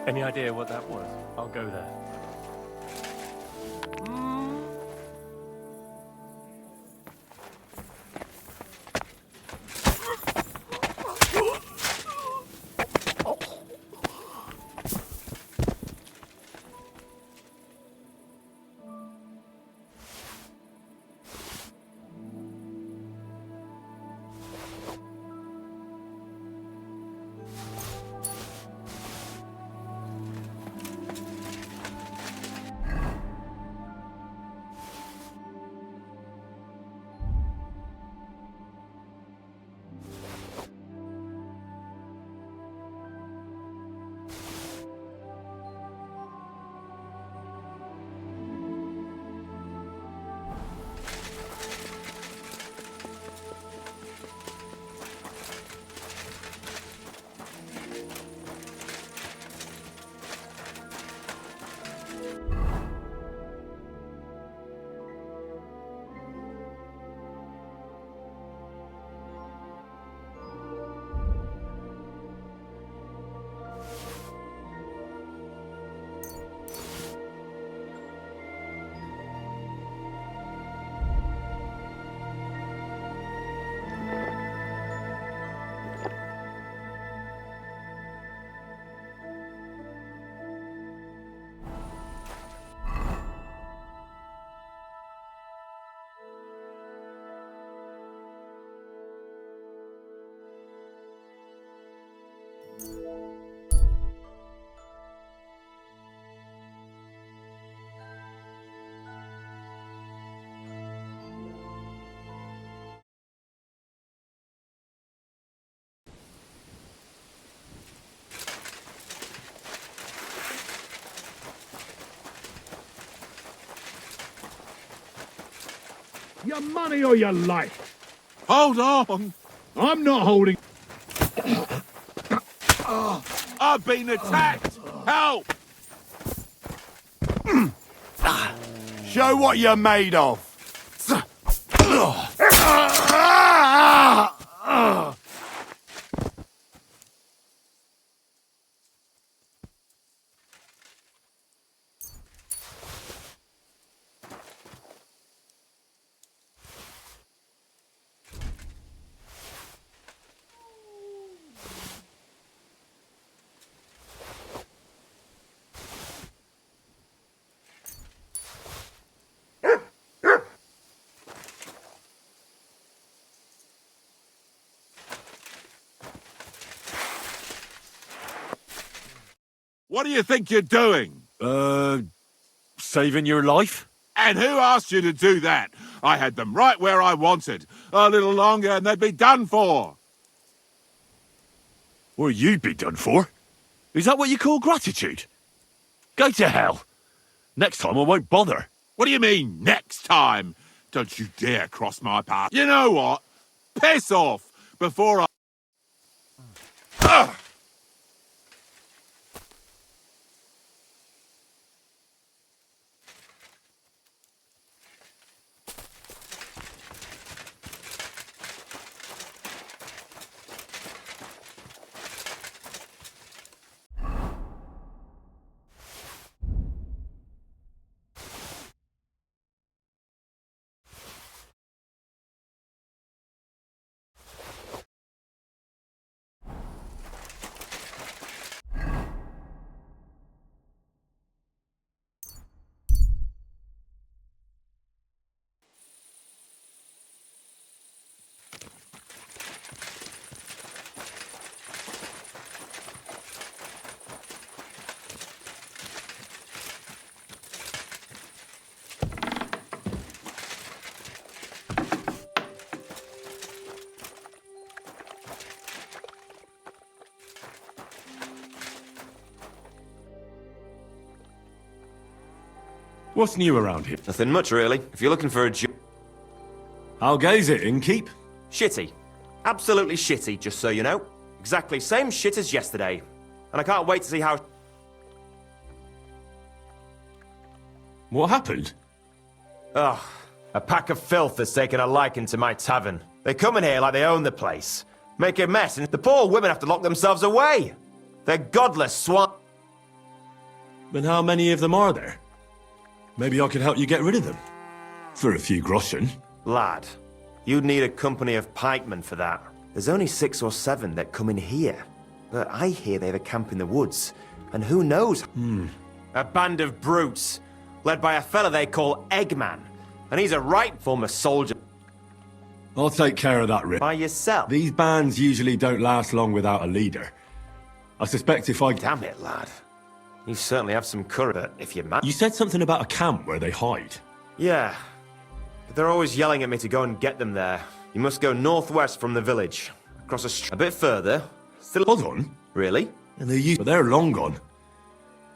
Any idea what that was? I'll go there. Your money or your life? Hold on! I'm not holding... I've been attacked! Help! Show what you're made of! What do you think you're doing? Saving your life? And who asked you to do that? I had them right where I wanted. A little longer and they'd be done for. Well, you'd be done for. Is that what you call gratitude? Go to hell. Next time I won't bother. What do you mean, next time? Don't you dare cross my path. You know what? Piss off before I... Ugh! What's new around here? Nothing much, really. If you're looking for a job... How goes it, innkeep? Shitty. Absolutely shitty, just so you know. Exactly same shit as yesterday. And I can't wait to see how... What happened? Ugh. A pack of filth has taken a liking to my tavern. They come in here like they own the place. Make a mess, and the poor women have to lock themselves away. They're godless swine... Then how many of them are there? Maybe I could help you get rid of them. For a few groschen. Lad, you'd need a company of pikemen for that. There's only 6 or 7 that come in here. But I hear they have a camp in the woods. And who knows? A band of brutes, led by a fella they call Eggman. And he's a right former soldier. I'll take care of that, Rip. By yourself. These bands usually don't last long without a leader. I suspect if I... Damn it, lad. You certainly have some courage, but if you're mad... You said something about a camp where they hide. Yeah. But they're always yelling at me to go and get them there. You must go northwest from the village. Across a street. A bit further. Still... Hold on. Really? And but they're long gone.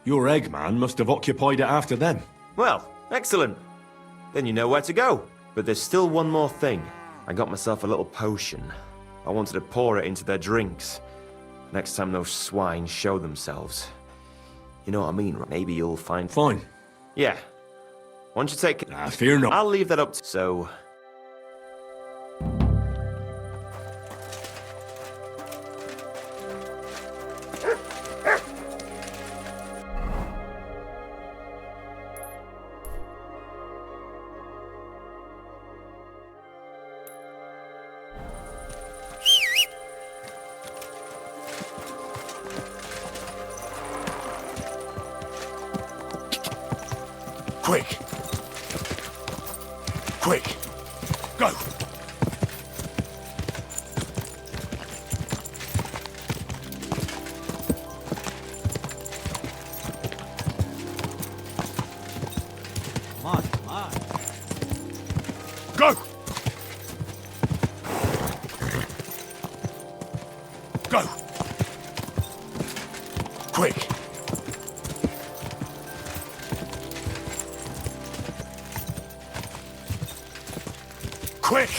Your Eggman must have occupied it after them. Well, excellent. Then you know where to go. But there's still one more thing. I got myself a little potion. I wanted to pour it into their drinks. Next time those swine show themselves. You know what I mean, right? Maybe you'll find... Fine. Yeah. Why don't you take... Fear not. I'll leave that up to... So... Quick! Quick! Go! Come on, come on. Go! Go! Quick! Quick!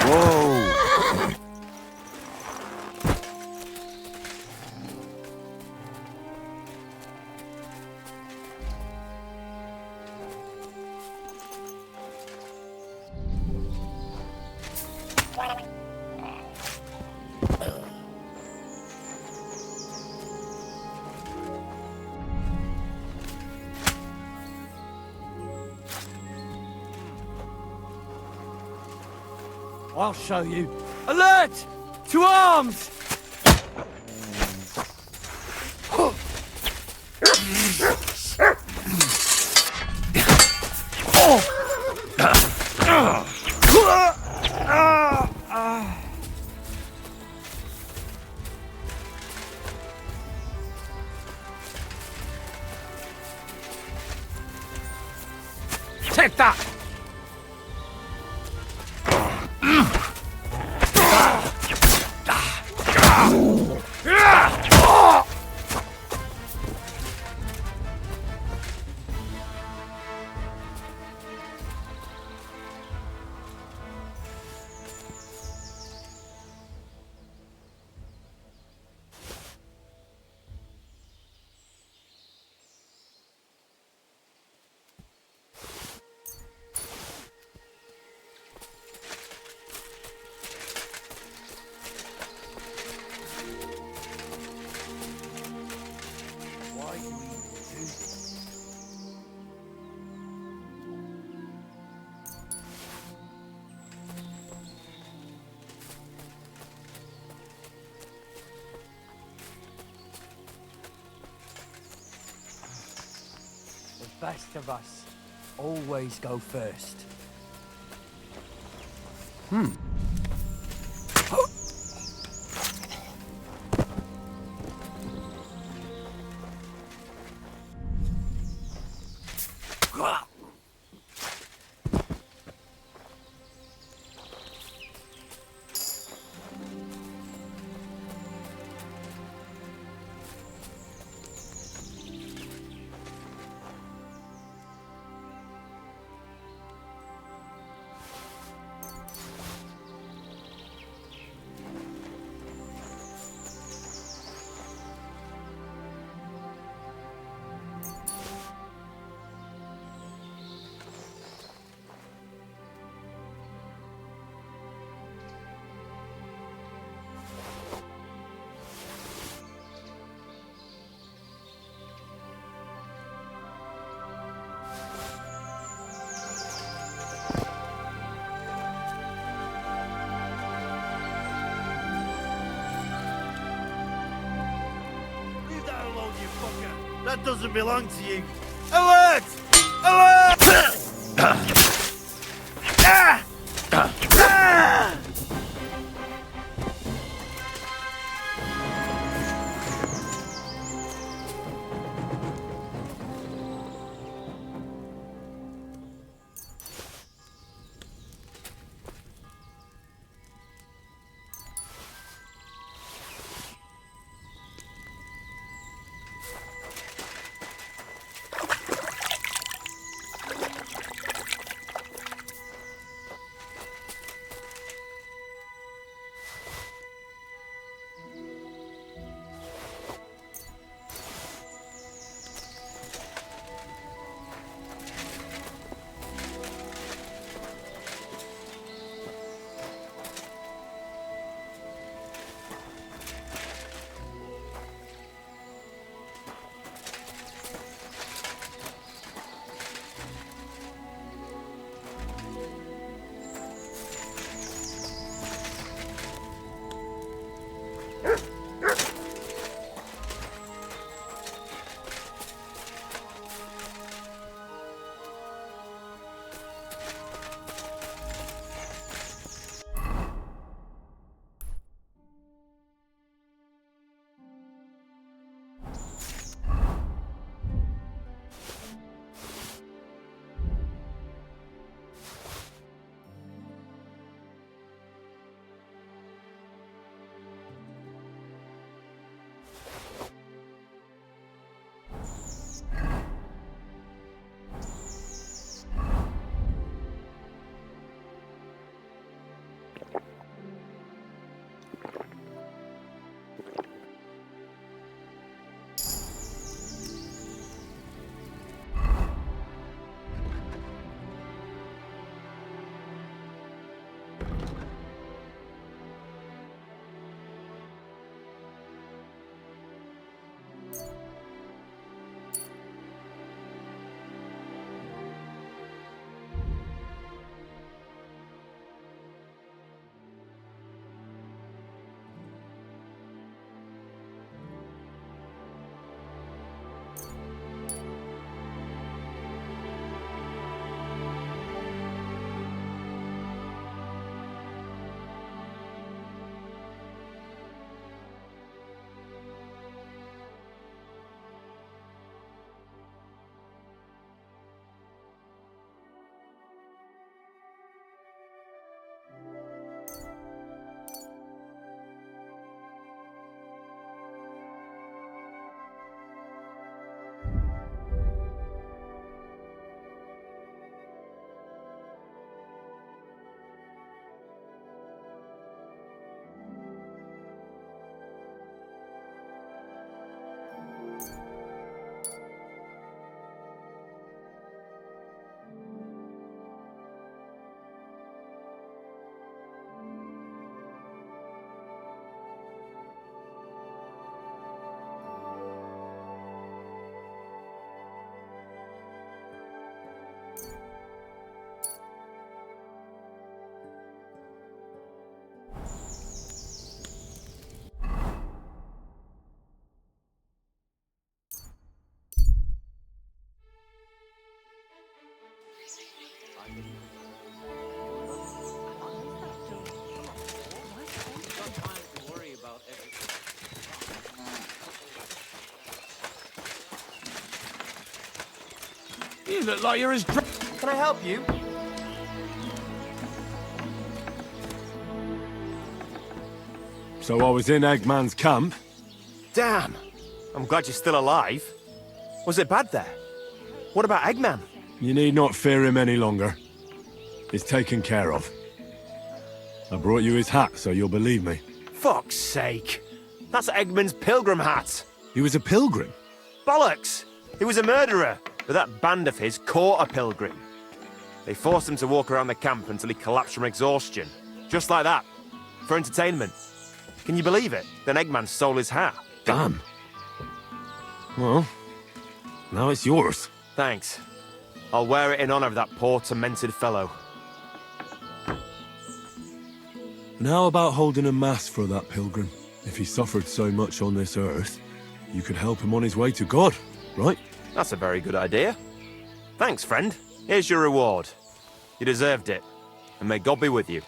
Whoa! I'll show you. Alert! To arms! Take that! The best of us always go first. fucker! That doesn't belong to you! Alert! Alert! You look like you're as drunk. Can I help you? So I was in Eggman's camp. Damn. I'm glad you're still alive. Was it bad there? What about Eggman? You need not fear him any longer. He's taken care of. I brought you his hat, so you'll believe me. Fuck's sake. That's Eggman's pilgrim hat. He was a pilgrim. Bollocks! He was a murderer, but that band of his caught a pilgrim. They forced him to walk around the camp until he collapsed from exhaustion. Just like that. For entertainment. Can you believe it? Then Eggman stole his hat. Damn. Well, now it's yours. Thanks. I'll wear it in honor of that poor, tormented fellow. And how about holding a mass for that pilgrim? If he suffered so much on this earth, you could help him on his way to God, right? That's a very good idea. Thanks, friend. Here's your reward. You deserved it. And may God be with you.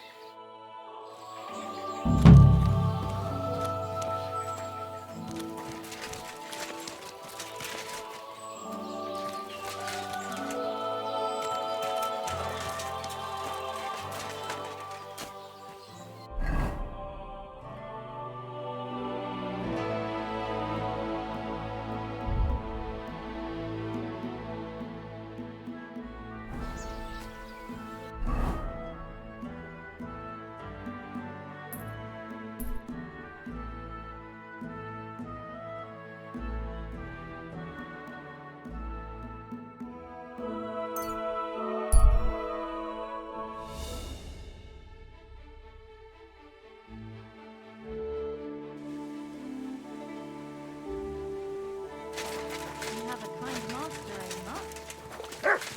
You have a kind master, eh, Mutt?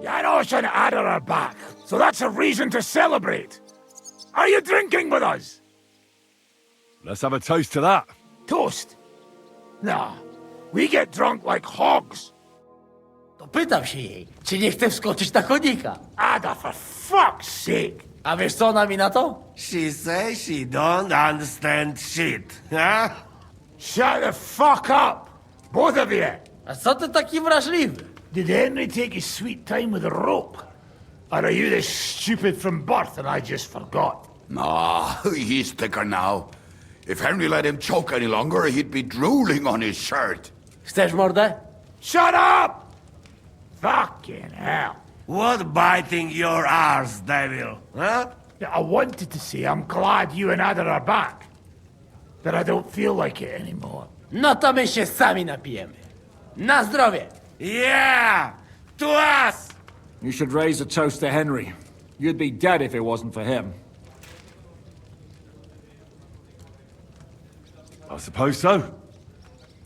Janos and Ada are back, so that's a reason to celebrate. Are you drinking with us? Let's have a toast to that. Toast? Nah, we get drunk like hogs. To pytam się jej, czy nie chce wskoczyć na konika. Ada, for fuck's sake. A wiesz co ona mi na to? She says she don't understand shit, huh? Shut the fuck up, both of you. A co ty taki wrażliwy? Did Henry take his sweet time with a rope? Or are you this stupid from birth and I just forgot? Nah, he's thicker now. If Henry let him choke any longer, he'd be drooling on his shirt. Chcesz mordę? Shut up! Fucking hell. What biting your arse, devil, huh? Yeah, I wanted to say I'm glad you and Ada are back. But I don't feel like it anymore. No to my się sami napijemy. Na zdrowie! Yeah! To us! You should raise a toast to Henry. You'd be dead if it wasn't for him. I suppose so.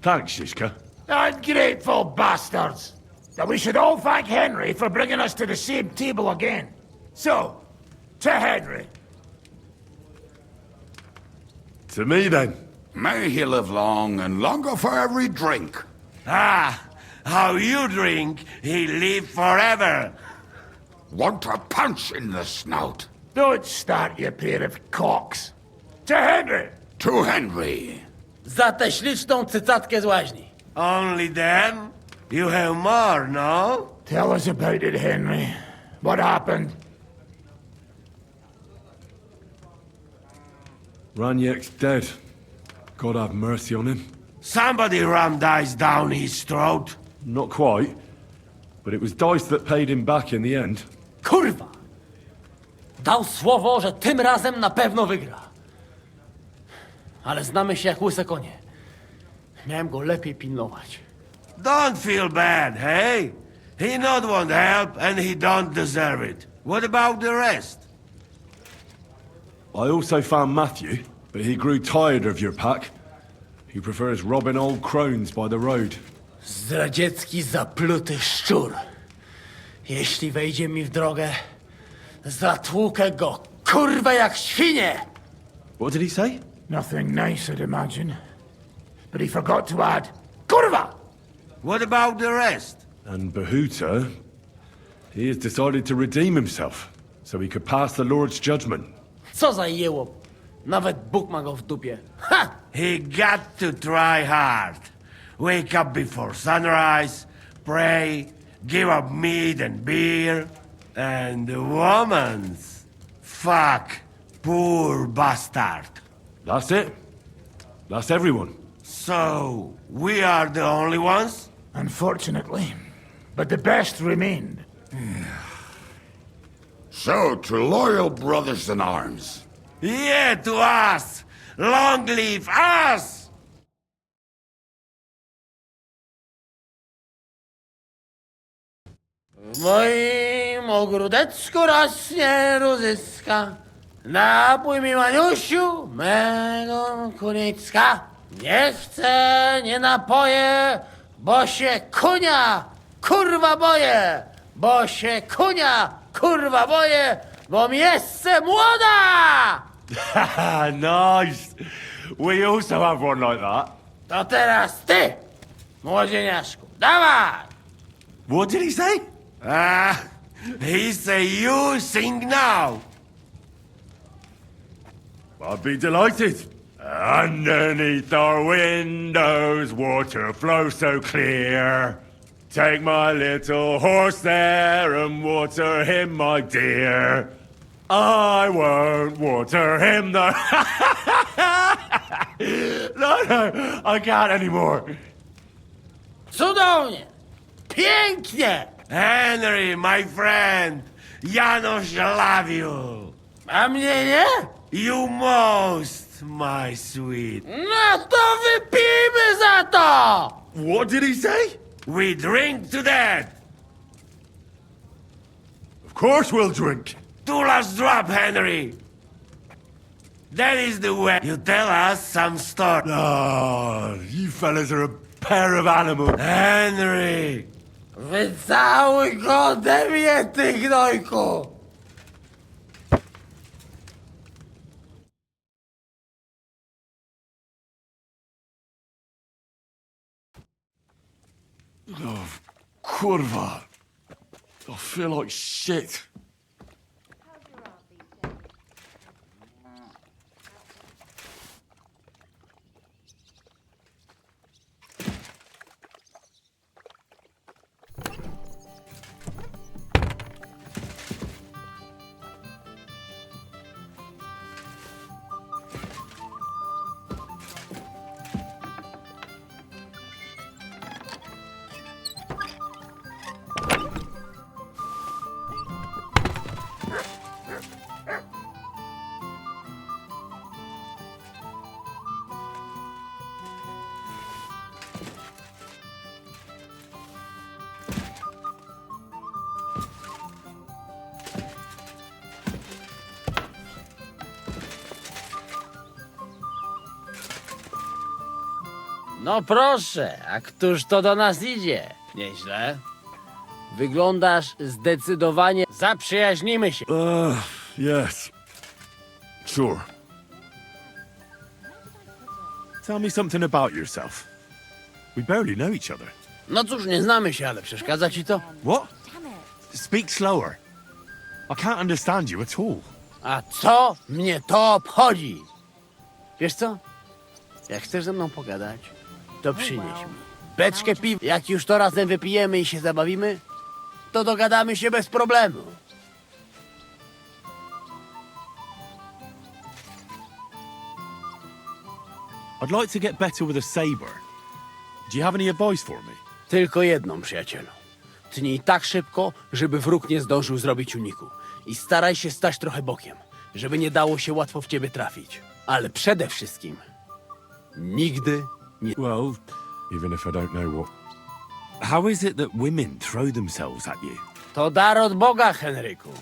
Thanks, Shishka. Ungrateful bastards! That we should all thank Henry for bringing us to the same table again. So, to Henry. To me, then. May he live long and longer for every drink. Ah, how you drink, he live forever. Want a punch in the snout. Don't start, you pair of cocks. To Henry! To Henry. Za tę śliczną cycatkę z łaźni. Only them? You have more, no? Tell us about it, Henry. What happened? Raniek's dead. God have mercy on him. Somebody rammed dice down his throat. Not quite. But it was Dice that paid him back in the end. Kurwa! Dał słowo, że tym razem na pewno wygra. Ale znamy się jak łyse konie. Miałem go lepiej pilnować. Don't feel bad, hey? He not want help and he don't deserve it. What about the rest? I also found Matthew, but he grew tired of your pack. He prefers robbing old crones by the road. Zdradziecki, zapluty szczur. Jeśli wejdzie mi w drogę, zatłukę go, kurwa, jak świnie! What did he say? Nothing nice, I'd imagine. But he forgot to add, Kurva! What about the rest? And Bahuta, he has decided to redeem himself, so he could pass the Lord's judgment. Co za jełop. Nawet Bóg ma go w dupie. Ha! He got to try hard. Wake up before sunrise, pray, give up meat and beer, and the woman's. Fuck, poor bastard. That's it. That's everyone. So, we are the only ones? Unfortunately. But the best remained. So, to loyal brothers in arms. Yeah, to us! Long live us! W moim ogródeczku rośnie różyska. Napój mi, Maniusiu, mego kunicka. Nie chcę, nie napoję, bo się kunia, kurwa boję. Bo się kunia, kurwa boję, bo mi jeszcze młoda! Nice. We also have one like that. To teraz ty, młodzieniaszku, dawaj! What did he say? He say you sing now. I'd be delighted. Underneath our windows, water flows so clear. Take my little horse there and water him, my dear. I won't water him, though. No, I can't anymore. Cudownie! Pięknie! Henry, my friend, Janusz love you. A mnie nie? You most, my sweet. No to wypijmy za to! What did he say? We drink to that. Of course we'll drink. Two last drop, Henry. That is the way you tell us some story. Ah, you fellas are a pair of animals. Henry! Wycałuj go ode mnie, ty gnojku! Kurwa. I feel like shit. No proszę, a któż to do nas idzie? Nieźle. Wyglądasz zdecydowanie. Zaprzyjaźnimy się. Yes. Sure. Tell me something about yourself. We barely know each other. No cóż, nie znamy się, ale przeszkadza ci to? What? Speak slower. I can't understand you at all. A co mnie to obchodzi? Wiesz co? Jak chcesz ze mną pogadać, to przynieś mi beczkę piwa. Jak już to razem wypijemy i się zabawimy, to dogadamy się bez problemu. I'd like to get better with a saber. Do you have any advice for me? Tylko jedną, przyjacielu. Tnij tak szybko, żeby wróg nie zdążył zrobić uniku. I staraj się stać trochę bokiem, żeby nie dało się łatwo w ciebie trafić. Ale przede wszystkim nigdy nie... Well, even if I don't know what... How is it that women throw themselves at you? To dar od Boga, Henryku.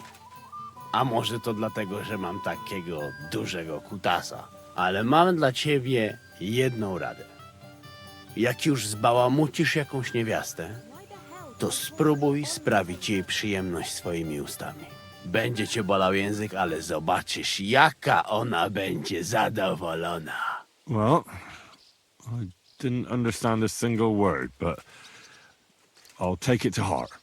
A może to dlatego, że mam takiego dużego kutasa. Ale mam dla ciebie jedną radę. Jak już zbałamucisz jakąś niewiastę, to spróbuj sprawić jej przyjemność swoimi ustami. Będzie cię bolał język, ale zobaczysz, jaka ona będzie zadowolona. Well, I didn't understand a single word, but I'll take it to heart.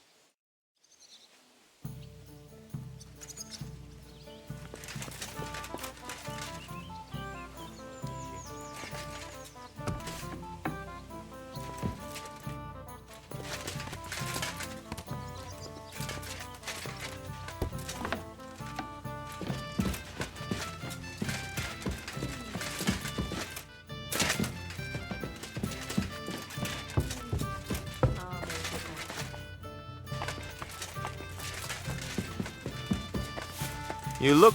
You look...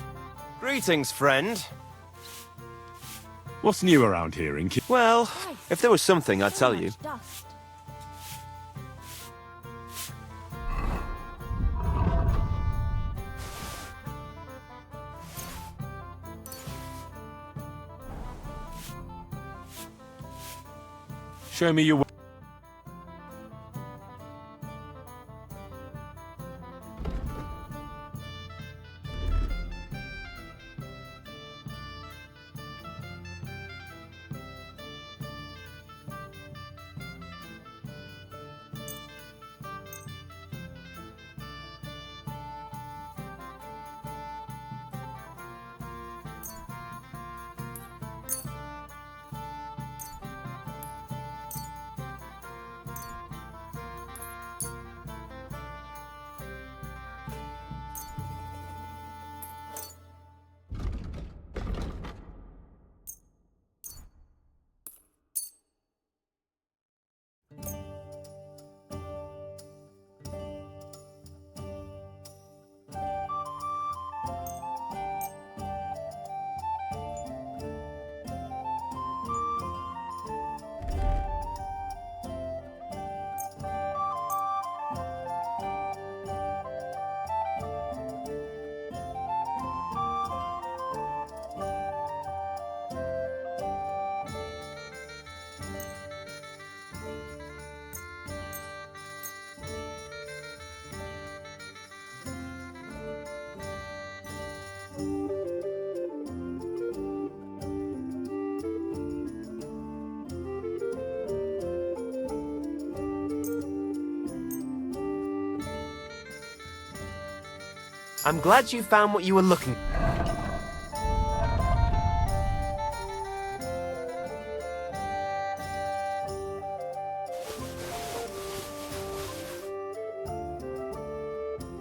Greetings, friend. What's new around here, Inky? Well, if there was something, I'd tell you. Dust. Show me your... I'm glad you found what you were looking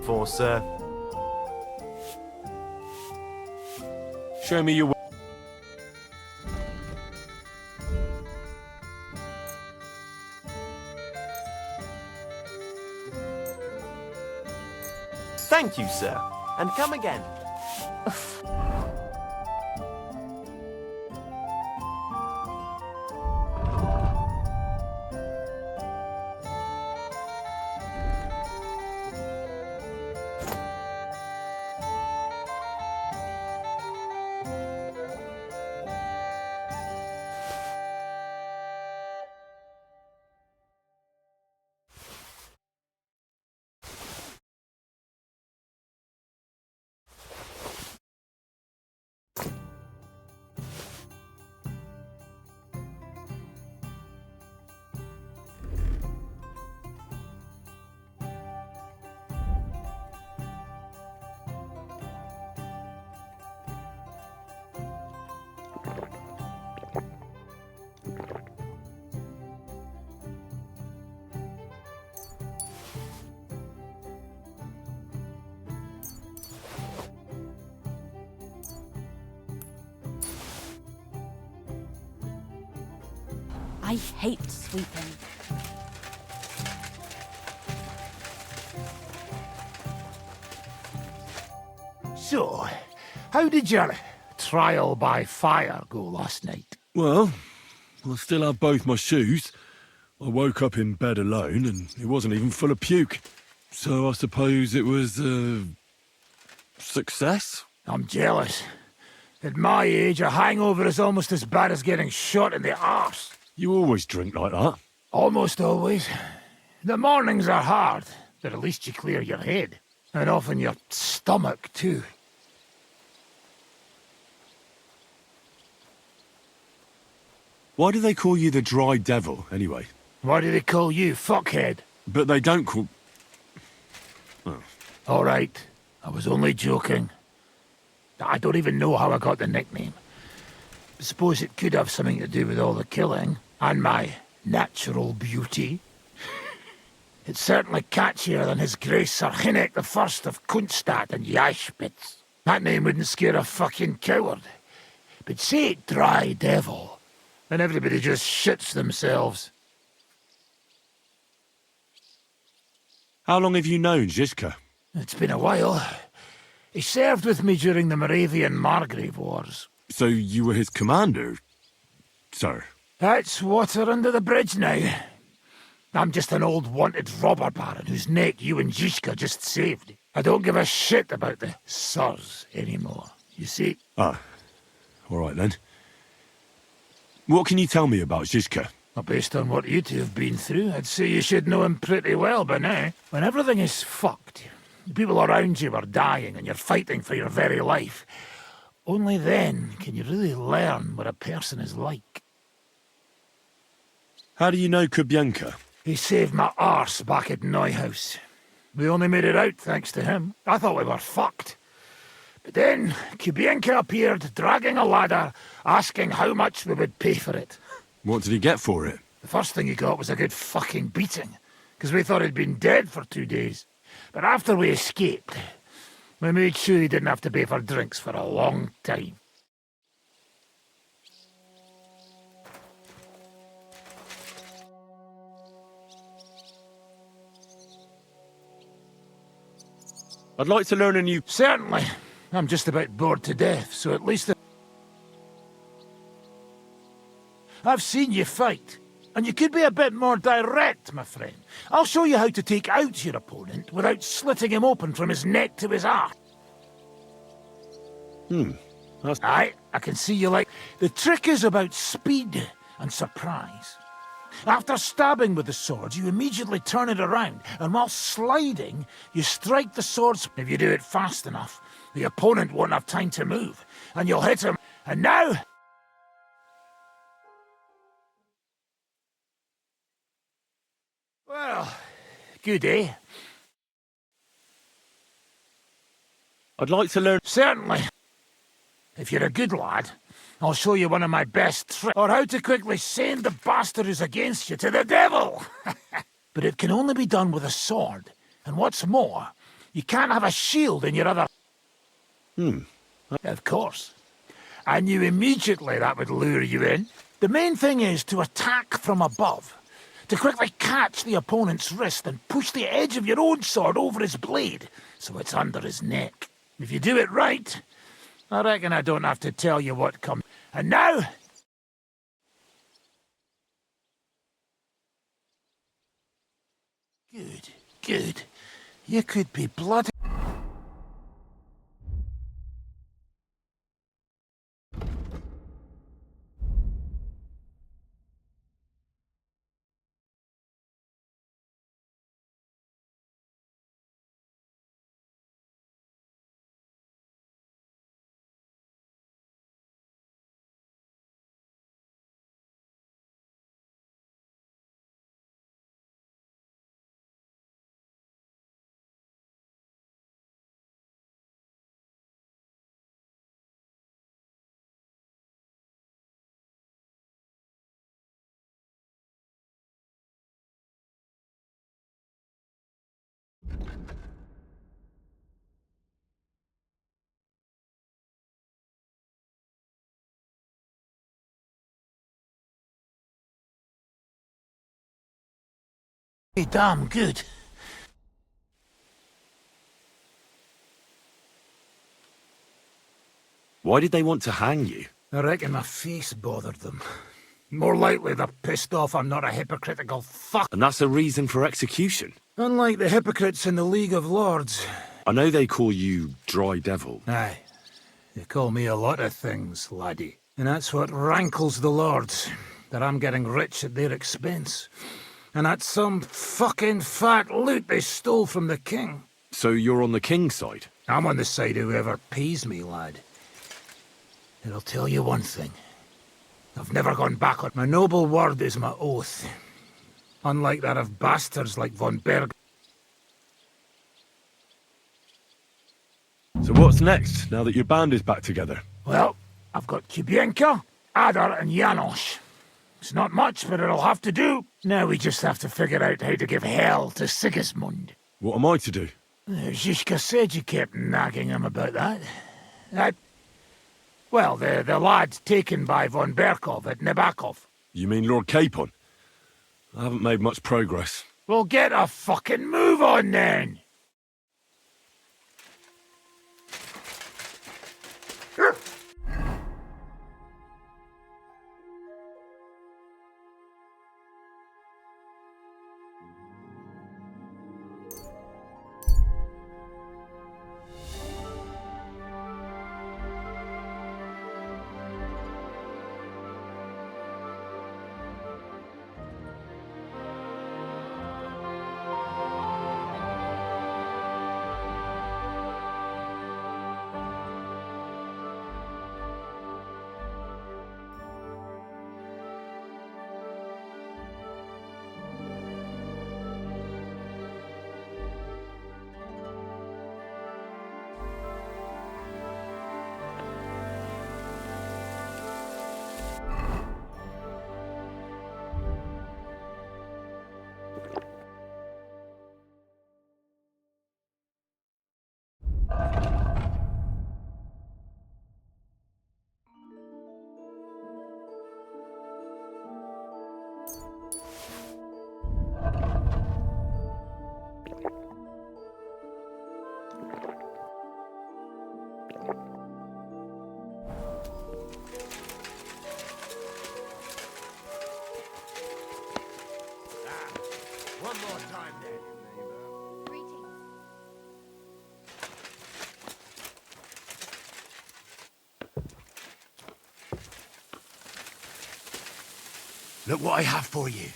for, sir. Show me your. Thank you, sir. And come again. I hate sweeping. So, how did your trial by fire go last night? Well, I still have both my shoes. I woke up in bed alone, and it wasn't even full of puke. So I suppose it was a success? I'm jealous. At my age, a hangover is almost as bad as getting shot in the arse. You always drink like that. Almost always. The mornings are hard, but at least you clear your head. And often your stomach, too. Why do they call you the Dry Devil, anyway? Why do they call you fuckhead? But they don't call... Oh. All right, I was only joking. I don't even know how I got the nickname. I suppose it could have something to do with all the killing, and my natural beauty. It's certainly catchier than His Grace Sir Hinnek the First of Kunststadt and Yashpitz. That name wouldn't scare a fucking coward. But say it Dry Devil, and everybody just shits themselves. How long have you known Zizka? It's been a while. He served with me during the Moravian Margrave Wars. So you were his commander, sir? That's water under the bridge now. I'm just an old wanted robber baron whose neck you and Zizka just saved. I don't give a shit about the sirs anymore, you see? Ah, all right then. What can you tell me about Zizka? Well, based on what you two have been through, I'd say you should know him pretty well by now. When everything is fucked, the people around you are dying and you're fighting for your very life, only then can you really learn what a person is like. How do you know Kubienka? He saved my arse back at Neuhaus. We only made it out thanks to him. I thought we were fucked. But then Kubienka appeared, dragging a ladder, asking how much we would pay for it. What did he get for it? The first thing he got was a good fucking beating, because we thought he'd been dead for 2 days. But after we escaped, we made sure he didn't have to pay for drinks for a long time. I'd like to learn a new... Certainly. I'm just about bored to death, so at least... I've seen you fight, and you could be a bit more direct, my friend. I'll show you how to take out your opponent without slitting him open from his neck to his arse. Aye, I can see you like... The trick is about speed and surprise. After stabbing with the sword, you immediately turn it around, and while sliding, you strike the swords. If you do it fast enough, the opponent won't have time to move, and you'll hit him. And now... Well, good, eh? I'd like to learn... Certainly. If you're a good lad, I'll show you one of my best tricks, or how to quickly send the bastard who's against you to the devil. But it can only be done with a sword. And what's more, you can't have a shield in your other... Of course. I knew immediately that would lure you in. The main thing is to attack from above. To quickly catch the opponent's wrist and push the edge of your own sword over his blade, so it's under his neck. If you do it right, I reckon I don't have to tell you what comes. And now... Good, good. You could be bloody... damn good. Why did they want to hang you? I reckon my face bothered them. More likely they're pissed off I'm not a hypocritical fuck. And that's a reason for execution? Unlike the hypocrites in the League of Lords. I know they call you Dry Devil. Aye. They call me a lot of things, laddie. And that's what rankles the Lords. That I'm getting rich at their expense. And that's some fucking fat loot they stole from the king. So you're on the king's side? I'm on the side of whoever pays me, lad. And I'll tell you one thing. I've never gone back on... My noble word is my oath. Unlike that of bastards like von Berg. So what's next, now that your band is back together? Well, I've got Kubienka, Adar and Janos. It's not much, but it'll have to do. Now we just have to figure out how to give hell to Sigismund. What am I to do? Zizka said you kept nagging him about that. Well, the lad taken by von Berkov at Nebakov. You mean Lord Capon? I haven't made much progress. Well, get a fucking move on then! One more time then, neighbor. Greetings. Look what I have for you.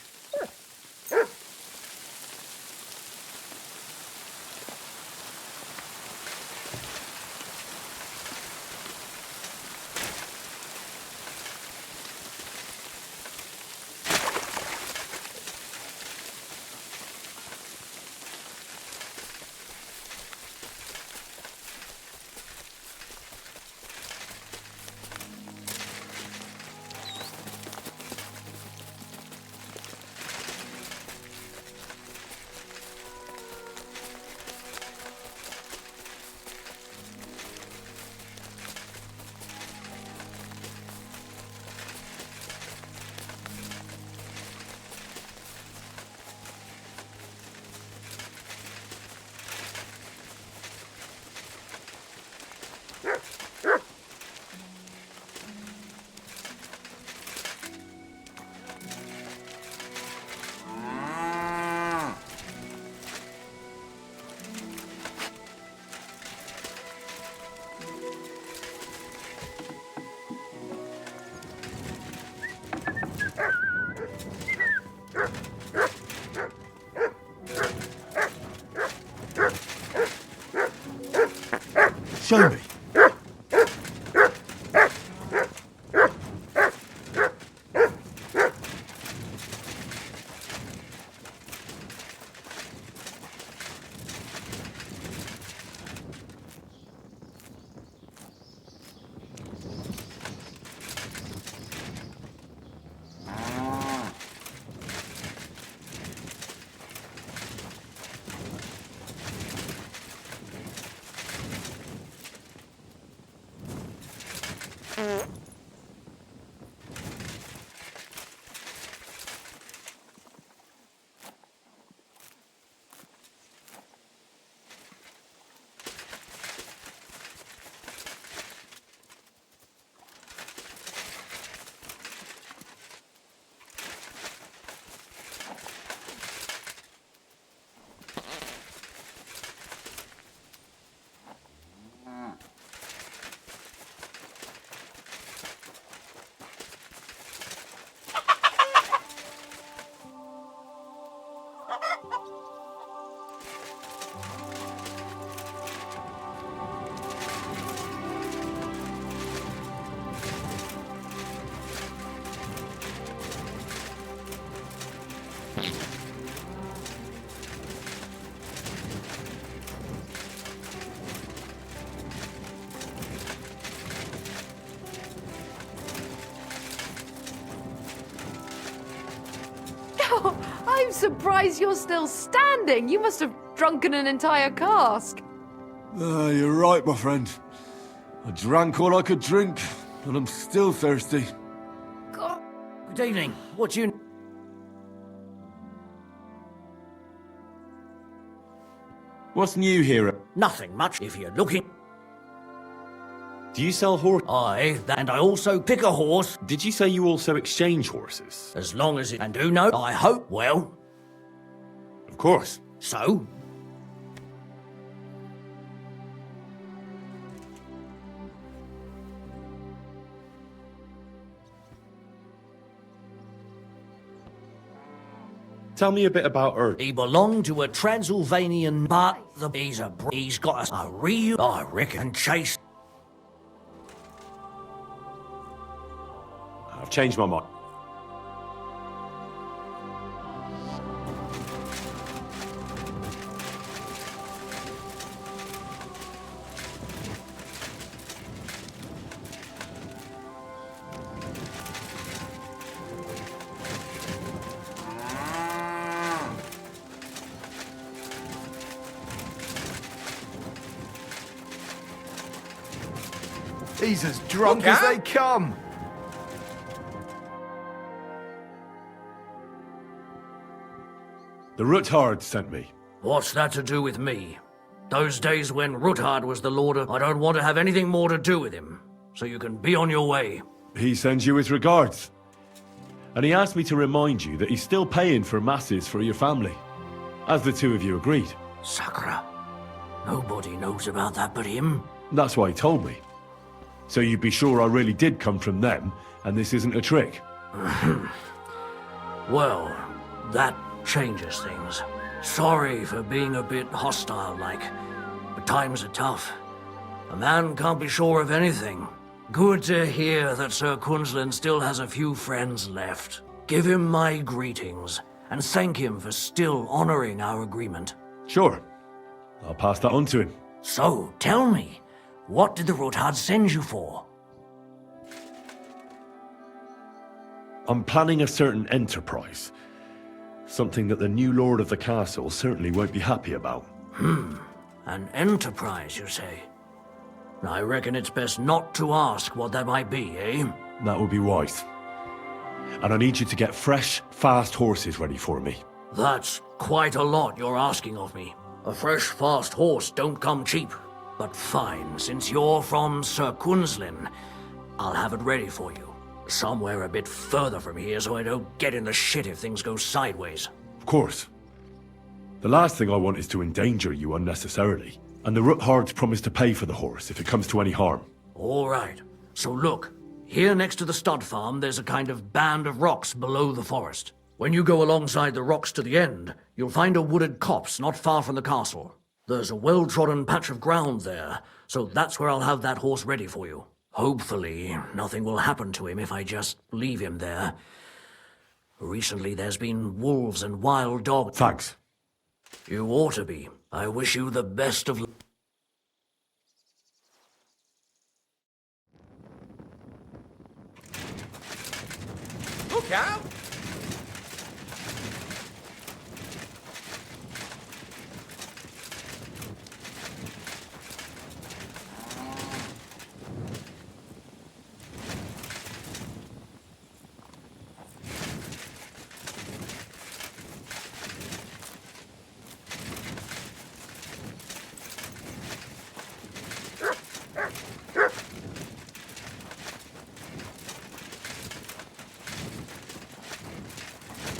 Show me. I'm surprised you're still standing. You must have drunken an entire cask. You're right, my friend. I drank all I could drink, and I'm still thirsty. Good evening. What do you... What's new here? Nothing much, if you're looking. Do you sell horses? Aye, and I also pick a horse. Did you say you also exchange horses? As long as it... And do know, I hope, well... Of course. So? Tell me a bit about Erd. He belonged to a Transylvanian, but he's got a real, I reckon, chase. I've changed my mind. He's as drunk as they come. The Ruthard sent me. What's that to do with me? Those days when Ruthard was the lord of... I don't want to have anything more to do with him. So you can be on your way. He sends you his regards. And he asked me to remind you that he's still paying for masses for your family. As the two of you agreed. Sakra. Nobody knows about that but him. That's why he told me. So you'd be sure I really did come from them, and this isn't a trick. Well, that changes things. Sorry for being a bit hostile-like, but times are tough. A man can't be sure of anything. Good to hear that Sir Quinlan still has a few friends left. Give him my greetings, and thank him for still honoring our agreement. Sure. I'll pass that on to him. So, tell me, what did the Ruthard send you for? I'm planning a certain enterprise. Something that the new lord of the castle certainly won't be happy about. An enterprise, you say? I reckon it's best not to ask what that might be, eh? That would be wise. And I need you to get fresh, fast horses ready for me. That's quite a lot you're asking of me. A fresh, fast horse don't come cheap. But fine, since you're from Sir Quinlan, I'll have it ready for you. Somewhere a bit further from here so I don't get in the shit if things go sideways. Of course. The last thing I want is to endanger you unnecessarily. And the Ruthards promise to pay for the horse if it comes to any harm. All right. So look, here next to the stud farm there's a kind of band of rocks below the forest. When you go alongside the rocks to the end, you'll find a wooded copse not far from the castle. There's a well-trodden patch of ground there, so that's where I'll have that horse ready for you. Hopefully, nothing will happen to him if I just leave him there. Recently, there's been wolves and wild dogs. Thanks. You ought to be. I wish you the best of luck. Look out!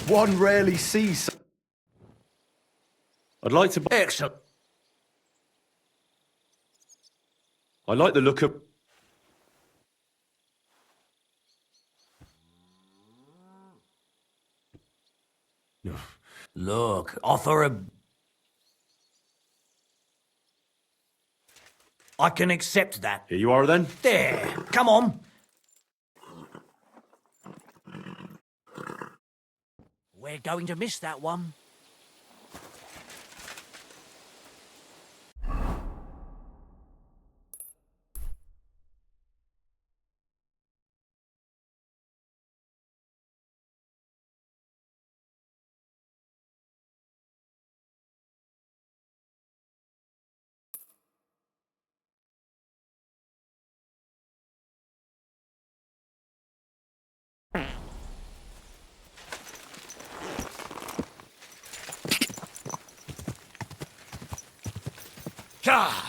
One rarely sees. I'd like to. Excellent. I like the look of. Look, offer a... I can accept that. Here you are then. There, come on. We're going to miss that one. God!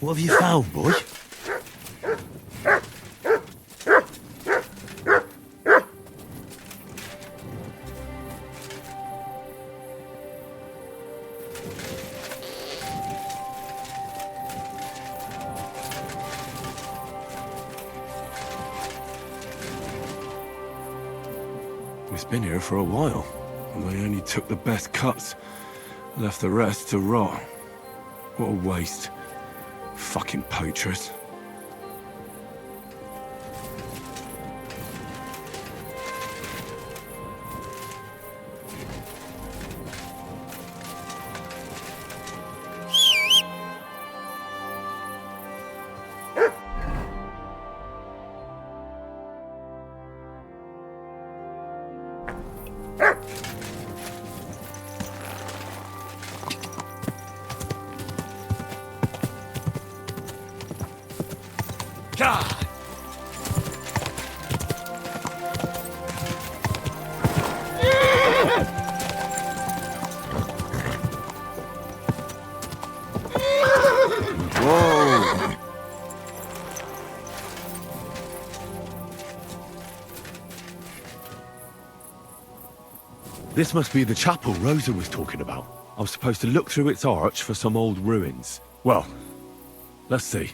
What have you found, boy? It's been here for a while, and they only took the best cuts, left the rest to rot. What a waste. Fucking poachers. Whoa! This must be the chapel Rosa was talking about. I was supposed to look through its arch for some old ruins. Well, let's see.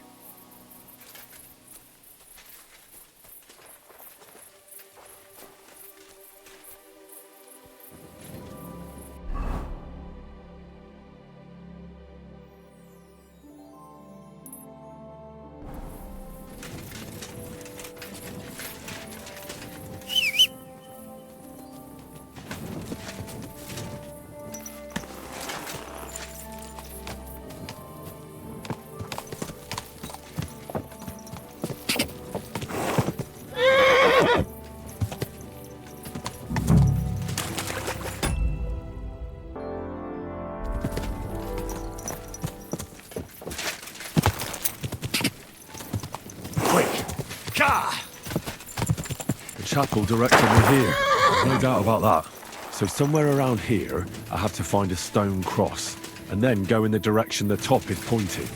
The chapel directed me here. No doubt about that. So somewhere around here, I have to find a stone cross, and then go in the direction the top is pointing.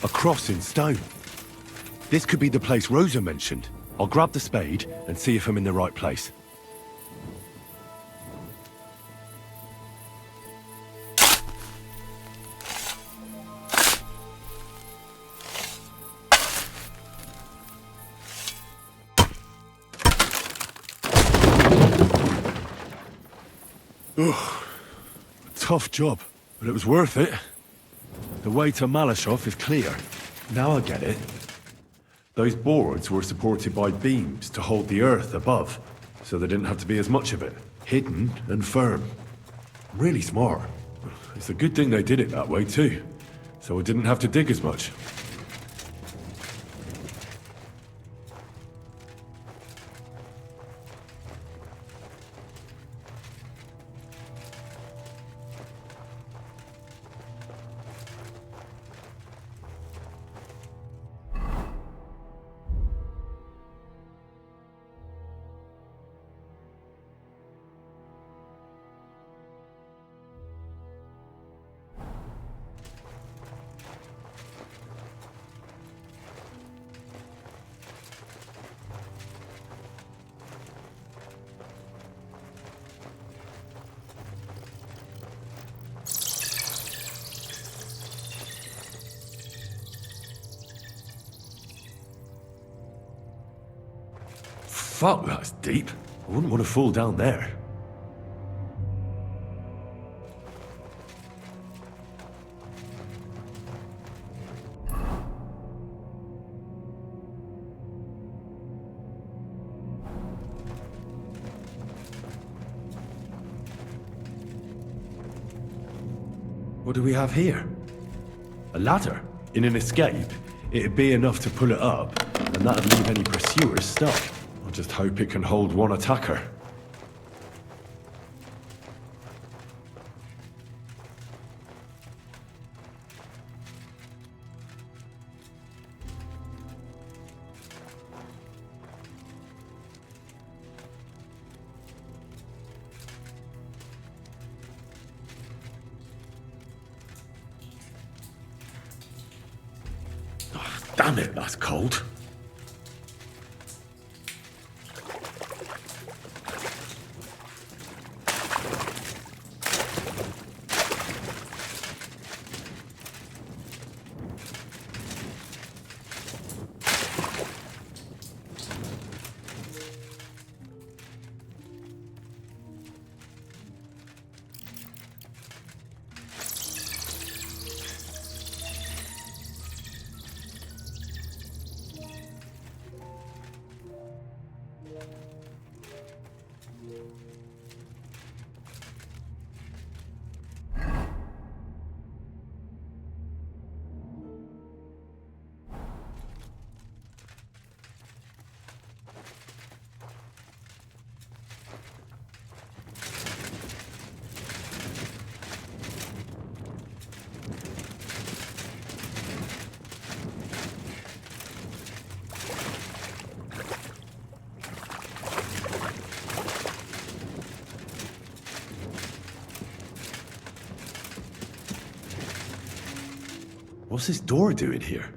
A cross in stone. This could be the place Rosa mentioned. I'll grab the spade and see if I'm in the right place. Ugh. Tough job, but it was worth it. The way to Malashov is clear. Now I get it. Those boards were supported by beams to hold the earth above, so there didn't have to be as much of it. Hidden and firm. Really smart. It's a good thing they did it that way too, so I didn't have to dig as much. Fuck, that's deep. I wouldn't want to fall down there. What do we have here? A ladder? In an escape, it'd be enough to pull it up, and that'd leave any pursuers stuck. I just hope it can hold one attacker. Damn it, that's cold. What's this door doing here?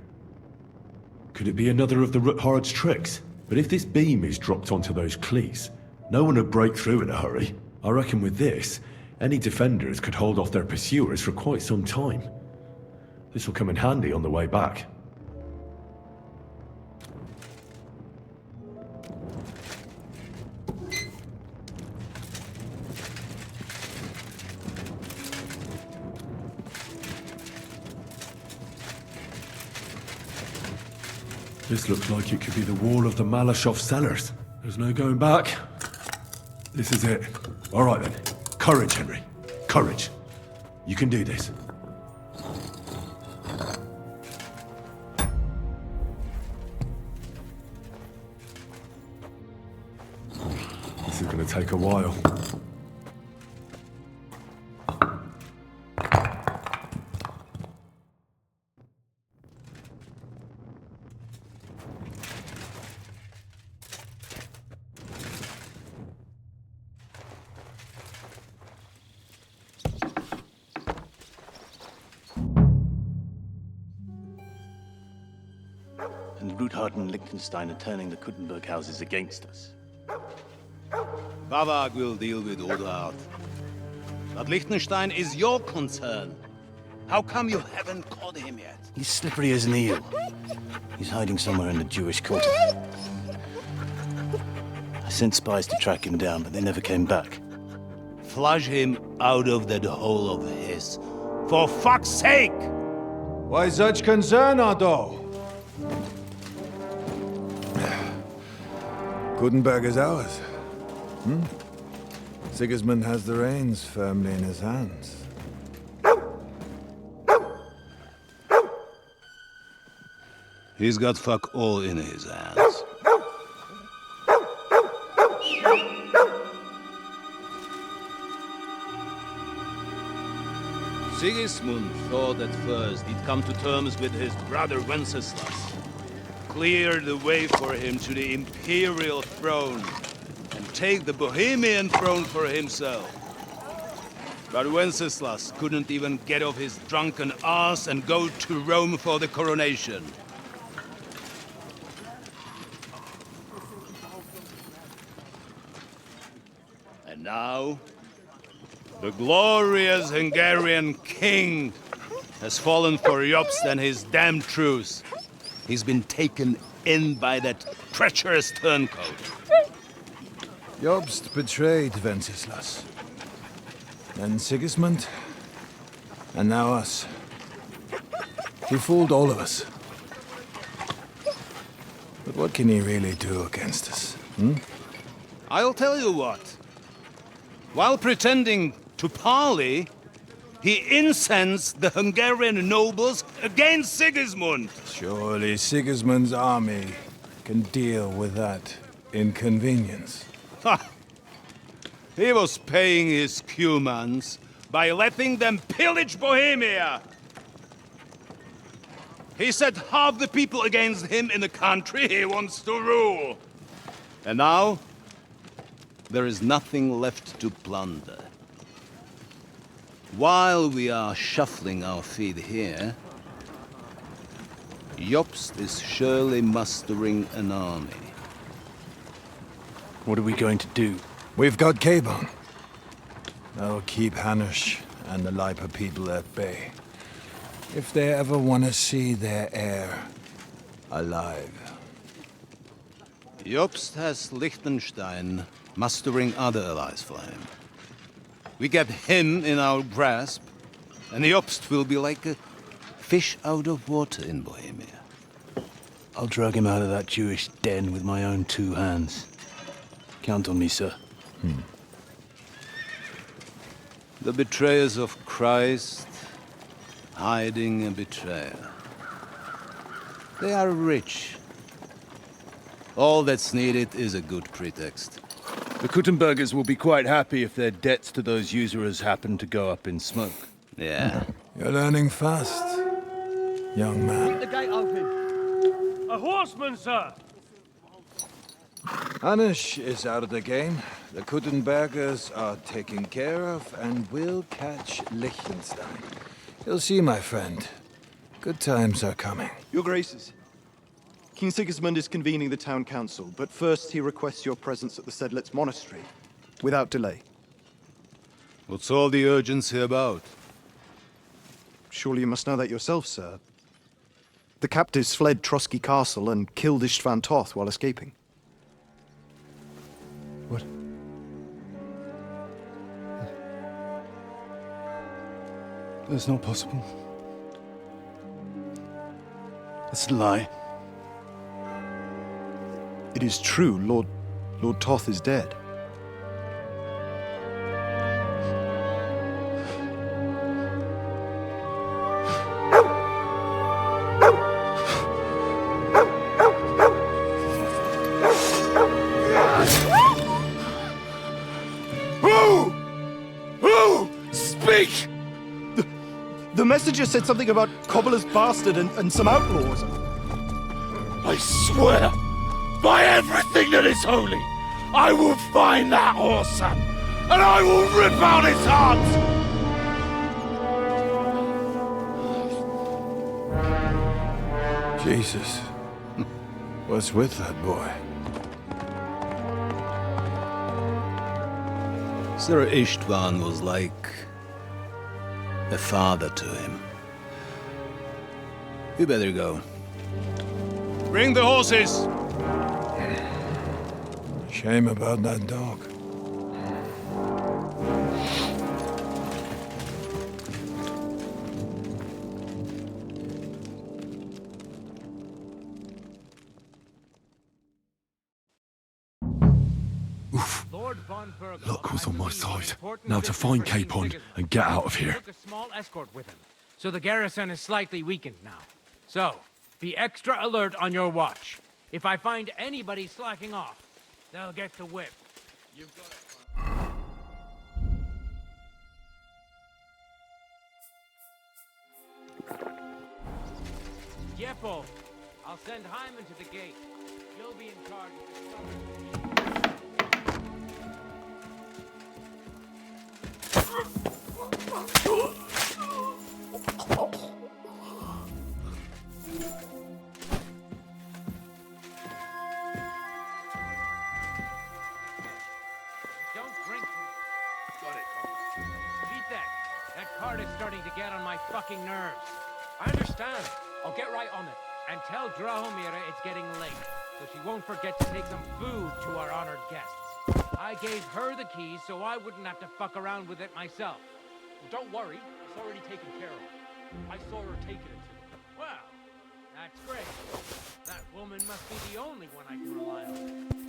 Could it be another of the Ruthard's tricks? But if this beam is dropped onto those cleats, no one would break through in a hurry. I reckon with this, any defenders could hold off their pursuers for quite some time. This will come in handy on the way back. This looks like it could be the wall of the Malashov cellars. There's no going back. This is it. All right then. Courage, Henry. Courage. You can do this. This is going to take a while. And Ruthard and Liechtenstein are turning the Kuttenberg houses against us. Bavag will deal with Ruthard. But Liechtenstein is your concern. How come you haven't caught him yet? He's slippery as an eel. He's hiding somewhere in the Jewish quarter. I sent spies to track him down, but they never came back. Flush him out of that hole of his. For fuck's sake! Why such concern, Otto? Kuttenberg is ours. Sigismund has the reins firmly in his hands. He's got fuck all in his hands. Sigismund thought at first he'd come to terms with his brother Wenceslas, clear the way for him to the imperial throne, and take the Bohemian throne for himself. But Wenceslas couldn't even get off his drunken ass and go to Rome for the coronation. And now, the glorious Hungarian king has fallen for Jobst and his damned truce. He's been taken in by that treacherous turncoat. Jobst betrayed Wenceslas. Then Sigismund. And now us. He fooled all of us. But what can he really do against us, hmm? I'll tell you what. While pretending to parley, he incensed the Hungarian nobles against Sigismund. Surely Sigismund's army can deal with that inconvenience. Ha! He was paying his Cumans by letting them pillage Bohemia. He set half the people against him in the country he wants to rule. And now, there is nothing left to plunder. While we are shuffling our feet here, Jobst is surely mustering an army. What are we going to do? We've got Cabon. That'll keep Hanush and the Lipa people at bay. If they ever want to see their heir alive. Jobst has Liechtenstein mustering other allies for him. We get him in our grasp, and Jobst will be like a fish out of water in Bohemia. I'll drag him out of that Jewish den with my own 2 hands. Count on me, sir. The betrayers of Christ, hiding a betrayer. They are rich. All that's needed is a good pretext. The Kuttenbergers will be quite happy if their debts to those usurers happen to go up in smoke. Yeah. You're learning fast, young man. The gate open. A horseman, sir! Hanush is out of the game. The Kuttenbergers are taken care of, and we'll catch Liechtenstein. You'll see, my friend. Good times are coming. Your Graces, King Sigismund is convening the town council, but first he requests your presence at the Sedlitz monastery, without delay. What's all the urgency about? Surely you must know that yourself, sir. The captives fled Trotsky Castle and killed Istvan Toth while escaping. What? That's not possible. That's a lie. It is true, Lord Toth is dead. Who? Speak! The messenger said something about Cobbler's bastard and some outlaws. I swear, by everything that is holy, I will find that whoreson, and I will rip out his heart! Jesus. What's with that boy? Sir Istvan was like a father to him. You better go. Bring the horses! Shame about that dog. Luck was on my side. Now to find Capon and get out of here. Took a small escort with him, so the garrison is slightly weakened now. So, be extra alert on your watch. If I find anybody slacking off, they'll get the whip. You've got it. Jeppo, I'll send Hyman to the gate. You'll be in charge of the summer. Don't drink. Got it, Colin. Beat that. That cart is starting to get on my fucking nerves. I understand. I'll get right on it. And tell Drahomira it's getting late, so she won't forget to take some food to our honored guests. I gave her the keys so I wouldn't have to fuck around with it myself. Well, don't worry, it's already taken care of. I saw her taking it to them. Well, that's great. That woman must be the only one I can rely on.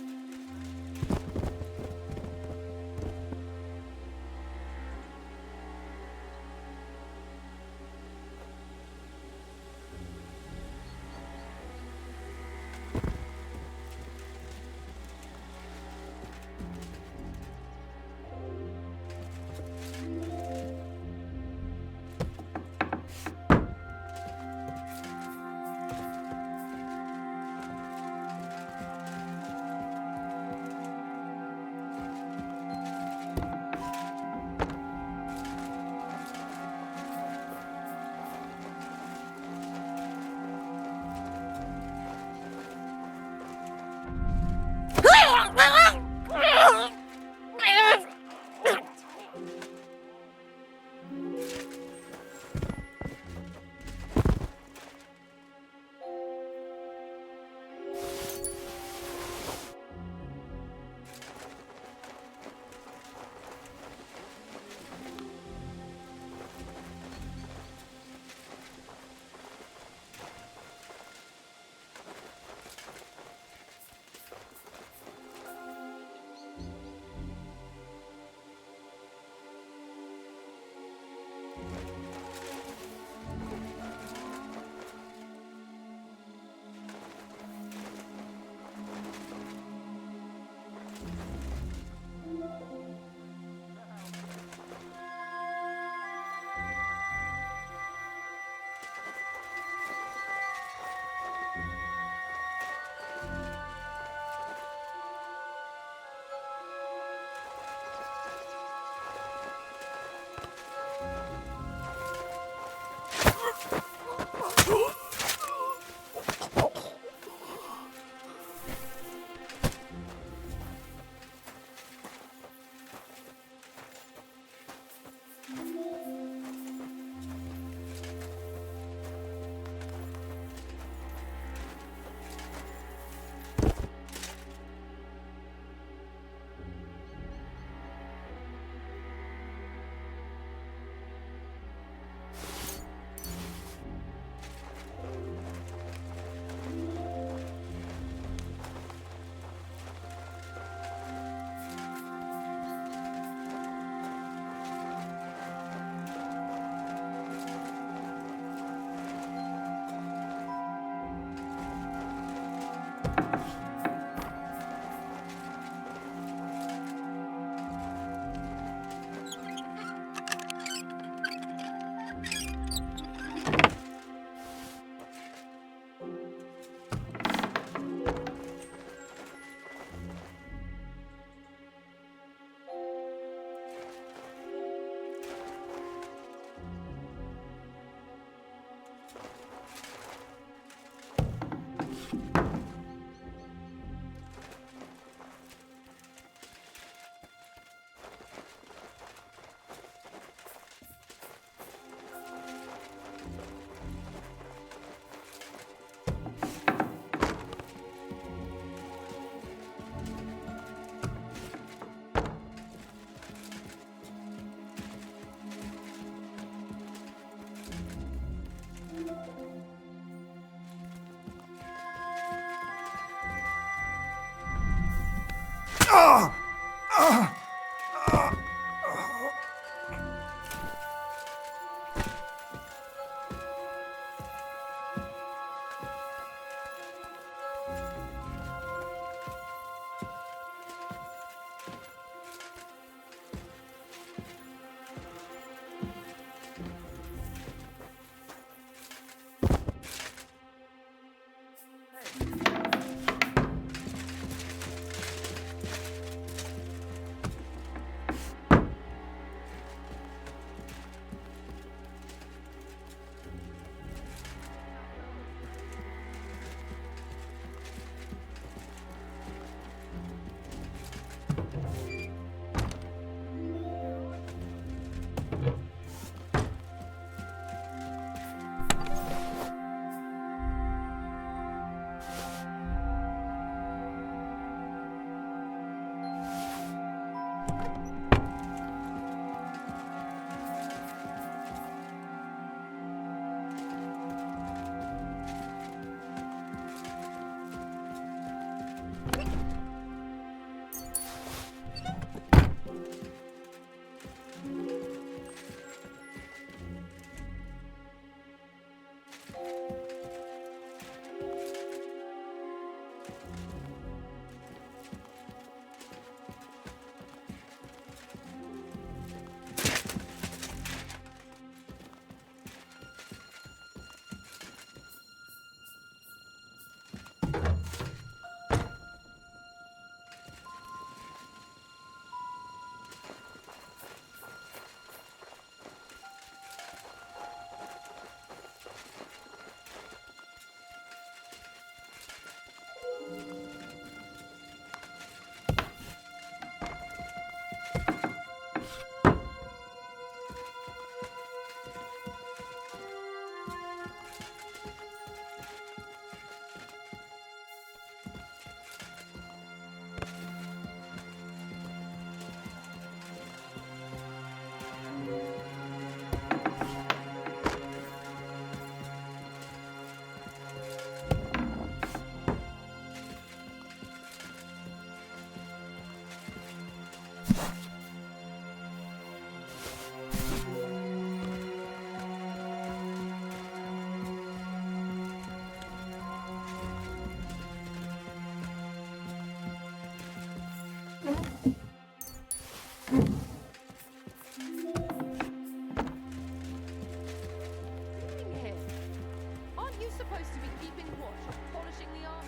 supposed to be keeping watch or polishing the armor?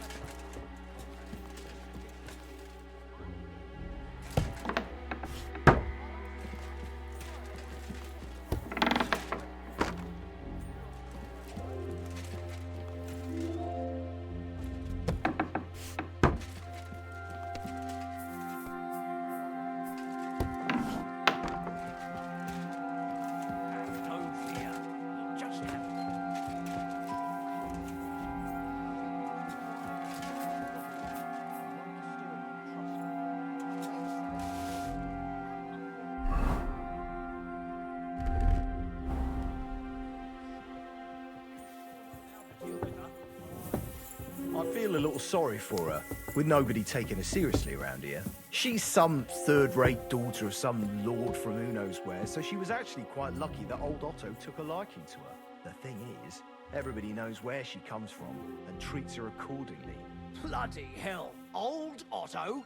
I feel a little sorry for her, with nobody taking her seriously around here. She's some third-rate daughter of some lord from who knows where, so she was actually quite lucky that old Otto took a liking to her. The thing is, everybody knows where she comes from and treats her accordingly. Bloody hell, old Otto?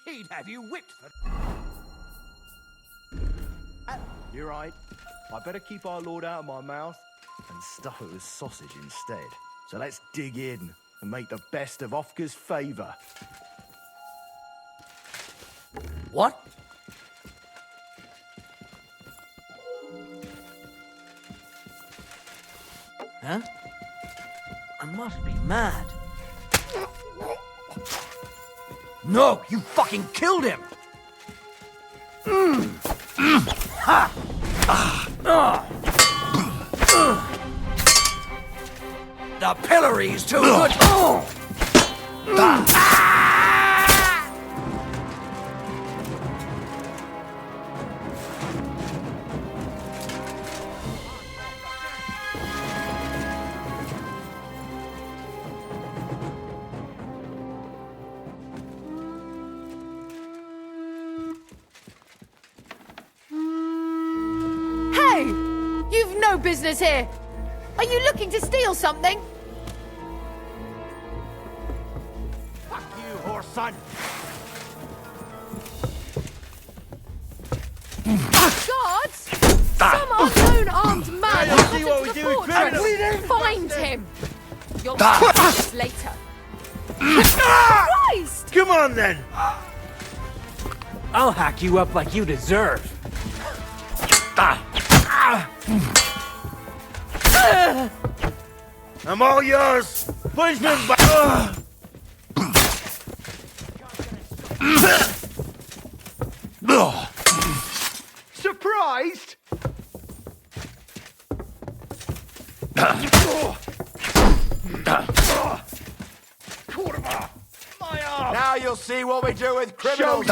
He'd have you whipped for... You're right. I better keep our lord out of my mouth and stuff it with sausage instead. So let's dig in and make the best of Ofka's favour. What? Huh? I must be mad. No, you fucking killed him! Ha! The pillory's too good. Hey! You've no business here! Are you looking to steal something? Fuck you, horse son! Guards! Some unknown armed man Now has you'll see got what into we the do with fortress. criminals. Find him! You'll see this later. Christ! Come on then! I'll hack you up like you deserve. I'm all yours! Punishment by... Surprised? Now you'll see what we do with criminals.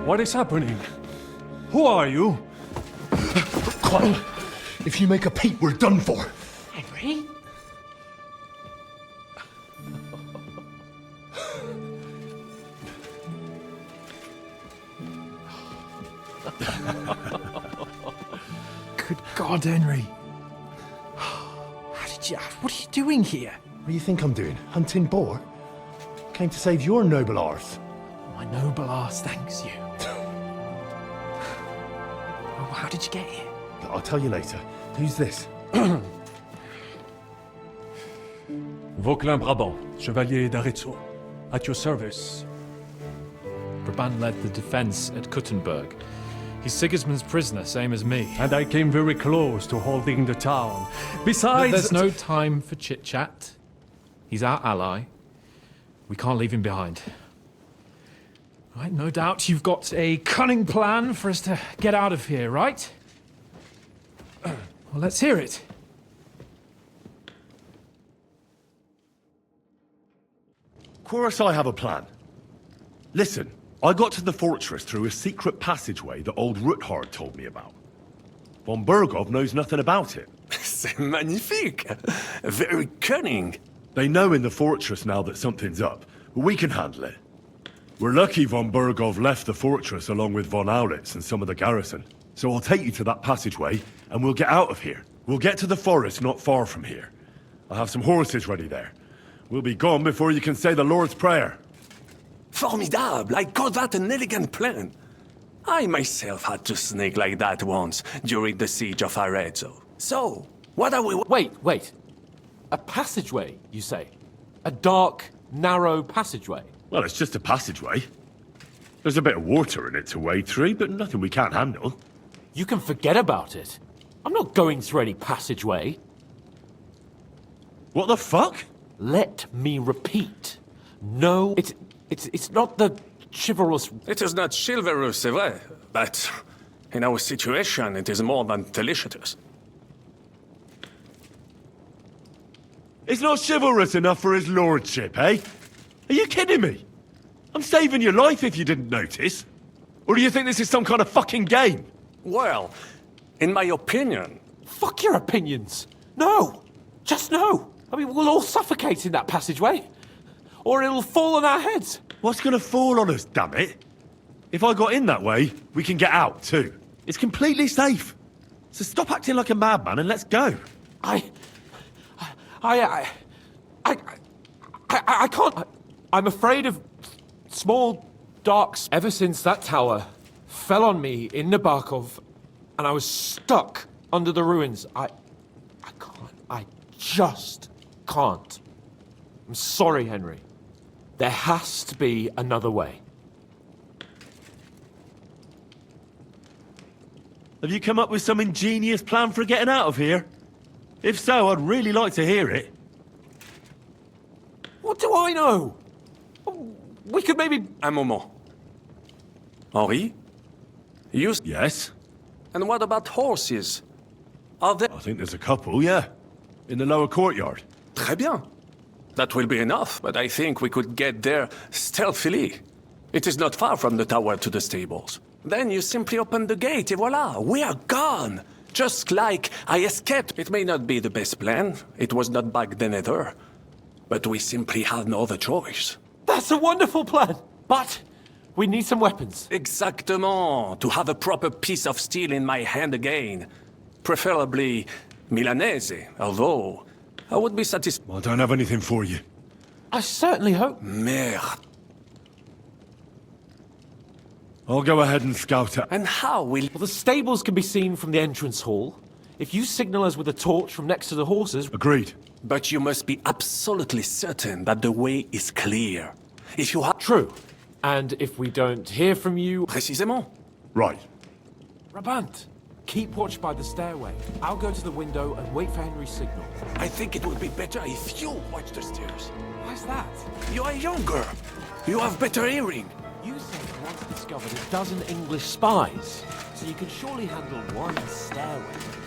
What is happening? Who are you? Quiet. If you make a peep, we're done for. Henry? Good God, Henry. How did you... What are you doing here? What do you think I'm doing? Hunting boar? Came to save your noble arse. My noble arse thanks you. Oh, how did you get here? I'll tell you later. Who's this? Vauquelin Brabant, Chevalier d'Arezzo. At your service. Brabant led the defense at Kuttenberg. He's Sigismund's prisoner, same as me. And I came very close to holding the town. Besides... There's no time for chit-chat. He's our ally. We can't leave him behind. Right, no doubt you've got a cunning plan for us to get out of here, right? Well, let's hear it. Of course I have a plan. Listen, I got to the fortress through a secret passageway that old Ruthard told me about. Von Bergov knows nothing about it. C'est magnifique! Very cunning. They know in the fortress now that something's up, but we can handle it. We're lucky von Bergov left the fortress along with von Aulitz and some of the garrison. So I'll take you to that passageway, and we'll get out of here. We'll get to the forest not far from here. I'll have some horses ready there. We'll be gone before you can say the Lord's Prayer. Formidable! I call that an elegant plan. I myself had to sneak like that once during the siege of Arezzo. So, what are we... Wait. A passageway, you say? A dark, narrow passageway? Well, it's just a passageway. There's a bit of water in it to wade through, but nothing we can't handle. You can forget about it. I'm not going through any passageway. What the fuck? Let me repeat. No, it's not the chivalrous... It is not chivalrous, c'est vrai, but in our situation, it is more than delicious. It's not chivalrous enough for his lordship, eh? Are you kidding me? I'm saving your life if you didn't notice. Or do you think this is some kind of fucking game? Well, in my opinion... Fuck your opinions. No. Just no. I mean, we'll all suffocate in that passageway. Or it'll fall on our heads. What's gonna fall on us, damn it? If I got in that way, we can get out, too. It's completely safe. So stop acting like a madman and let's go. I can't... I'm afraid of small darks. Ever since that tower fell on me in Nabokov, and I was stuck under the ruins, I can't. I just can't. I'm sorry, Henry. There has to be another way. Have you come up with some ingenious plan for getting out of here? If so, I'd really like to hear it. What do I know? We could maybe... Un moment. Henri? You... Yes? And what about horses? Are there... I think there's a couple, yeah. In the lower courtyard. Très bien. That will be enough, but I think we could get there stealthily. It is not far from the tower to the stables. Then you simply open the gate, et voila, we are gone! Just like I escaped. It may not be the best plan. It was not back then either. But we simply had no other choice. That's a wonderful plan! But we need some weapons. Exactement. To have a proper piece of steel in my hand again. Preferably Milanese, although I would be satisfied. I don't have anything for you. I certainly hope... Merde. I'll go ahead and scout it. And how will... Well, the stables can be seen from the entrance hall. If you signal us with a torch from next to the horses... Agreed. But you must be absolutely certain that the way is clear. If you have... True. And if we don't hear from you... Précisément. Right. Brabant, keep watch by the stairway. I'll go to the window and wait for Henry's signal. I think it would be better if you watch the stairs. Why's that? You are younger. You have better hearing. You said you once discovered a dozen English spies, so you can surely handle one stairway.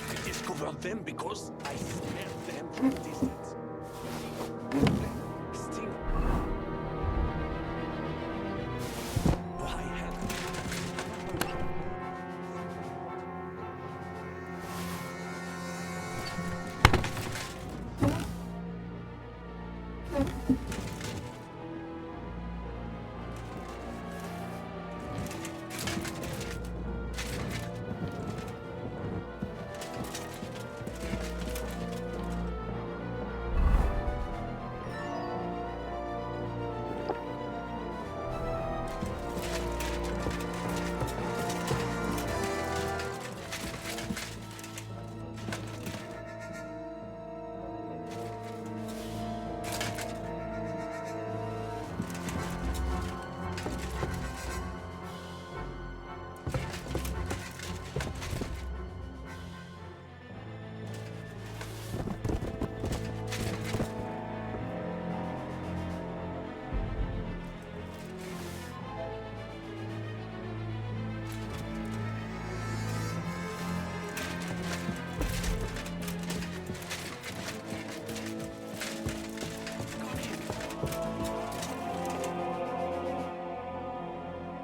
I discovered them because I smelled them from a distance. Still. Why, hell?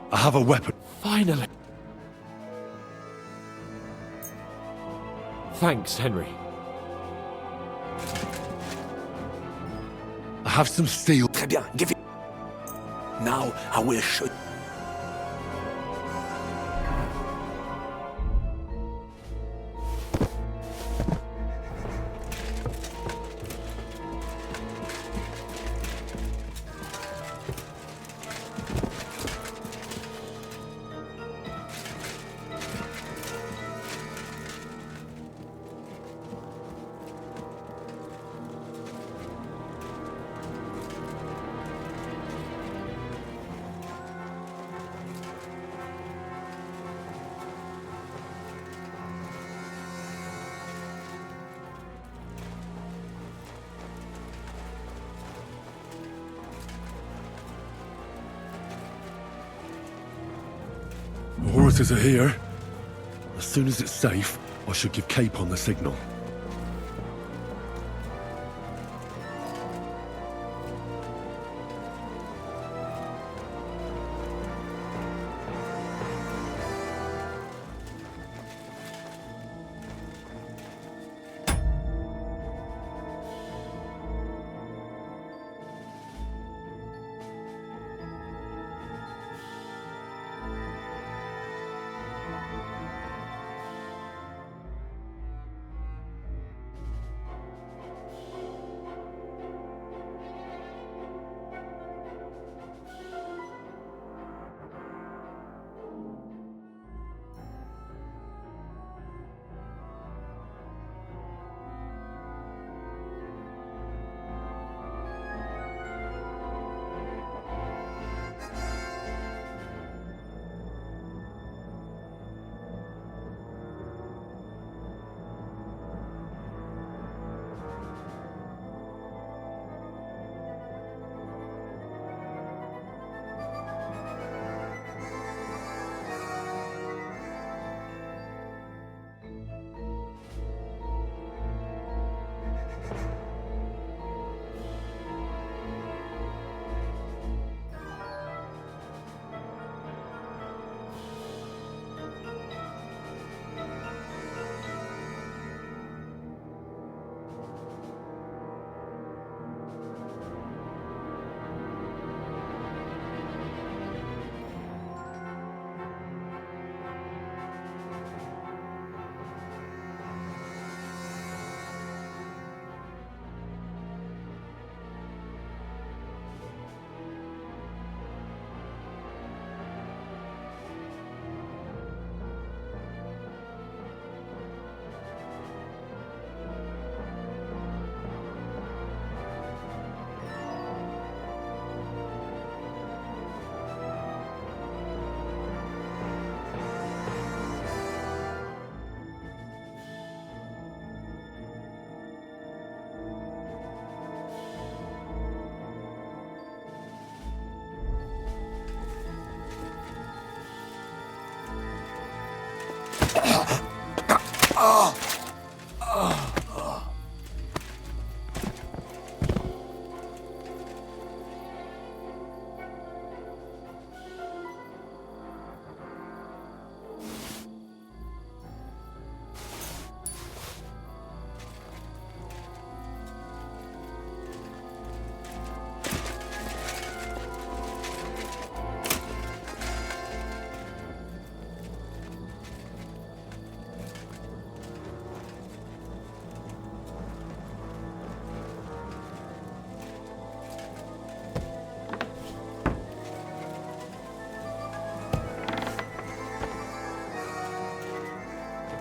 I have a weapon. Finally. Thanks, Henry. I have some steel. Très bien, give it. Now I will shoot. The horses are here. As soon as it's safe, I should give Capon the signal.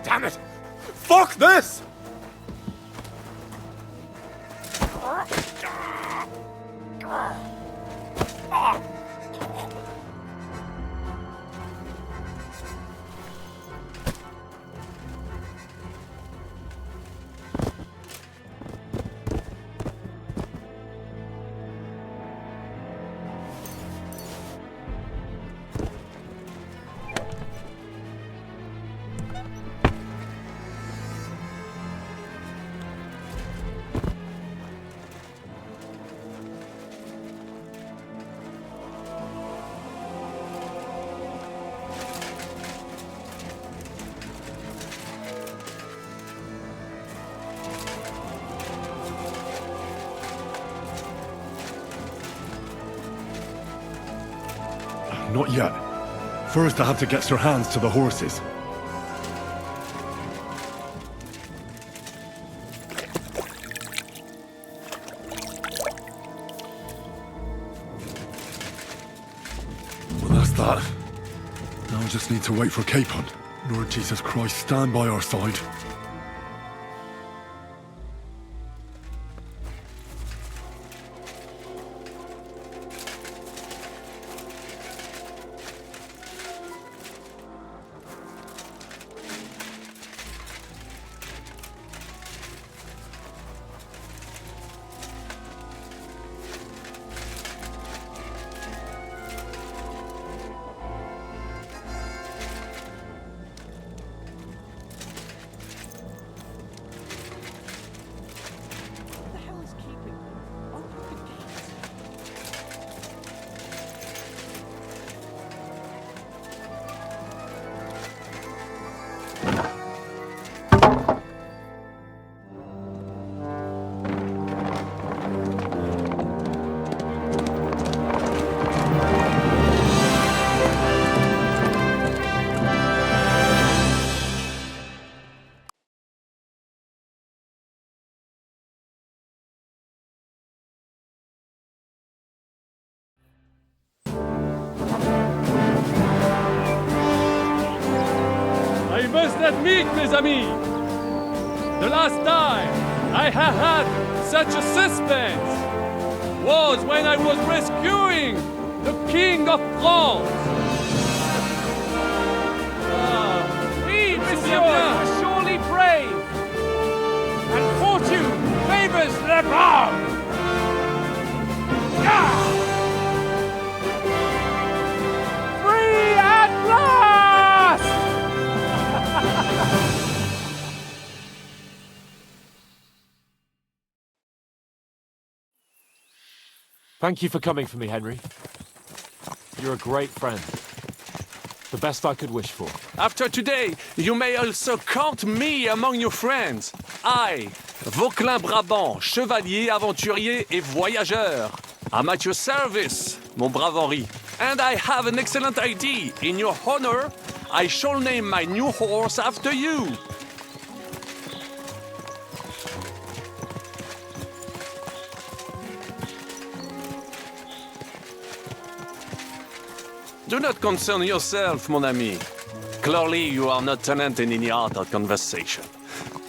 Damn it! Fuck this! Not yet. First, I have to get Sir Hans to the horses. Well, that's that. Now I just need to wait for Capon. Lord Jesus Christ, stand by our side. I must admit, mes amis, the last time I have had such a suspense was when I was rescuing the King of France. Oui, monsieur, you're surely brave. And fortune favors the brave. Free at last! Thank you for coming for me, Henry. You're a great friend. The best I could wish for. After today, you may also count me among your friends. I, Vauquelin Brabant, chevalier, aventurier et voyageur. I'm at your service, mon brave Henri. And I have an excellent idea. In your honor, I shall name my new horse after you. Do not concern yourself, mon ami. Clearly, you are not tenant in any art or conversation.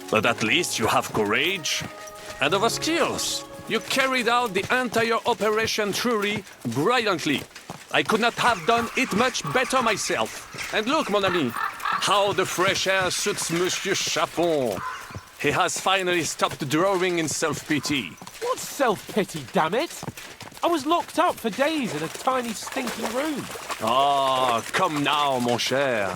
But at least you have courage and other skills. You carried out the entire operation truly brilliantly. I could not have done it much better myself. And look, mon ami, how the fresh air suits Monsieur Chapon. He has finally stopped drawing in self-pity. What self-pity, damn it? I was locked up for days in a tiny, stinky room. Ah, come now, mon cher.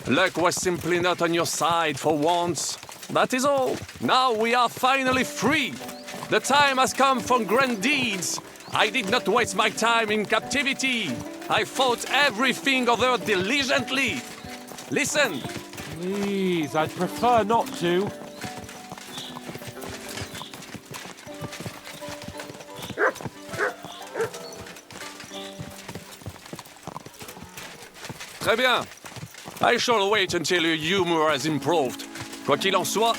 Luck was simply not on your side for once. That is all. Now we are finally free. The time has come for grand deeds. I did not waste my time in captivity. I fought everything over diligently. Listen. Please, I'd prefer not to. Très bien. I shall wait until your humor has improved. Quoi qu'il en soit,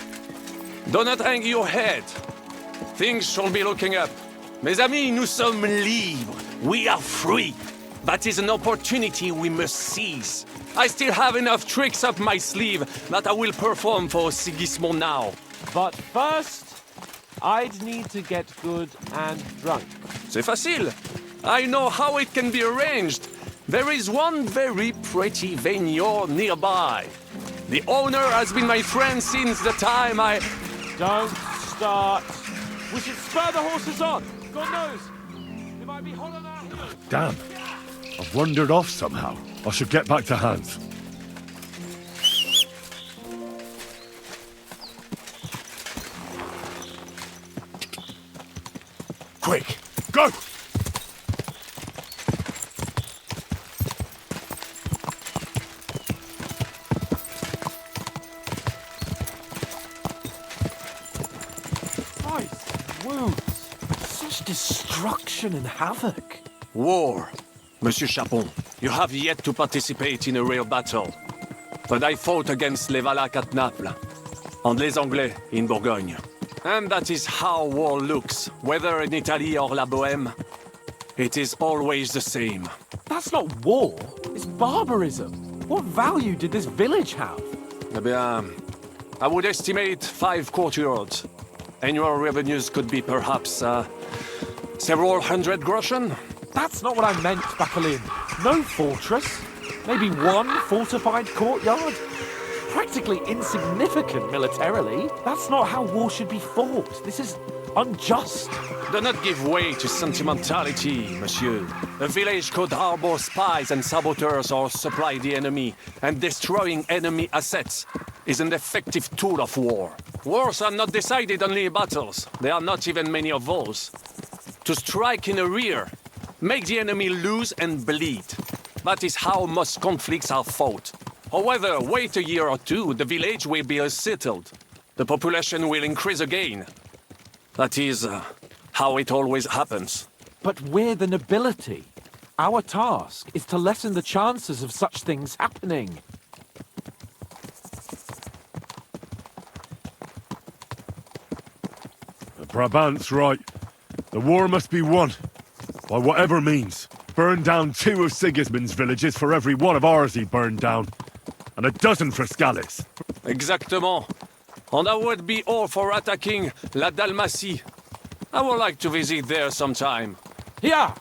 do not hang your head. Things shall be looking up. Mes amis, nous sommes libres. We are free. That is an opportunity we must seize. I still have enough tricks up my sleeve that I will perform for Sigismund now. But first, I'd need to get good and drunk. C'est facile. I know how it can be arranged. There is one very pretty vineyard nearby. The owner has been my friend since the time I... Don't start. We should spur the horses on. God knows. They might be hot on our heels. Damn. I've wandered off somehow. I should get back to Hans. Quick, go! Wounds. Such destruction and havoc. War, Monsieur Chapon. You have yet to participate in a real battle. But I fought against les Valaques at Naples, and les Anglais in Bourgogne. And that is how war looks, whether in Italy or La Bohème. It is always the same. That's not war. It's barbarism. What value did this village have? Eh bien, I would estimate 5 courtyards. Annual revenues could be perhaps, several hundred groschen. That's not what I meant, Bacalin. No fortress. Maybe one fortified courtyard. Practically insignificant militarily. That's not how war should be fought. This is unjust. Do not give way to sentimentality, monsieur. A village could harbor spies and saboteurs or supply the enemy, and destroying enemy assets is an effective tool of war. Wars are not decided only in battles. There are not even many of those. To strike in the rear, make the enemy lose and bleed. That is how most conflicts are fought. However, wait a year or two, the village will be settled. The population will increase again. That is how it always happens. But we're the nobility. Our task is to lessen the chances of such things happening. Brabant's right. The war must be won. By whatever means. Burn down 2 of Sigismund's villages for every one of ours he burned down. And a dozen for Scallis. Exactement. And I would be all for attacking La Dalmatie. I would like to visit there sometime. Yeah!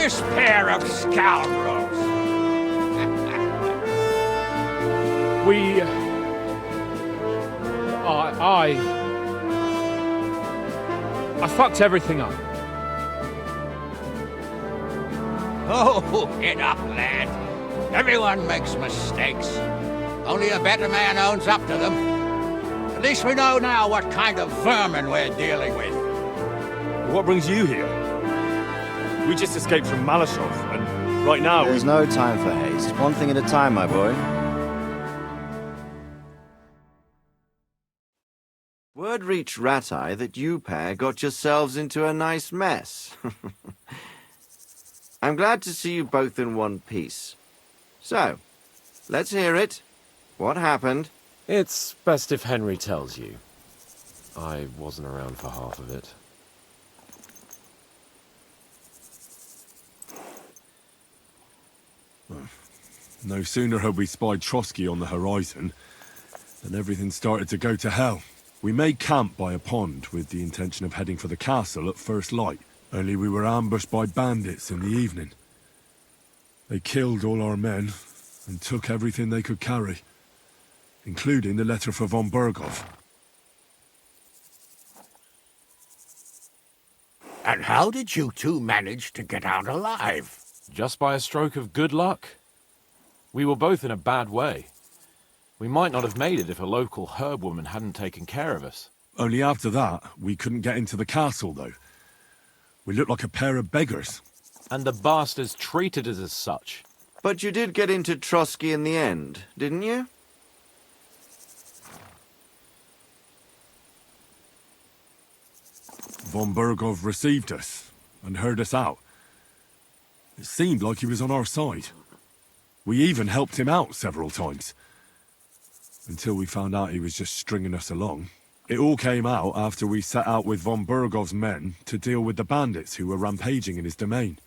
this pair of scoundrels. I fucked everything up. Oh, get up, lad. Everyone makes mistakes. Only a better man owns up to them. At least we know now what kind of vermin we're dealing with. What brings you here? We just escaped from Malashov, and right now... There's no time for haste. One thing at a time, my boy. Word reached Ratai that you pair got yourselves into a nice mess. I'm glad to see you both in one piece. So, let's hear it. What happened? It's best if Henry tells you. I wasn't around for half of it. No sooner had we spied Trotsky on the horizon than everything started to go to hell. We made camp by a pond with the intention of heading for the castle at first light, only we were ambushed by bandits in the evening. They killed all our men and took everything they could carry, including the letter for von Berghoff. And how did you two manage to get out alive? Just by a stroke of good luck. We were both in a bad way. We might not have made it if a local herb woman hadn't taken care of us. Only after that, we couldn't get into the castle, though. We looked like a pair of beggars. And the bastards treated us as such. But you did get into Trotsky in the end, didn't you? Von Berghoff received us and heard us out. It seemed like he was on our side. We even helped him out several times. Until we found out he was just stringing us along. It all came out after we set out with von Bergov's men to deal with the bandits who were rampaging in his domain.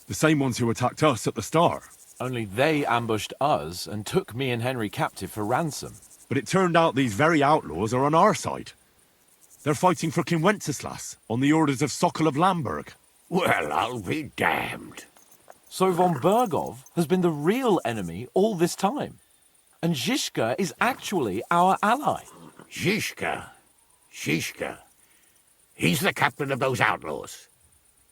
The same ones who attacked us at the start. Only they ambushed us and took me and Henry captive for ransom. But it turned out these very outlaws are on our side. They're fighting for King Wenceslas on the orders of Sokol of Lamberg. Well, I'll be damned. So von Bergov has been the real enemy all this time. And Zizka is actually our ally. Zizka? Zizka? He's the captain of those outlaws.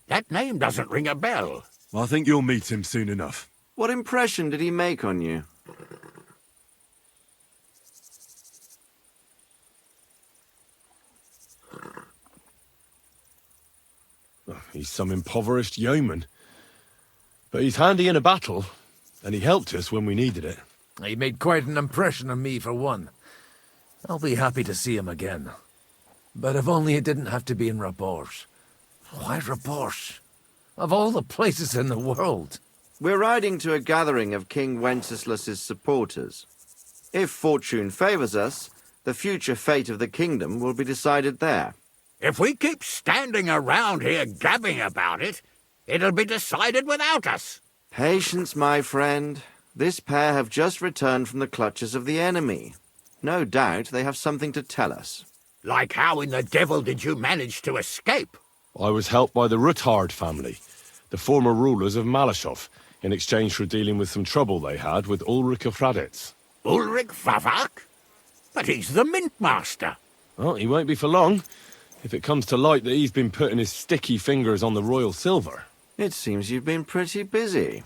That name doesn't ring a bell. I think you'll meet him soon enough. What impression did he make on you? He's some impoverished yeoman. But he's handy in a battle, and he helped us when we needed it. He made quite an impression on me, for one. I'll be happy to see him again. But if only it didn't have to be in Rabosh. Why Rabosh? Of all the places in the world. We're riding to a gathering of King Wenceslas's supporters. If fortune favors us, the future fate of the kingdom will be decided there. If we keep standing around here gabbing about it, it'll be decided without us. Patience, my friend. This pair have just returned from the clutches of the enemy. No doubt they have something to tell us. Like how in the devil did you manage to escape? I was helped by the Ruthard family, the former rulers of Malashov, in exchange for dealing with some trouble they had with Ulrich of Raditz. Ulrich Favak? But he's the mint master. Well, he won't be for long, if it comes to light that he's been putting his sticky fingers on the royal silver. It seems you've been pretty busy.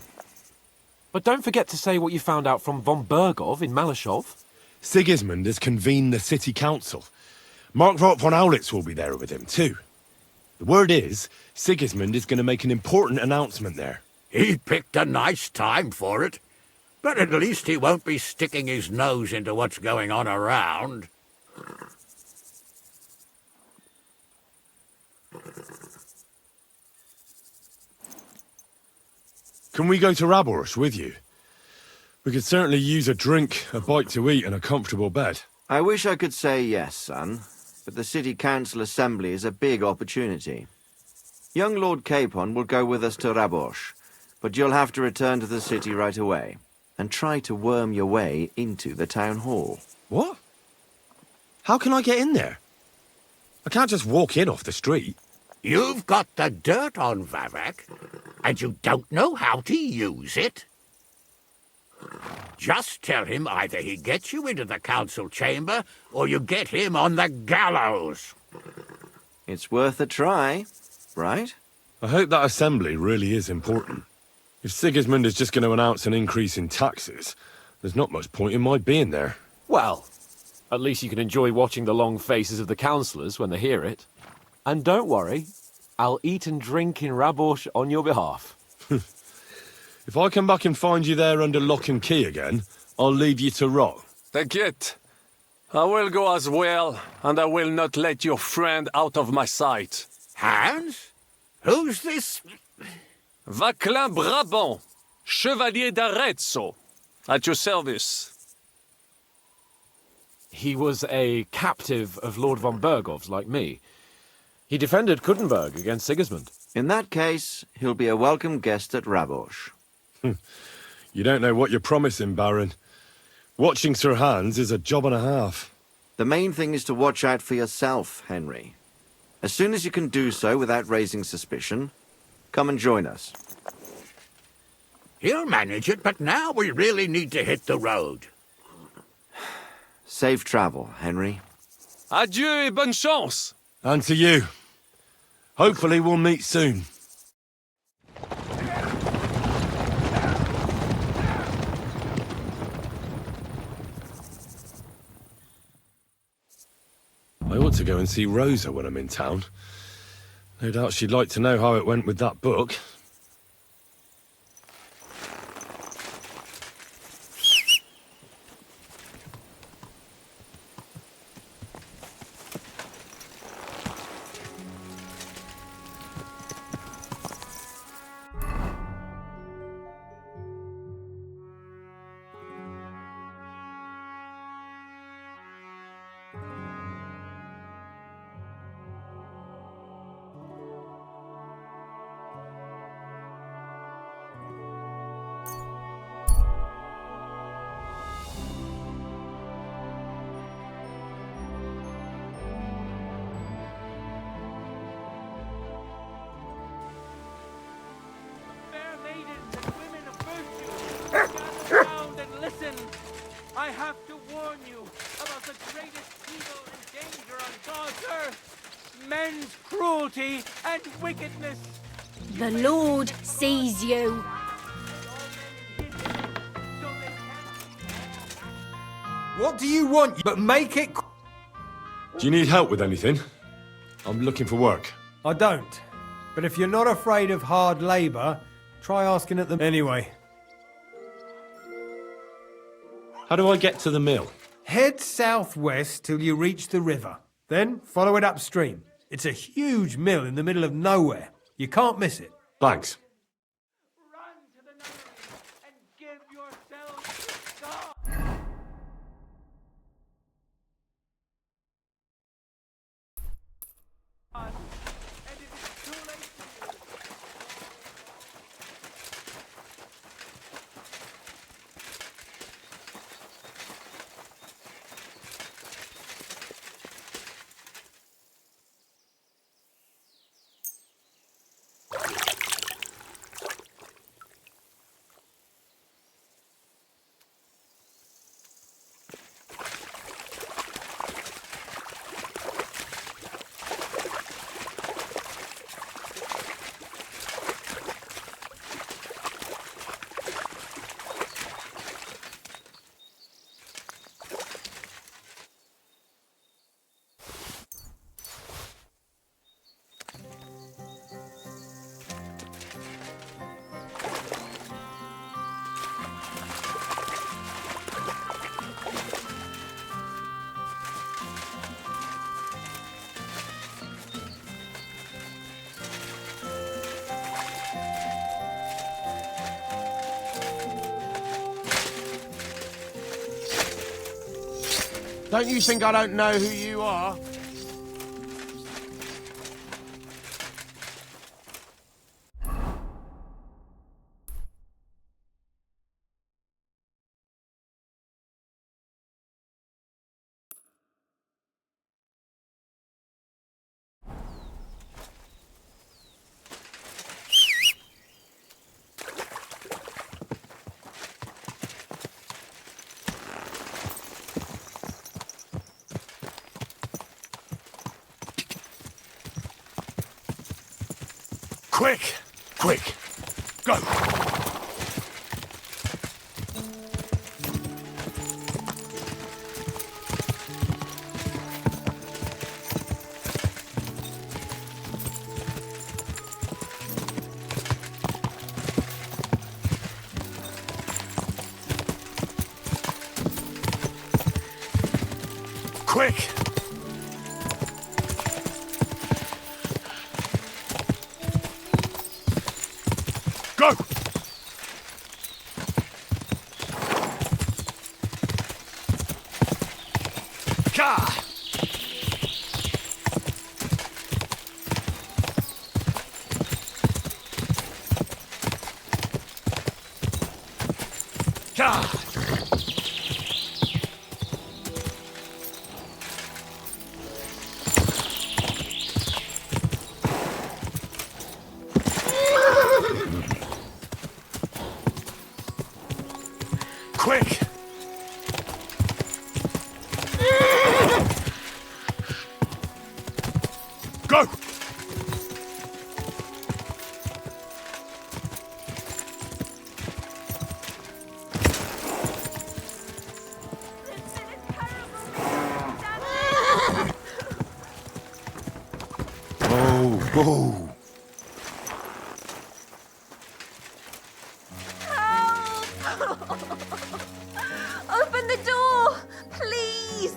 But don't forget to say what you found out from von Bergov in Malashov. Sigismund has convened the city council. Markvart von Aulitz will be there with him, too. The word is, Sigismund is going to make an important announcement there. He picked a nice time for it. But at least he won't be sticking his nose into what's going on around. Can we go to Rabosh with you? We could certainly use a drink, a bite to eat, and a comfortable bed. I wish I could say yes, son, but the City Council Assembly is a big opportunity. Young Lord Capon will go with us to Rabosh, but you'll have to return to the city right away, and try to worm your way into the town hall. What? How can I get in there? I can't just walk in off the street. You've got the dirt on Vavak, and you don't know how to use it? Just tell him either he gets you into the council chamber, or you get him on the gallows. It's worth a try, right? I hope that assembly really is important. If Sigismund is just going to announce an increase in taxes, there's not much point in my being there. Well, at least you can enjoy watching the long faces of the councillors when they hear it. And don't worry, I'll eat and drink in Rabosh on your behalf. If I come back and find you there under lock and key again, I'll leave you to rot. T'inquiète. I will go as well, and I will not let your friend out of my sight. Hans? Who's this? Vaclin Brabant, Chevalier d'Arezzo, at your service. He was a captive of Lord von Bergov's, like me. He defended Kuttenberg against Sigismund. In that case, he'll be a welcome guest at Rabosh. You don't know what you're promising, Baron. Watching Sir Hans is a job and a half. The main thing is to watch out for yourself, Henry. As soon as you can do so without raising suspicion, come and join us. He'll manage it, but now we really need to hit the road. Safe travel, Henry. Adieu et bonne chance! And to you. Hopefully we'll meet soon. I ought to go and see Rosa when I'm in town. No doubt she'd like to know how it went with that book. I have to warn you about the greatest evil and danger on God's earth. Men's cruelty and wickedness. The Lord sees you. What do you want? But make it... Do you need help with anything? I'm looking for work. I don't. But if you're not afraid of hard labour, try asking at them anyway. How do I get to the mill? Head southwest till you reach the river. Then follow it upstream. It's a huge mill in the middle of nowhere. You can't miss it. Thanks. Don't you think I don't know who you are? Quick! Quick! Go! Quick! Go! Ka! Ka! Quick! Go! Whoa! Open the door, please.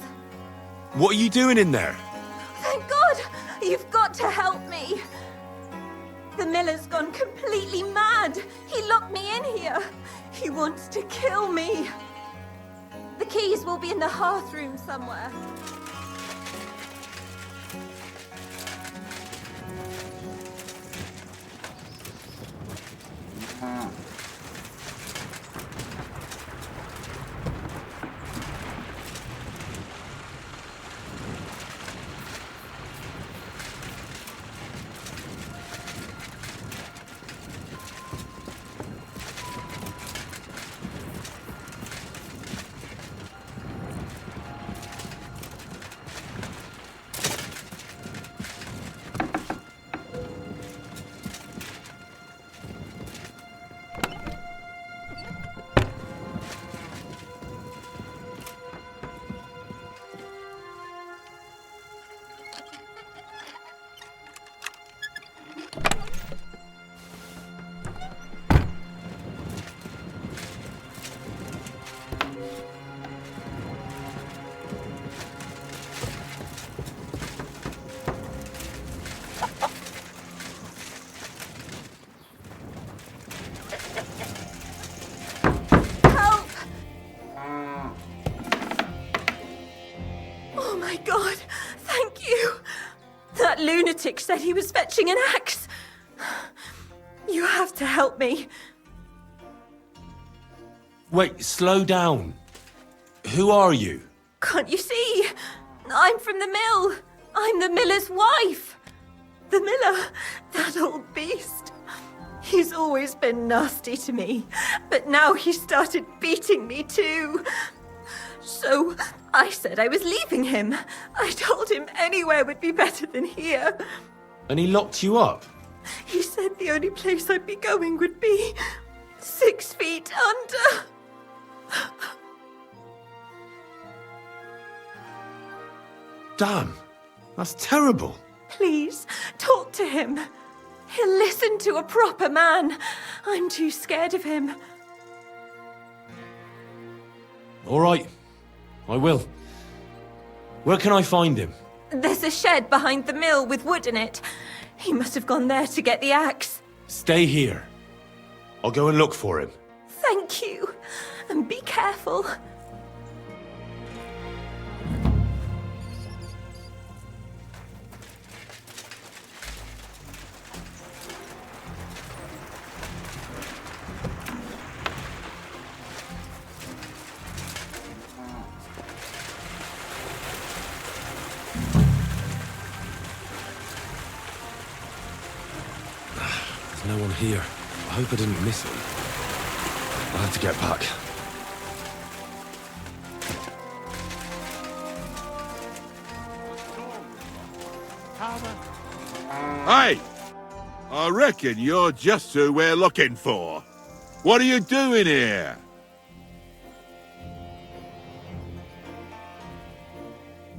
What are you doing in there? Thank God. You've got to help me. The miller's gone completely mad. He locked me in here. He wants to kill me. The keys will be in the hearth room somewhere. lunatic said he was fetching an axe. You have to help me. Wait, slow down. Who are you? Can't you see? I'm from the mill. I'm the miller's wife. The miller, that old beast. He's always been nasty to me, but now he started beating me too. So I said I was leaving him. I told him anywhere would be better than here. And he locked you up? He said the only place I'd be going would be 6 feet under. Damn, that's terrible. Please, talk to him. He'll listen to a proper man. I'm too scared of him. All right, I will. Where can I find him? There's a shed behind the mill with wood in it. He must have gone there to get the axe. Stay here. I'll go and look for him. Thank you. And be careful. There's no one here. I hope I didn't miss him. I'll have to get back. Hey! I reckon you're just who we're looking for. What are you doing here?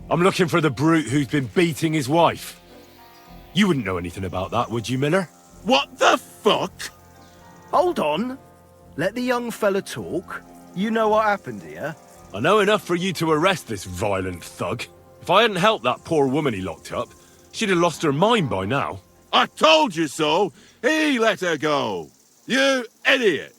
I'm looking for the brute who's been beating his wife. You wouldn't know anything about that, would you, Miller? What the fuck? Hold on. Let the young fella talk. You know what happened here? I know enough for you to arrest this violent thug. If I hadn't helped that poor woman he locked up, she'd have lost her mind by now. I told you so! He let her go! You idiot!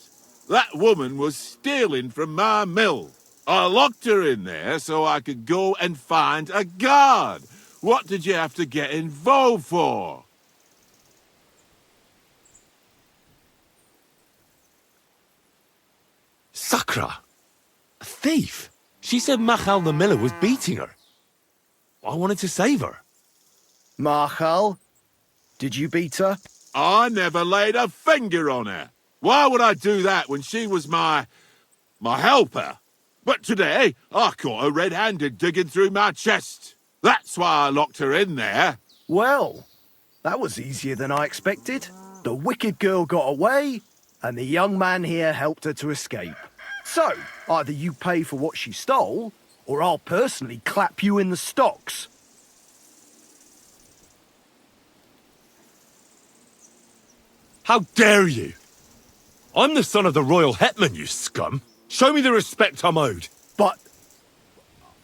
That woman was stealing from my mill. I locked her in there so I could go and find a guard. What did you have to get involved for? Sakra! A thief! She said Machal the miller was beating her. I wanted to save her. Machal? Did you beat her? I never laid a finger on her. Why would I do that when she was my helper? But today, I caught her red-handed digging through my chest. That's why I locked her in there. Well, that was easier than I expected. The wicked girl got away, and the young man here helped her to escape. So, either you pay for what she stole, or I'll personally clap you in the stocks. How dare you! I'm the son of the royal hetman, you scum! Show me the respect I'm owed! But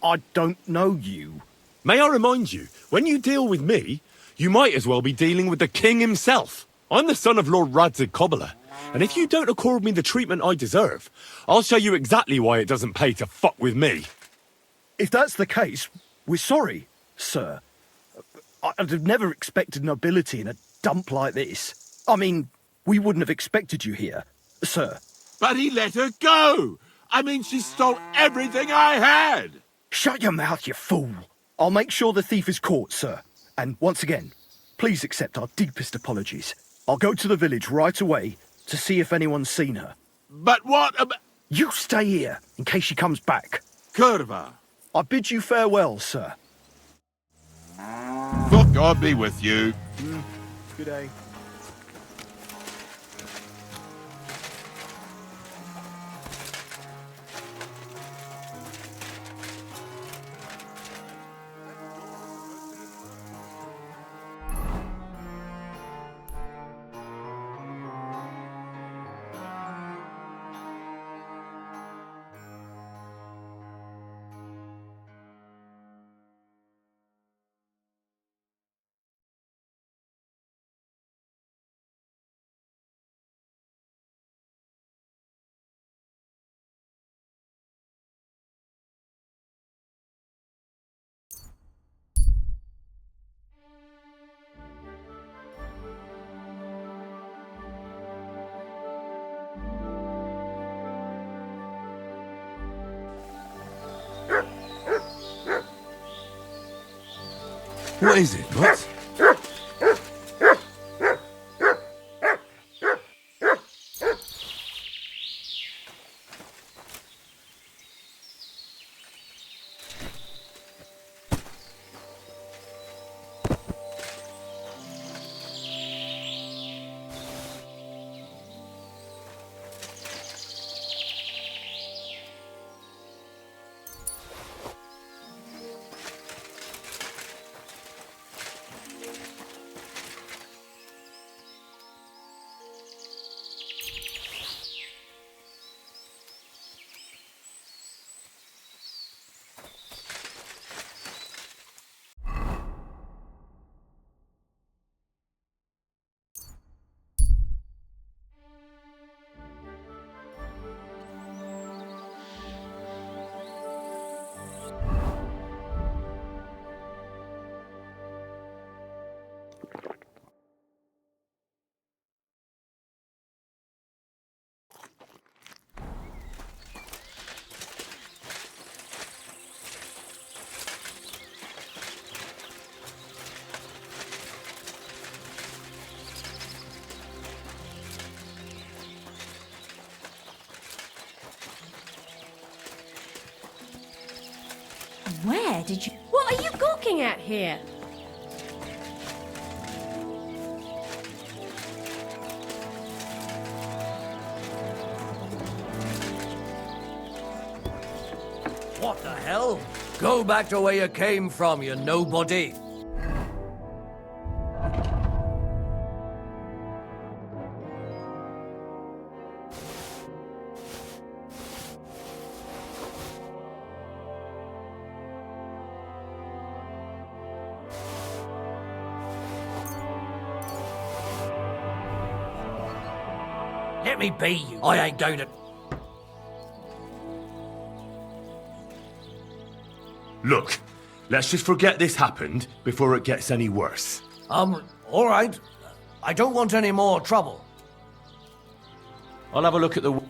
I don't know you. May I remind you, when you deal with me, you might as well be dealing with the king himself. I'm the son of Lord Radzig Cobbler, and if you don't accord me the treatment I deserve, I'll show you exactly why it doesn't pay to fuck with me. If that's the case, we're sorry, sir. I'd have never expected nobility in a dump like this. I mean, we wouldn't have expected you here, sir. But he let her go! I mean, she stole everything I had! Shut your mouth, you fool! I'll make sure the thief is caught, sir. And once again, please accept our deepest apologies. I'll go to the village right away to see if anyone's seen her. But what about... You stay here, in case she comes back. Curva. I bid you farewell, sir. Fuck, I'll be with you. Good day. What is it? What? Where did you... What are you gawking at here? What the hell? Go back to where you came from, you nobody. Let me be, you. I ain't going to... Look, let's just forget this happened before it gets any worse. All right. I don't want any more trouble. I'll have a look at the...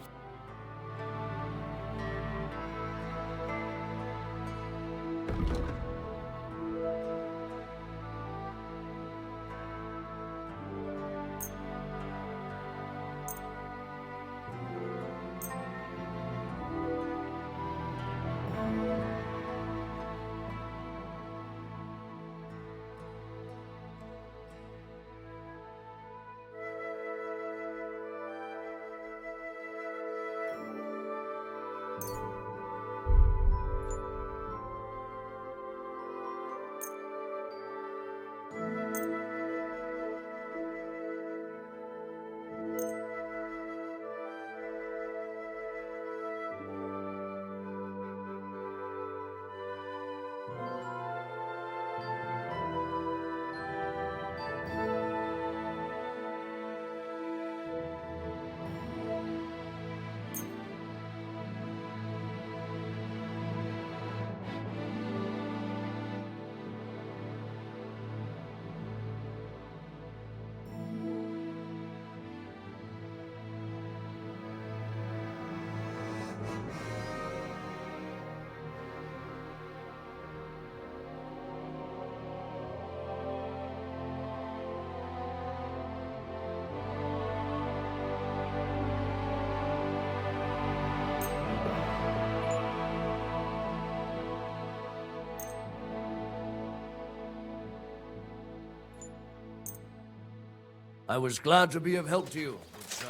I was glad to be of help to you, good sir.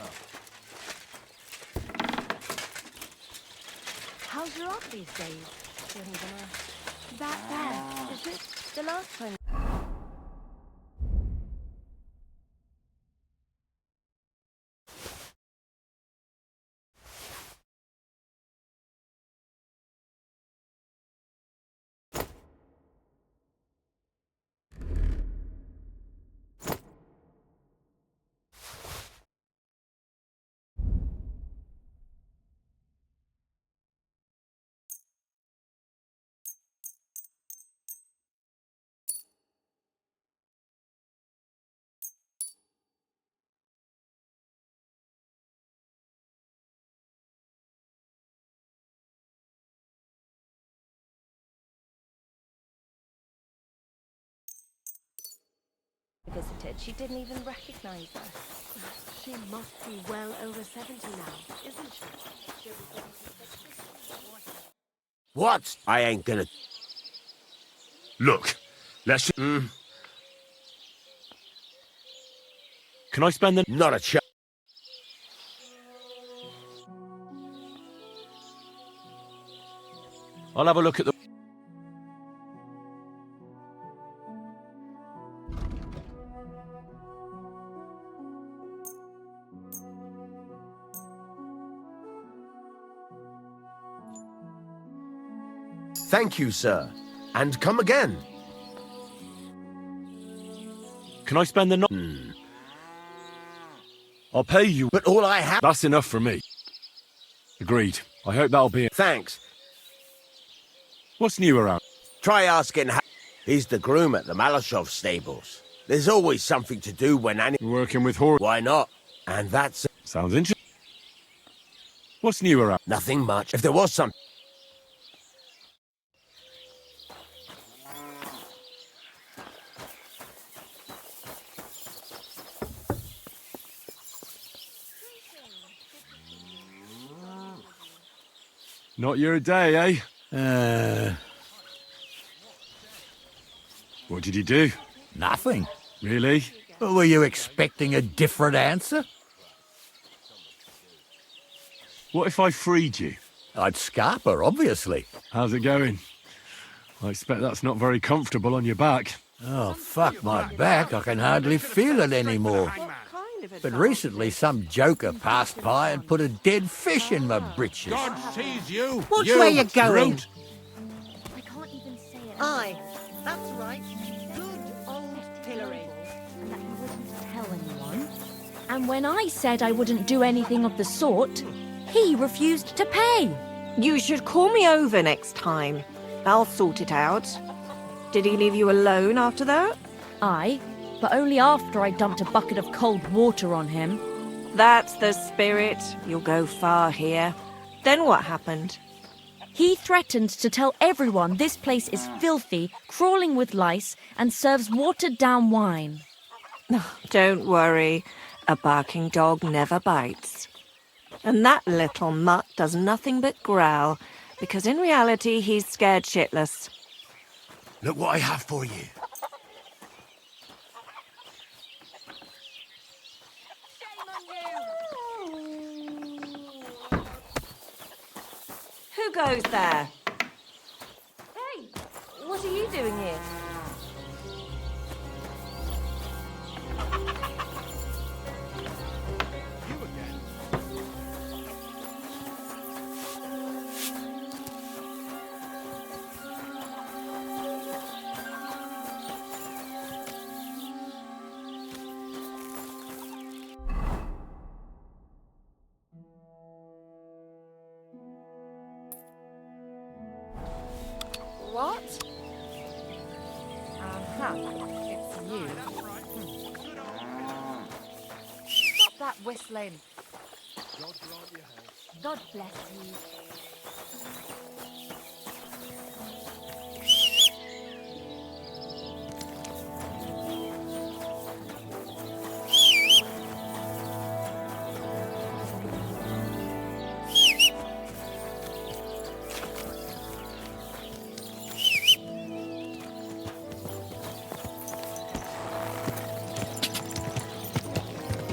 How's your art these days? Feeling gonna... That there, is it? The last one. visited, she didn't even recognize us. She must be well over 70 now, isn't she? What? I ain't gonna... Look, let's... Can I spend the... Not a chance. I'll have a look at the... Thank you, sir. And come again. Can I spend the night? I'll pay you. But all I have... That's enough for me. Agreed. I hope that'll be... Thanks. What's new around? Try asking how... He's the groom at the Malashov stables. There's always something to do when any... Working with horse... Why not? And that's... Sounds interesting. What's new around? Nothing much. If there was some... Not your day, eh? What did you do? Nothing. Really? Were you expecting a different answer? What if I freed you? I'd scarp her, obviously. How's it going? I expect that's not very comfortable on your back. Oh, fuck my back. I can hardly feel it anymore. But recently some joker passed by and put a dead fish in my britches. God sees you. Which way you going? brute. I can't even say it. Aye, that's right. Good old Hillary. That he wouldn't tell anyone. And when I said I wouldn't do anything of the sort, he refused to pay. You should call me over next time. I'll sort it out. Did he leave you alone after that? Aye, but only after I dumped a bucket of cold water on him. That's the spirit. You'll go far here. Then what happened? He threatened to tell everyone this place is filthy, crawling with lice, and serves watered-down wine. Don't worry. A barking dog never bites. And that little mutt does nothing but growl, because in reality he's scared shitless. Look what I have for you. Who goes there? Hey, what are you doing here? What? Aha, it's you. Stop that whistling. God bless you.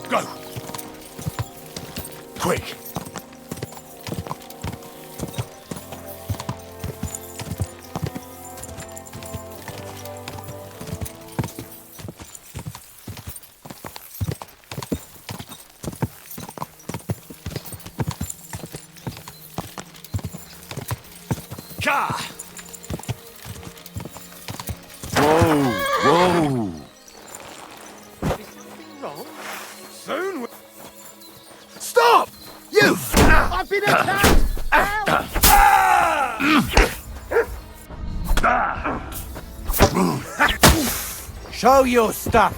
Go! Quick! Ka! Whoa! Whoa! Soon we... Stop! You! I've been attacked! Show your stuff!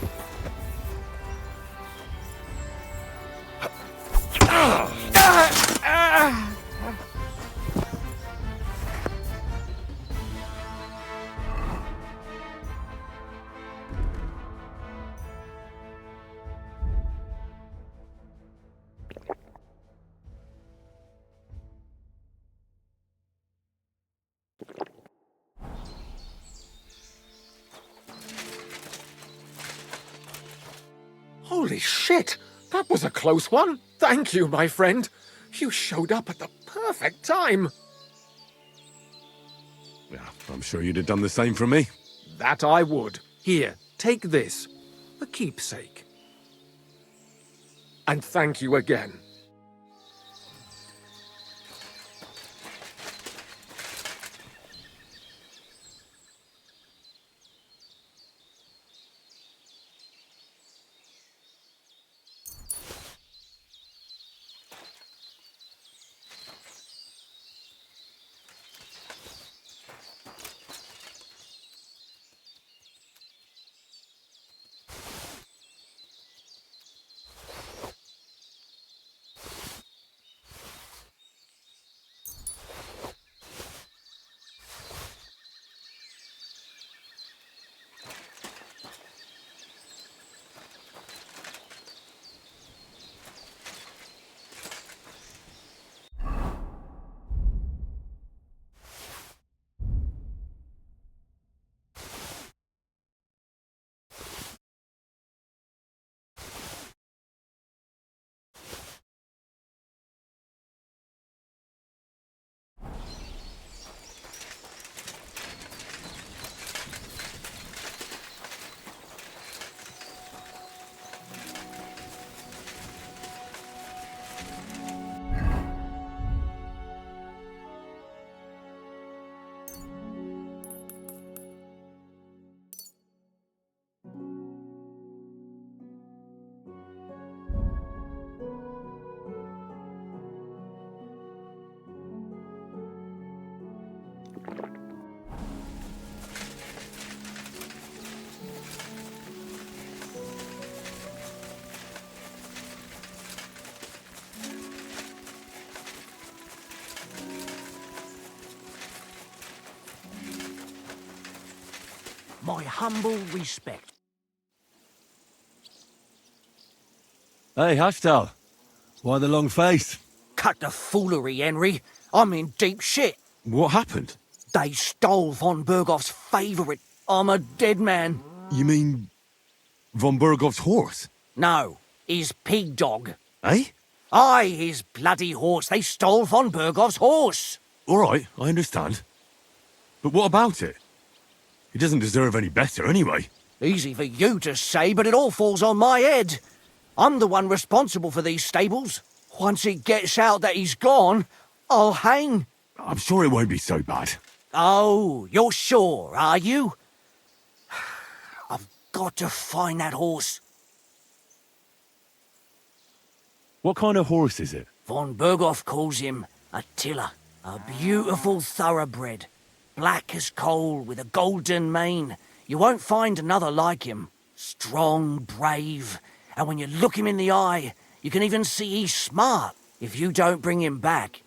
Holy shit! That was a close one. Thank you, my friend. You showed up at the perfect time. Yeah, I'm sure you'd have done the same for me. That I would. Here, take this. A keepsake. And thank you again. My humble respect. Hey, Haftal. Why the long face? Cut the foolery, Henry. I'm in deep shit. What happened? They stole von Bergoff's favourite. I'm a dead man. You mean von Bergoff's horse? No, his pig dog. Eh? Aye, his bloody horse. They stole von Bergoff's horse. All right, I understand. But what about it? He doesn't deserve any better anyway. Easy for you to say, but it all falls on my head. I'm the one responsible for these stables. Once it gets out that he's gone, I'll hang. I'm sure it won't be so bad. Oh, you're sure, are you? I've got to find that horse. What kind of horse is it? Von Bergoff calls him Attila. A beautiful thoroughbred. Black as coal with a golden mane. You won't find another like him. Strong, brave, and when you look him in the eye, you can even see he's smart. If you don't bring him back...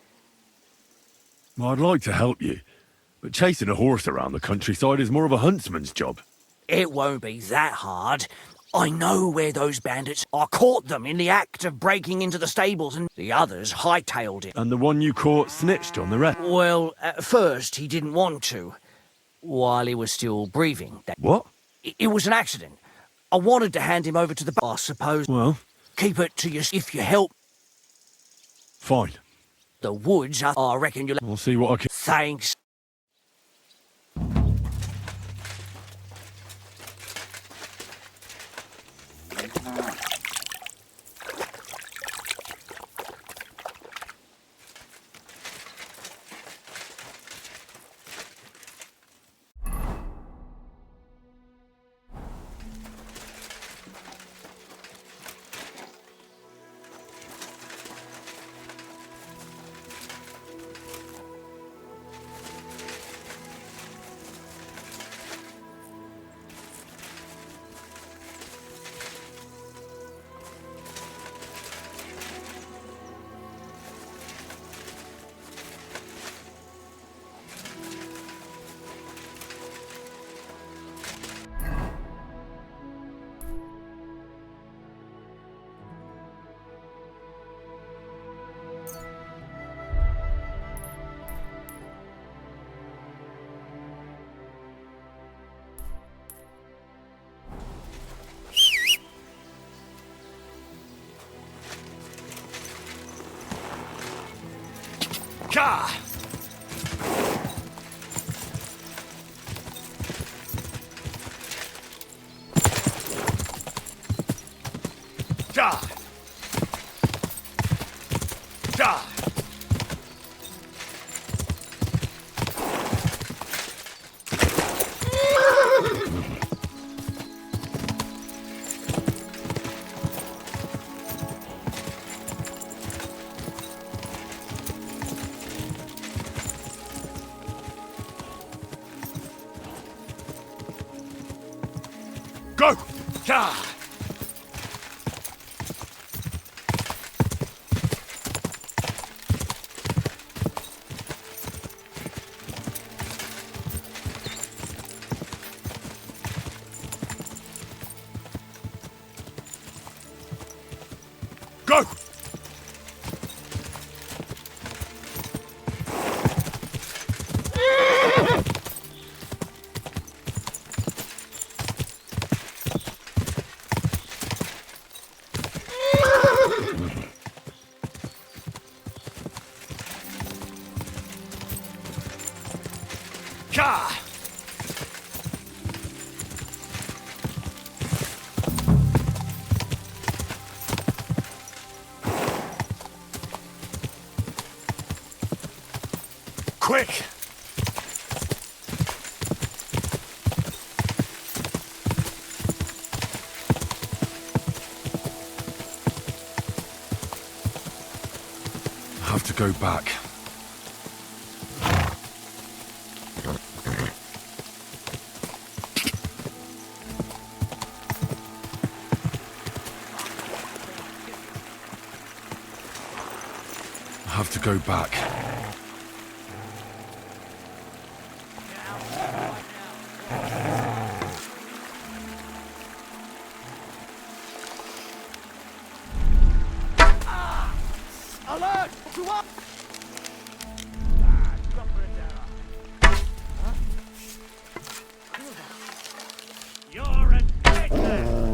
Well, I'd like to help you, but chasing a horse around the countryside is more of a huntsman's job. It won't be that hard. I know where those bandits are. I caught them in the act of breaking into the stables, and the others hightailed it. And the one you caught snitched on the rest? Well, at first he didn't want to, while he was still breathing. What? It was an accident. I wanted to hand him over to the boss, I suppose. Well? Keep it to you if you help. Fine. The woods, I reckon you'll... I'll see what I can... Thanks. Ka! Ja! Ja! Go! Ja! Go! Ka! Quick! I have to go back. I have to go back. Alert! To up! You're a dead man!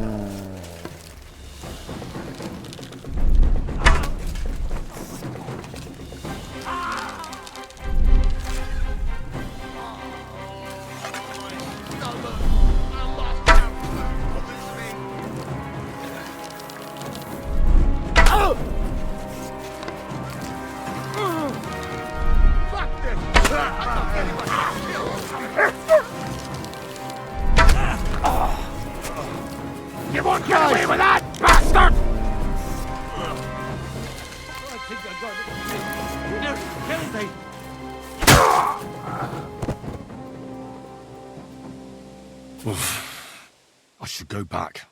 You won't get away with that, bastard! I think I got it. They're killing me. Oof. I should go back.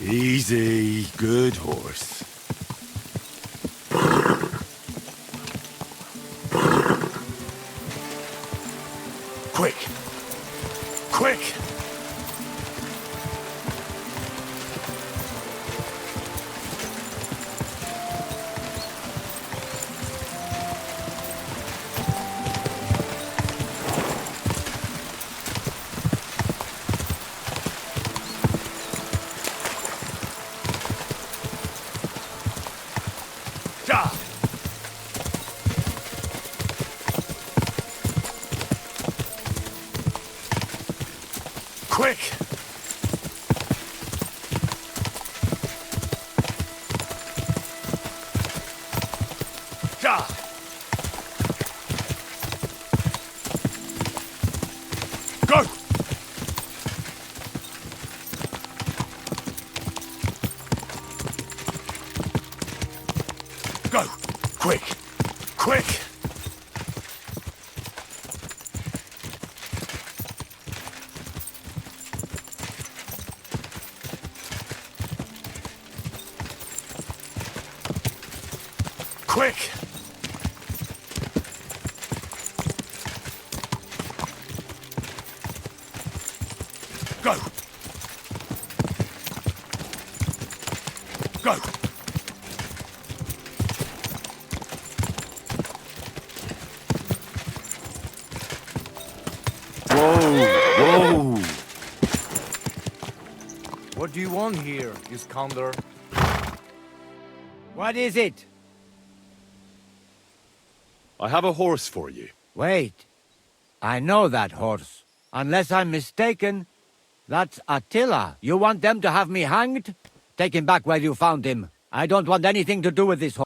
Easy, good horse. Quick! Quick! Ja! Quick! Ja! Go! Go! Quick! Quick! Quick! Go! Go! Whoa! What do you want here, Iskander? What is it? I have a horse for you. Wait. I know that horse. Unless I'm mistaken, that's Attila. You want them to have me hanged? Take him back where you found him. I don't want anything to do with this horse.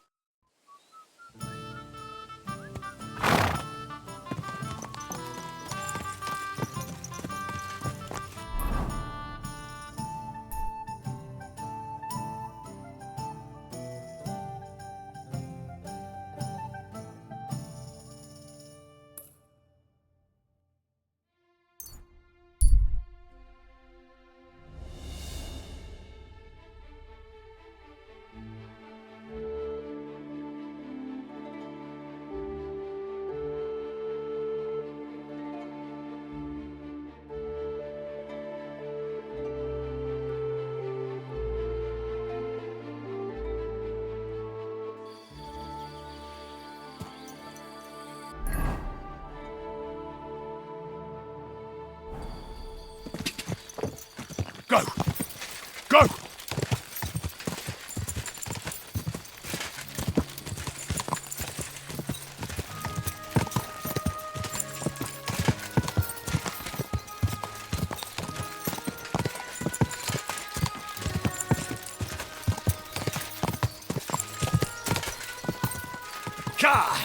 Go! Go! Ka!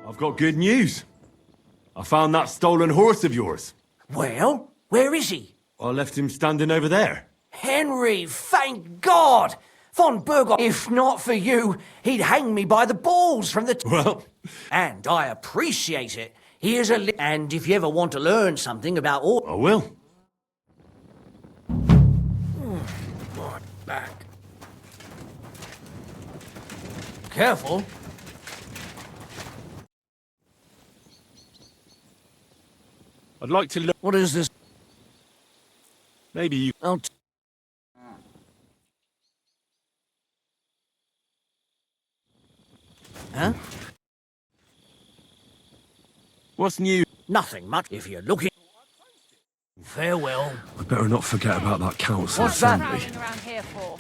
I've got good news. I found that stolen horse of yours. Well, where is he? I left him standing over there. Henry, thank God! Von Burgos, if not for you, he'd hang me by the balls from the... Well... And I appreciate it. Here's a... And if you ever want to learn something about all... I will. My back. Careful. I'd like to look... What is this? Maybe you... Huh? What's new? Nothing much. If you're looking... Farewell. We better not forget about that council What's that? assembly. Around here for?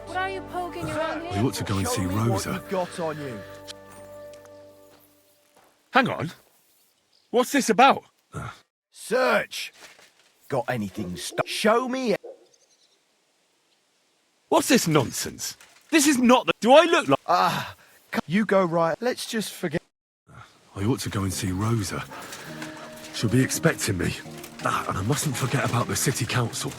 What are you poking around We here? ought to go and see What Rosa. you've got on you. Hang on. What's this about? Search. Got anything stuck? Show me. What's this nonsense? This is not the... Do I look like... You go right. Let's just forget. I ought to go and see Rosa. She'll be expecting me. And I mustn't forget about the city council.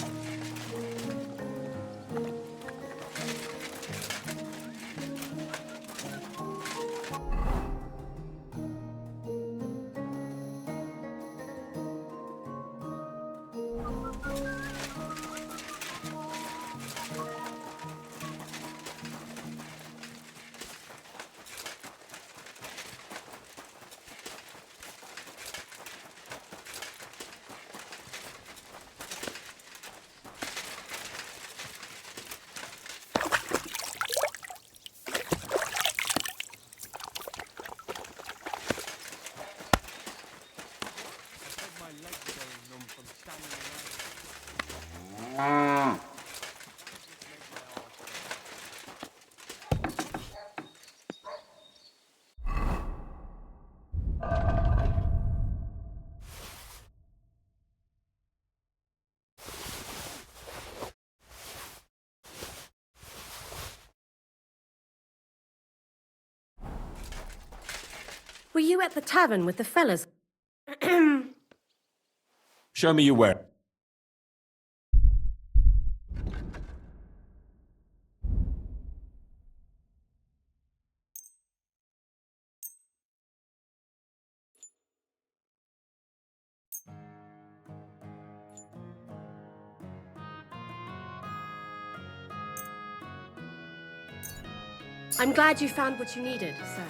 Were you at the tavern with the fellas? Show me your where. I'm glad you found what you needed, sir.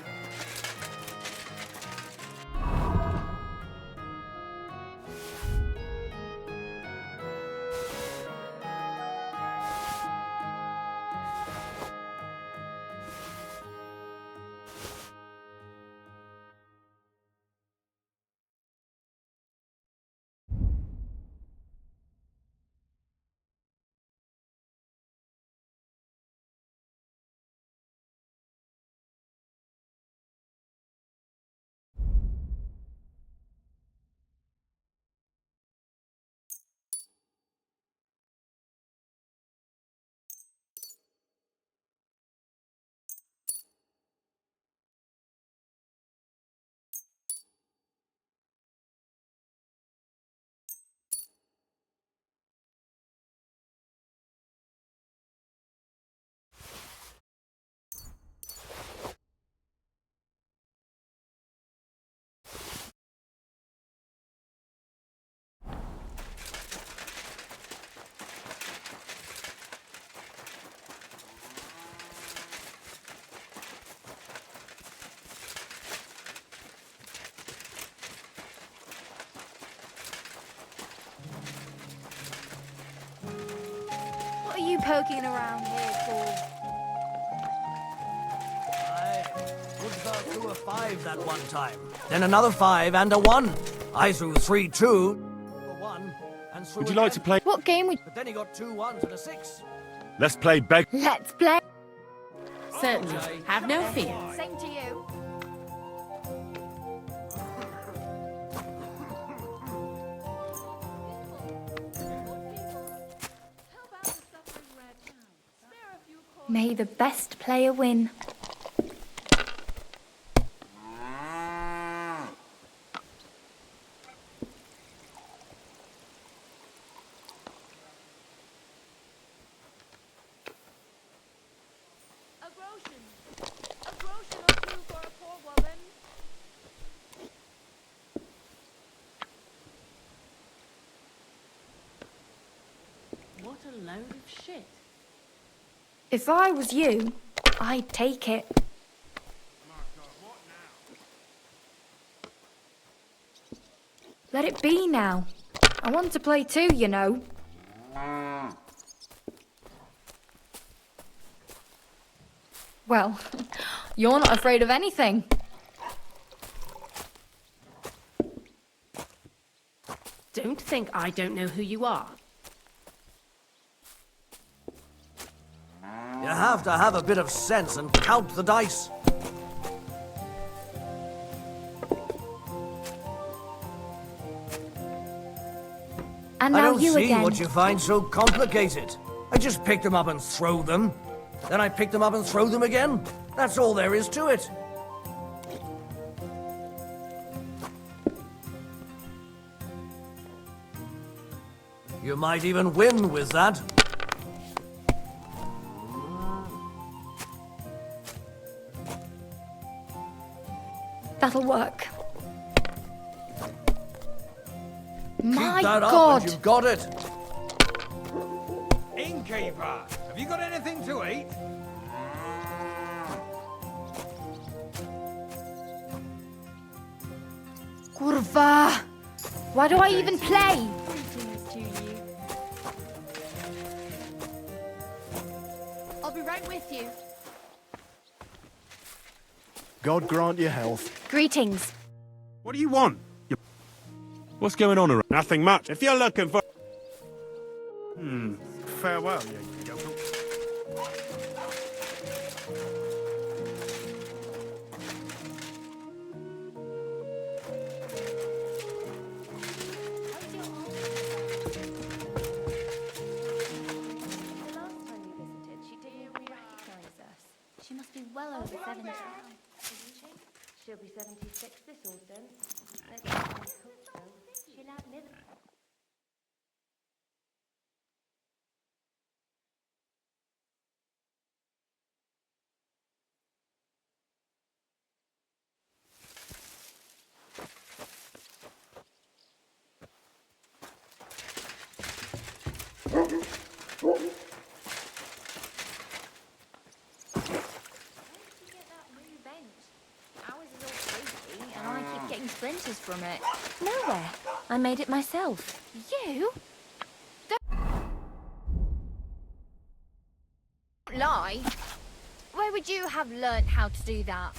What are you poking around here for? Would threw a 5 that one time. Then another 5 and a 1. I threw 3 2, a 1, and threw Would you like to play... What game we... But then he got 2 1s and a 6. Let's play beg... Let's play. Certainly. Have no fear. Same to you. May the best player win. What a load of shit. If I was you, I'd take it. Let it be now. I want to play too, you know. Well, you're not afraid of anything. Don't think I don't know who you are. have to have a bit of sense and count the dice. And I now don't you see again. what you find so complicated. I just pick them up and throw them. Then I pick them up and throw them again. That's all there is to it. You might even win with that. That'll work. My Keep that God! up and you've got it. Innkeeper, have you got anything to eat? Kurva! Why do I even play? I'll be right with you. God grant you health. Greetings. What do you want? What's going on around? Nothing much. If you're looking for... Farewell, you yokel. She must be well over 70, isn't she? She'll be 76 this autumn. Let's hope so. She'll outlive it. And I keep getting splinters from it. Nowhere. I made it myself. You? Don't lie. Where would you have learnt how to do that?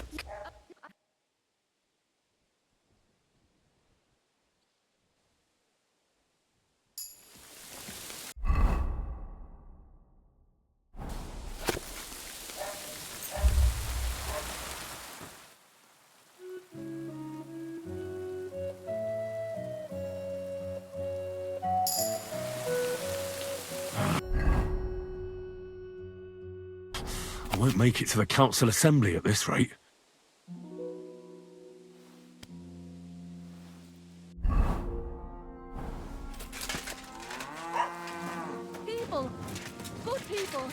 I won't make it to the council assembly at this rate. People. Good people.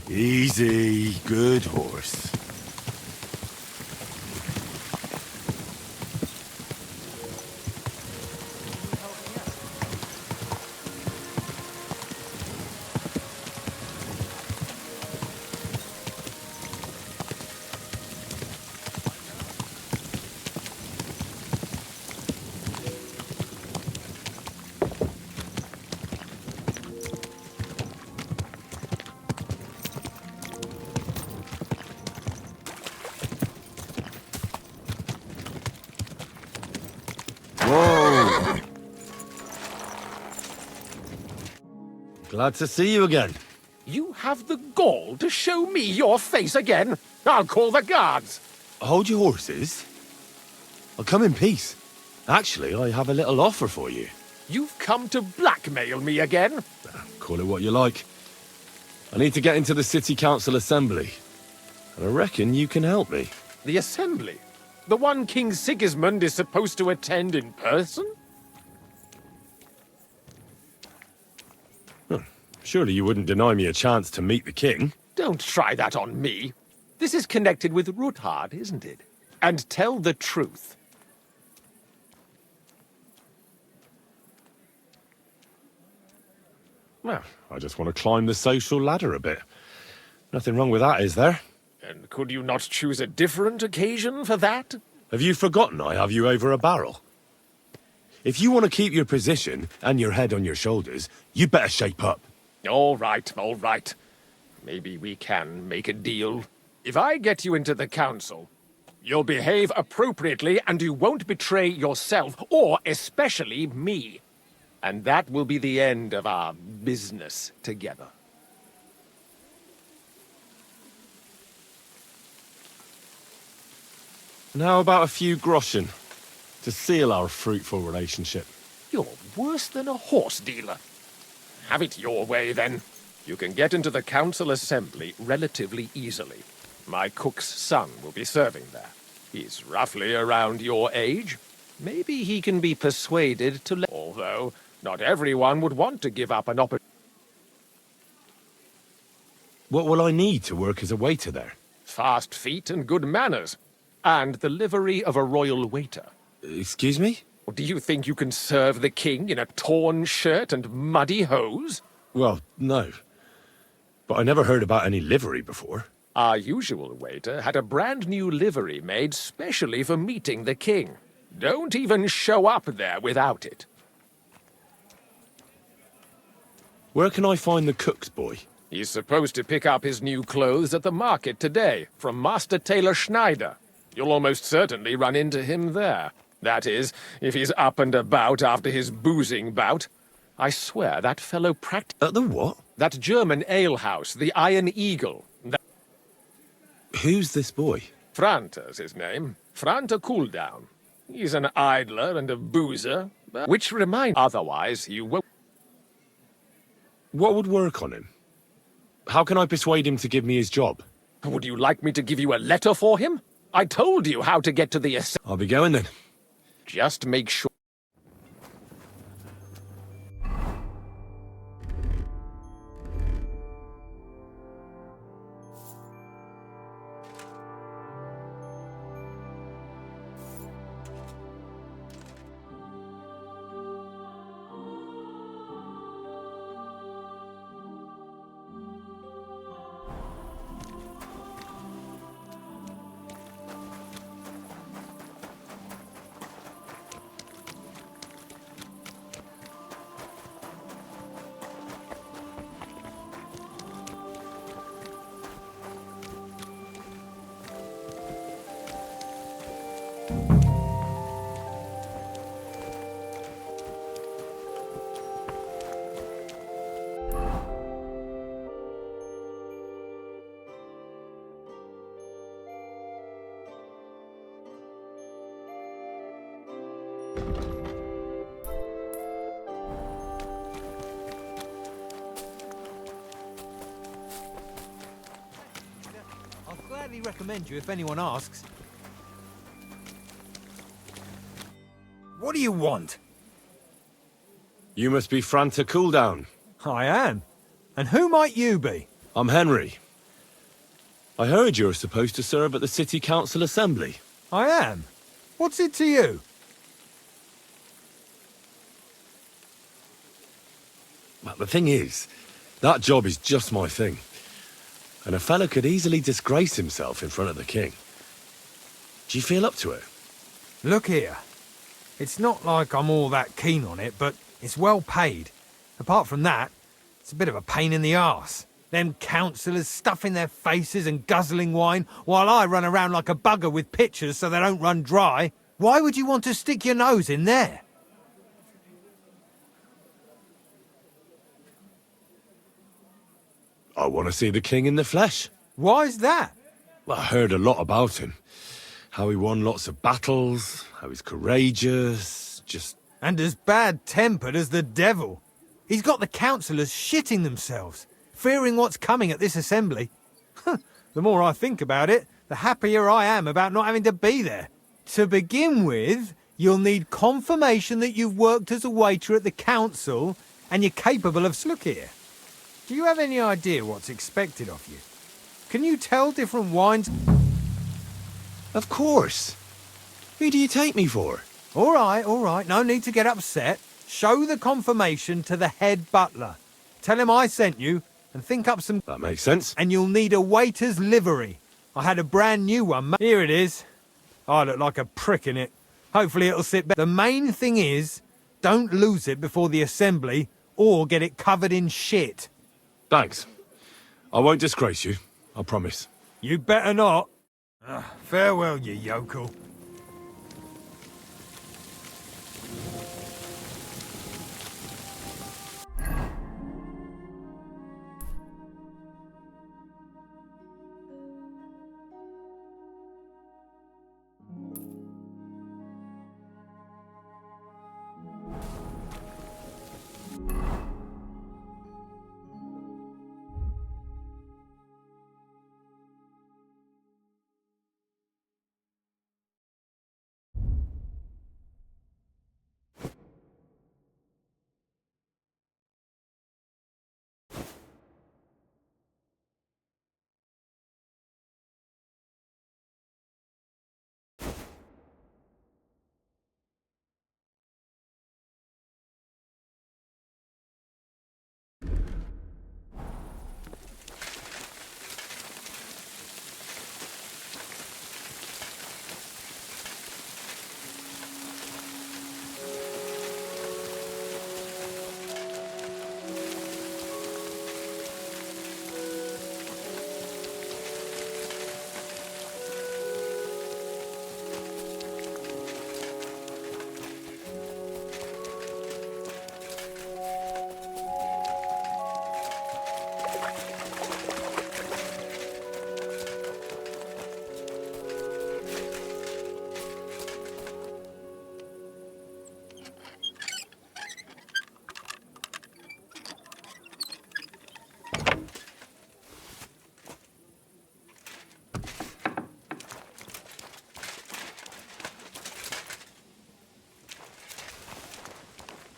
Easy, good horse. Glad to see you again. You have the gall to show me your face again? I'll call the guards. Hold your horses. I'll come in peace. Actually, I have a little offer for you. You've come to blackmail me again? Call it what you like. I need to get into the City Council Assembly. And I reckon you can help me. The Assembly? The one King Sigismund is supposed to attend in person? Surely you wouldn't deny me a chance to meet the king? Don't try that on me. This is connected with Ruthard, isn't it? And tell the truth. Well, I just want to climb the social ladder a bit. Nothing wrong with that, is there? And could you not choose a different occasion for that? Have you forgotten I have you over a barrel? If you want to keep your position and your head on your shoulders, you better shape up. All right, all right. Maybe we can make a deal. If I get you into the council, you'll behave appropriately and you won't betray yourself, or especially me. And that will be the end of our business together. And how about a few groschen to seal our fruitful relationship? You're worse than a horse dealer. Have it your way, then. You can get into the council assembly relatively easily. My cook's son will be serving there. He's roughly around your age. Maybe he can be persuaded to let... Although, not everyone would want to give up an opportunity. What will I need to work as a waiter there? Fast feet and good manners. And the livery of a royal waiter. Excuse me? Do you think you can serve the king in a torn shirt and muddy hose? Well, no. But I never heard about any livery before. Our usual waiter had a brand new livery made specially for meeting the king. Don't even show up there without it. Where can I find the cook's boy? He's supposed to pick up his new clothes at the market today from Master Tailor Schneider. You'll almost certainly run into him there. That is, if he's up and about after his boozing bout. I swear that fellow At the what? That German alehouse, the Iron Eagle. Who's this boy? Franta's his name. Franta Cooldown. He's an idler and a boozer, which reminds... Otherwise, you won't... What would work on him? How can I persuade him to give me his job? Would you like me to give you a letter for him? I told you how to get to the... I'll be going then. Just make sure... I'll gladly recommend you if anyone asks. What do you want? You must be Franta Cooldown. I am. And who might you be? I'm Henry. I heard you're supposed to serve at the City Council Assembly. I am. What's it to you? Well, the thing is, that job is just my thing. And a fella could easily disgrace himself in front of the king. Do you feel up to it? Look here. It's not like I'm all that keen on it, but it's well paid. Apart from that, it's a bit of a pain in the arse. Them councillors stuffing their faces and guzzling wine, while I run around like a bugger with pitchers so they don't run dry. Why would you want to stick your nose in there? I want to see the king in the flesh. Why's that? Well, I heard a lot about him. How he won lots of battles, how he's courageous, just... And as bad-tempered as the devil. He's got the councillors shitting themselves, fearing what's coming at this assembly. The more I think about it, the happier I am about not having to be there. To begin with, you'll need confirmation that you've worked as a waiter at the council and you're capable of... Look here. Do you have any idea what's expected of you? Can you tell different wines? Of course. Who do you take me for? All right. No need to get upset. Show the confirmation to the head butler. Tell him I sent you and think up some... That makes sense. And you'll need a waiter's livery. I had a brand new one. Here it is. I look like a prick in it. Hopefully it'll sit better. The main thing is, don't lose it before the assembly or get it covered in shit. Thanks. I won't disgrace you, I promise. You better not. Farewell, you yokel.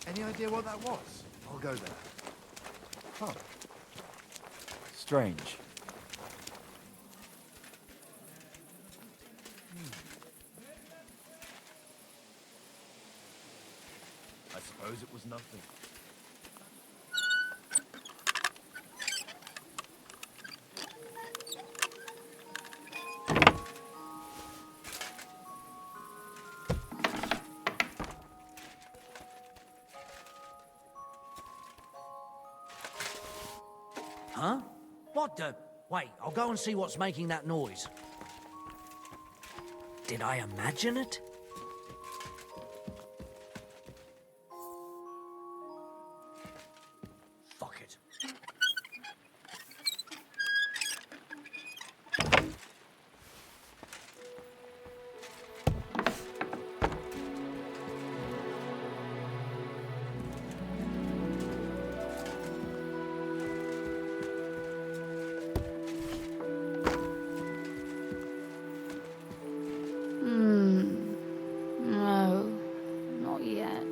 Any idea what that was? I'll go there. Huh. Strange. I suppose it was nothing. Huh? What the... Wait, I'll go and see what's making that noise. Did I imagine it? Fuck it. No, not yet.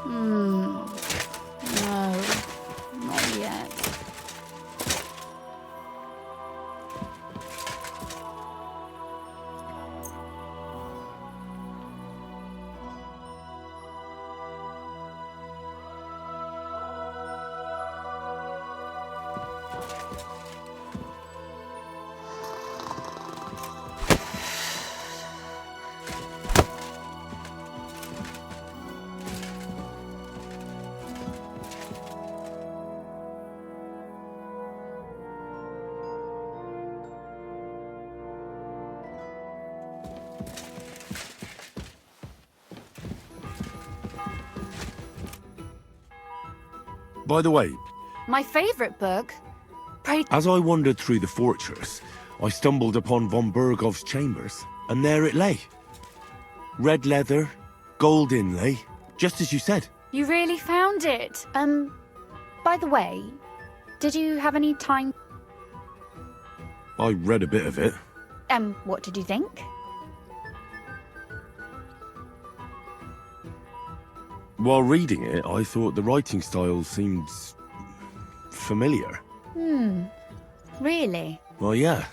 No, not yet. By the way, My favourite book? Pray. as I wandered through the fortress, I stumbled upon von Bergov's chambers, and there it lay. Red leather, gold inlay, just as you said. You really found it. By the way, did you have any time? I read a bit of it. What did you think? While reading it, I thought the writing style seemed familiar. Really? Well, yeah.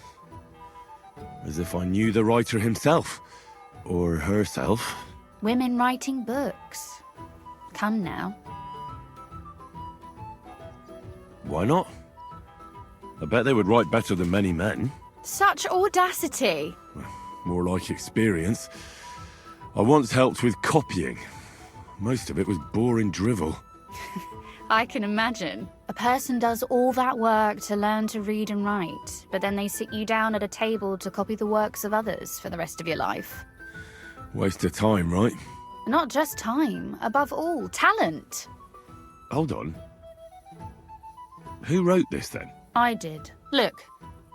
As if I knew the writer himself. Or herself. Women writing books. Come now. Why not? I bet they would write better than many men. Such audacity. More like experience. I once helped with copying. Most of it was boring drivel. I can imagine. A person does all that work to learn to read and write, but then they sit you down at a table to copy the works of others for the rest of your life. Waste of time, right? Not just time, above all, talent. Hold on. Who wrote this then? I did. Look,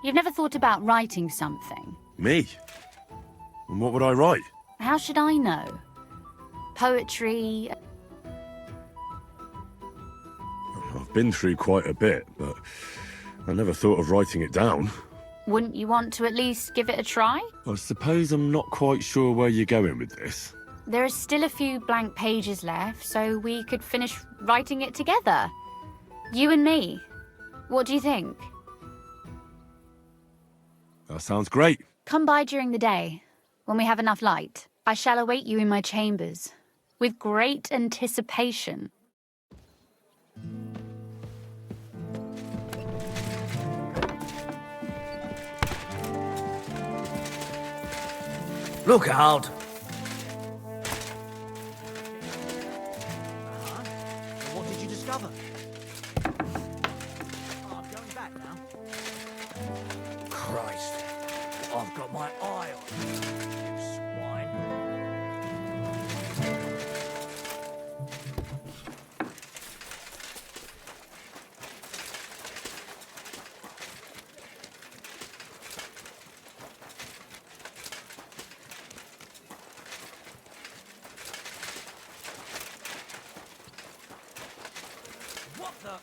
you've never thought about writing something. Me? And what would I write? How should I know? Poetry. I've been through quite a bit, but I never thought of writing it down. Wouldn't you want to at least give it a try? I suppose I'm not quite sure where you're going with this. There are still a few blank pages left, so we could finish writing it together. You and me. What do you think? That sounds great. Come by during the day, when we have enough light. I shall await you in my chambers, with great anticipation. Look out! What did you discover? Oh, I'm going back now. Christ, I've got my eye on you, you swine. What the?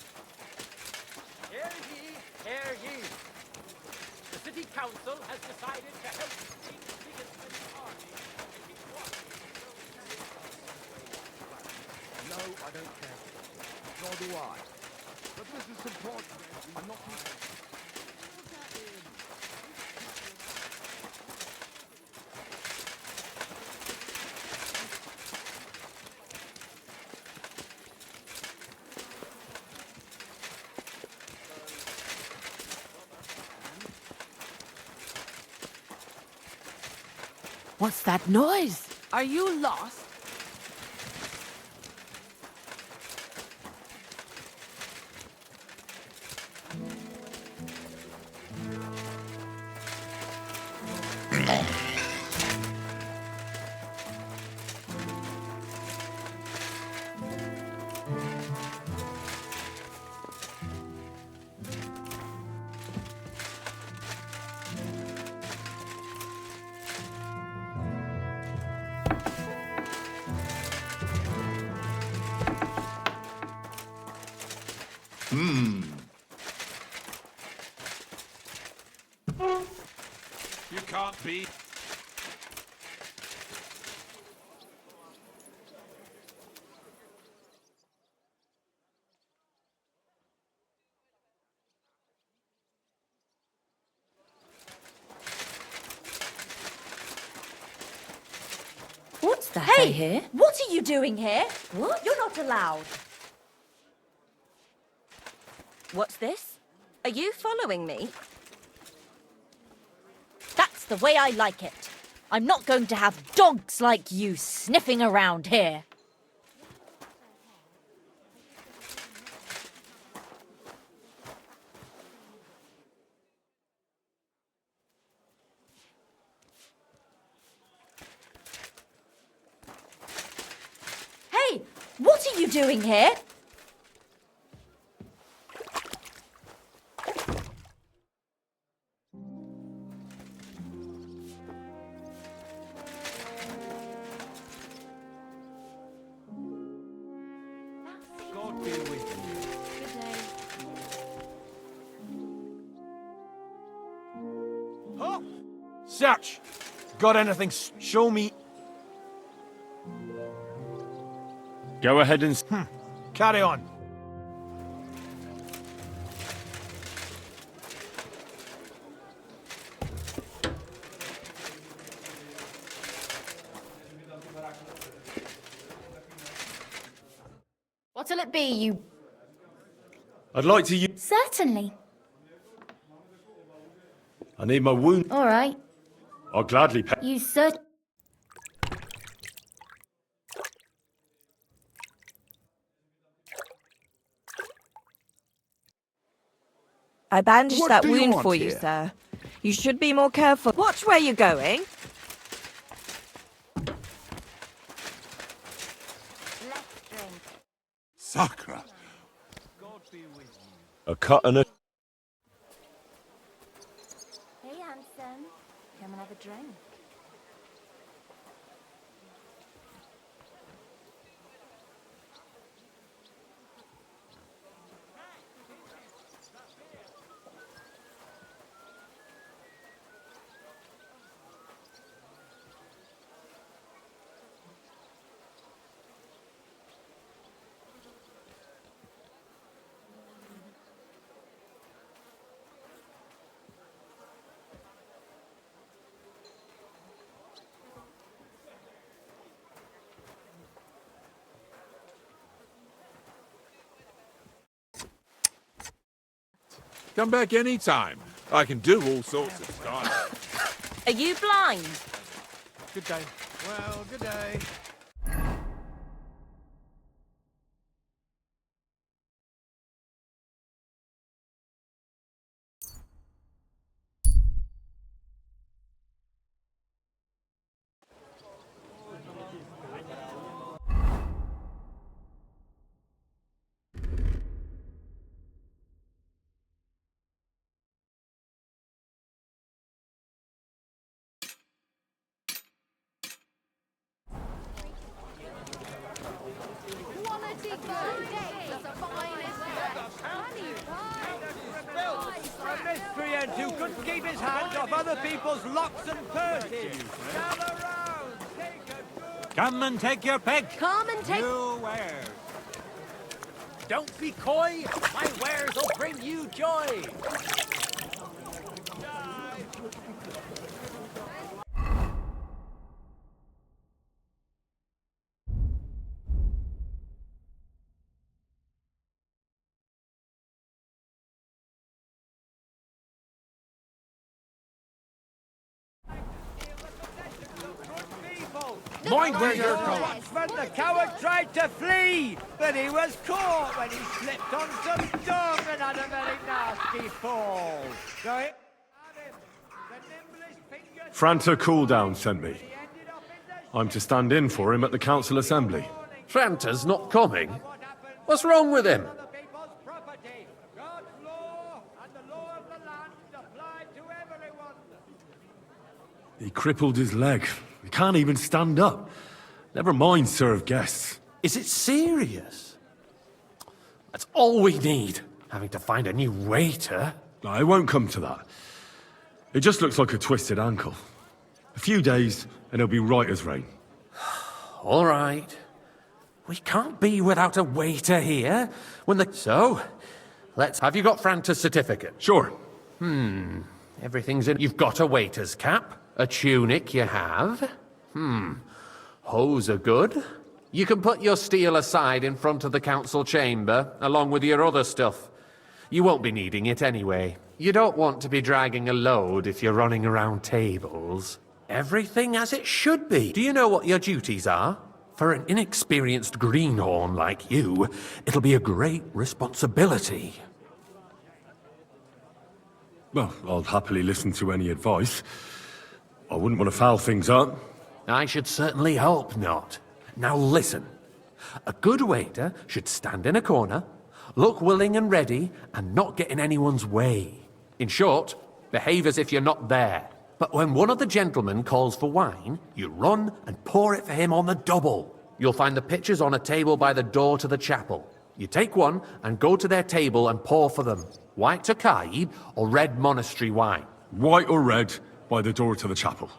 Hear ye, hear ye. The city council has decided to help the King's biggest army. No, I don't care. Nor do I. But this is important. I'm not... What's that noise? Are you lost? You can't be. What's that I hear? What are you doing here? What? You're not allowed. What's this? Are you following me? That's the way I like it. I'm not going to have dogs like you sniffing around here. Hey, what are you doing here? God be with you. Good day. Huh? Search! Got anything? Show me. Go ahead and... Carry on. What'll it be, you... I'd like to use... Certainly. I need my wound. All right. I'll gladly pay. You cert... I bandaged What that do you wound want for you, here? sir. You should be more careful. Watch where you're going. Sacra. A cut and a... Hey, handsome. Come and have a drink. Come back any time. I can do all sorts of stuff. Are you blind? Good day. Well, good day. A miscreant who couldn't keep his hands off other people's locks and purses. Gather round, take a good... Come and take your pick. Come and take... You wares. Don't be coy. My wares will bring you joy. Mind where you're going. When the coward tried to flee, but he was caught when he slipped on some dung and had a very nasty fall. Going... Franta Cooldown sent me. I'm to stand in for him at the council assembly. Franta's not coming? What's wrong with him? He crippled his leg. He can't even stand up. Never mind serve guests. Is it serious? That's all we need. Having to find a new waiter. No, it won't come to that. It just looks like a twisted ankle. A few days, and he'll be right as rain. All right. We can't be without a waiter here. So, have you got Franta's certificate? Sure. Everything's in. You've got a waiter's cap. A tunic you have. Hoes are good. You can put your steel aside in front of the council chamber, along with your other stuff. You won't be needing it anyway. You don't want to be dragging a load if you're running around tables. Everything as it should be. Do you know what your duties are? For an inexperienced greenhorn like you, it'll be a great responsibility. Well, I'll happily listen to any advice. I wouldn't want to foul things up. I should certainly hope not. Now listen. A good waiter should stand in a corner, look willing and ready, and not get in anyone's way. In short, behave as if you're not there. But when one of the gentlemen calls for wine, you run and pour it for him on the double. You'll find the pitchers on a table by the door to the chapel. You take one and go to their table and pour for them. White Tokaib or red monastery wine. White or red by the door to the chapel.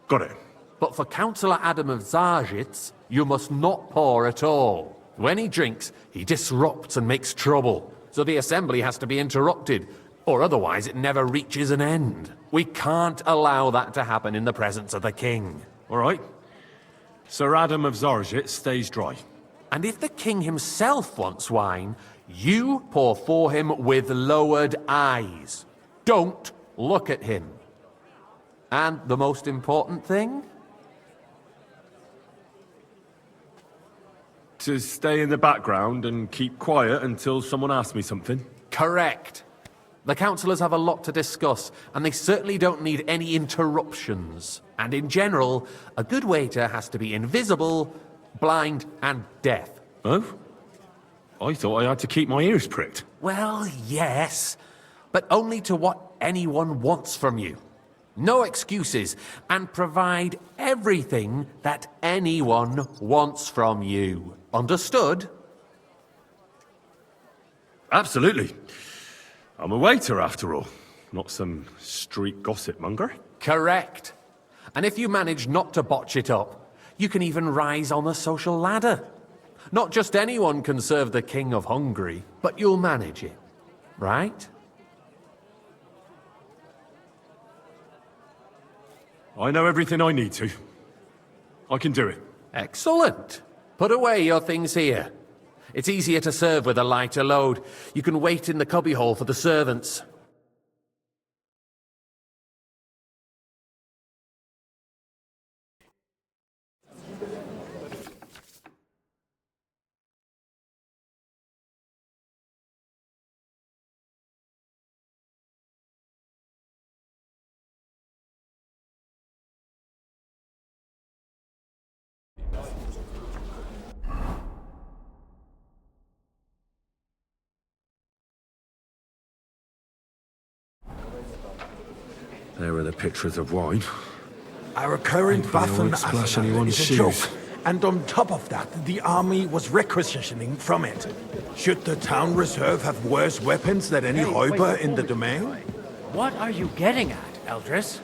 Got it. But for Councillor Adam of Zarzhitz, you must not pour at all. When he drinks, he disrupts and makes trouble. So the assembly has to be interrupted, or otherwise it never reaches an end. We can't allow that to happen in the presence of the king. All right. Sir Adam of Zarzhitz stays dry. And if the king himself wants wine, you pour for him with lowered eyes. Don't look at him. And the most important thing? To stay in the background and keep quiet until someone asks me something? Correct. The councillors have a lot to discuss, and they certainly don't need any interruptions. And in general, a good waiter has to be invisible, blind, and deaf. Oh? I thought I had to keep my ears pricked. Well, yes, but only to what anyone wants from you. No excuses, and provide everything that anyone wants from you. Understood? Absolutely. I'm a waiter, after all. Not some street gossip monger. Correct. And if you manage not to botch it up, you can even rise on the social ladder. Not just anyone can serve the King of Hungary, but you'll manage it, right? I know everything I need to. I can do it. Excellent. Put away your things here. It's easier to serve with a lighter load. You can wait in the cubbyhole for the servants. There are the pictures of wine. Our current Hopefully I won't splash Waffen anyone's is a joke. shoes. And on top of that, the army was requisitioning from it. Should the town reserve have worse weapons than any Räuber in the domain? What are you getting at, Eldris?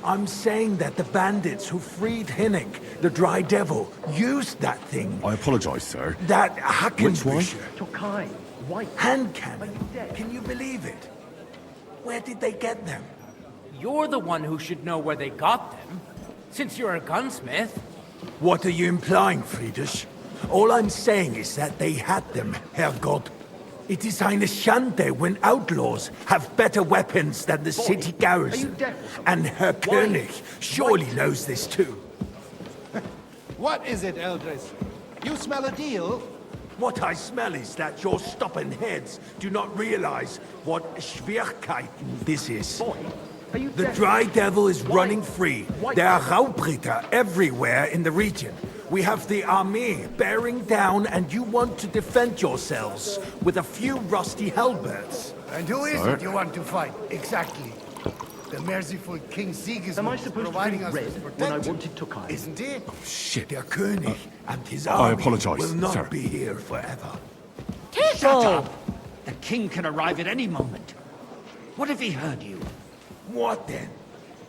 I'm saying that the bandits who freed Hinnick, the Dry Devil, used that thing. I apologize, sir. That Which one? Hackenbücher. Tokai, white. Hand cannon. Can you believe it? Where did they get them? You're the one who should know where they got them, since you're a gunsmith. What are you implying, Friedrich? All I'm saying is that they had them, Herrgott. It is eine Schande when outlaws have better weapons than the city garrison. And Herr König surely knows this too. What is it, Eldris? You smell a deal? What I smell is that your stubborn heads do not realize what Schwierigkeiten this is. The Dry Devil is running free. There are Raubritter everywhere in the region. We have the army bearing down, and you want to defend yourselves with a few rusty halberds. And who is it you want to fight, exactly? The merciful King Sigismund Am I supposed providing to us drink with red when I protection, wanted Tokai? isn't it? Oh, shit. Der König and his I army apologize, will not sir. be here forever. Shut up! The king can arrive at any moment. What if he heard you? What then?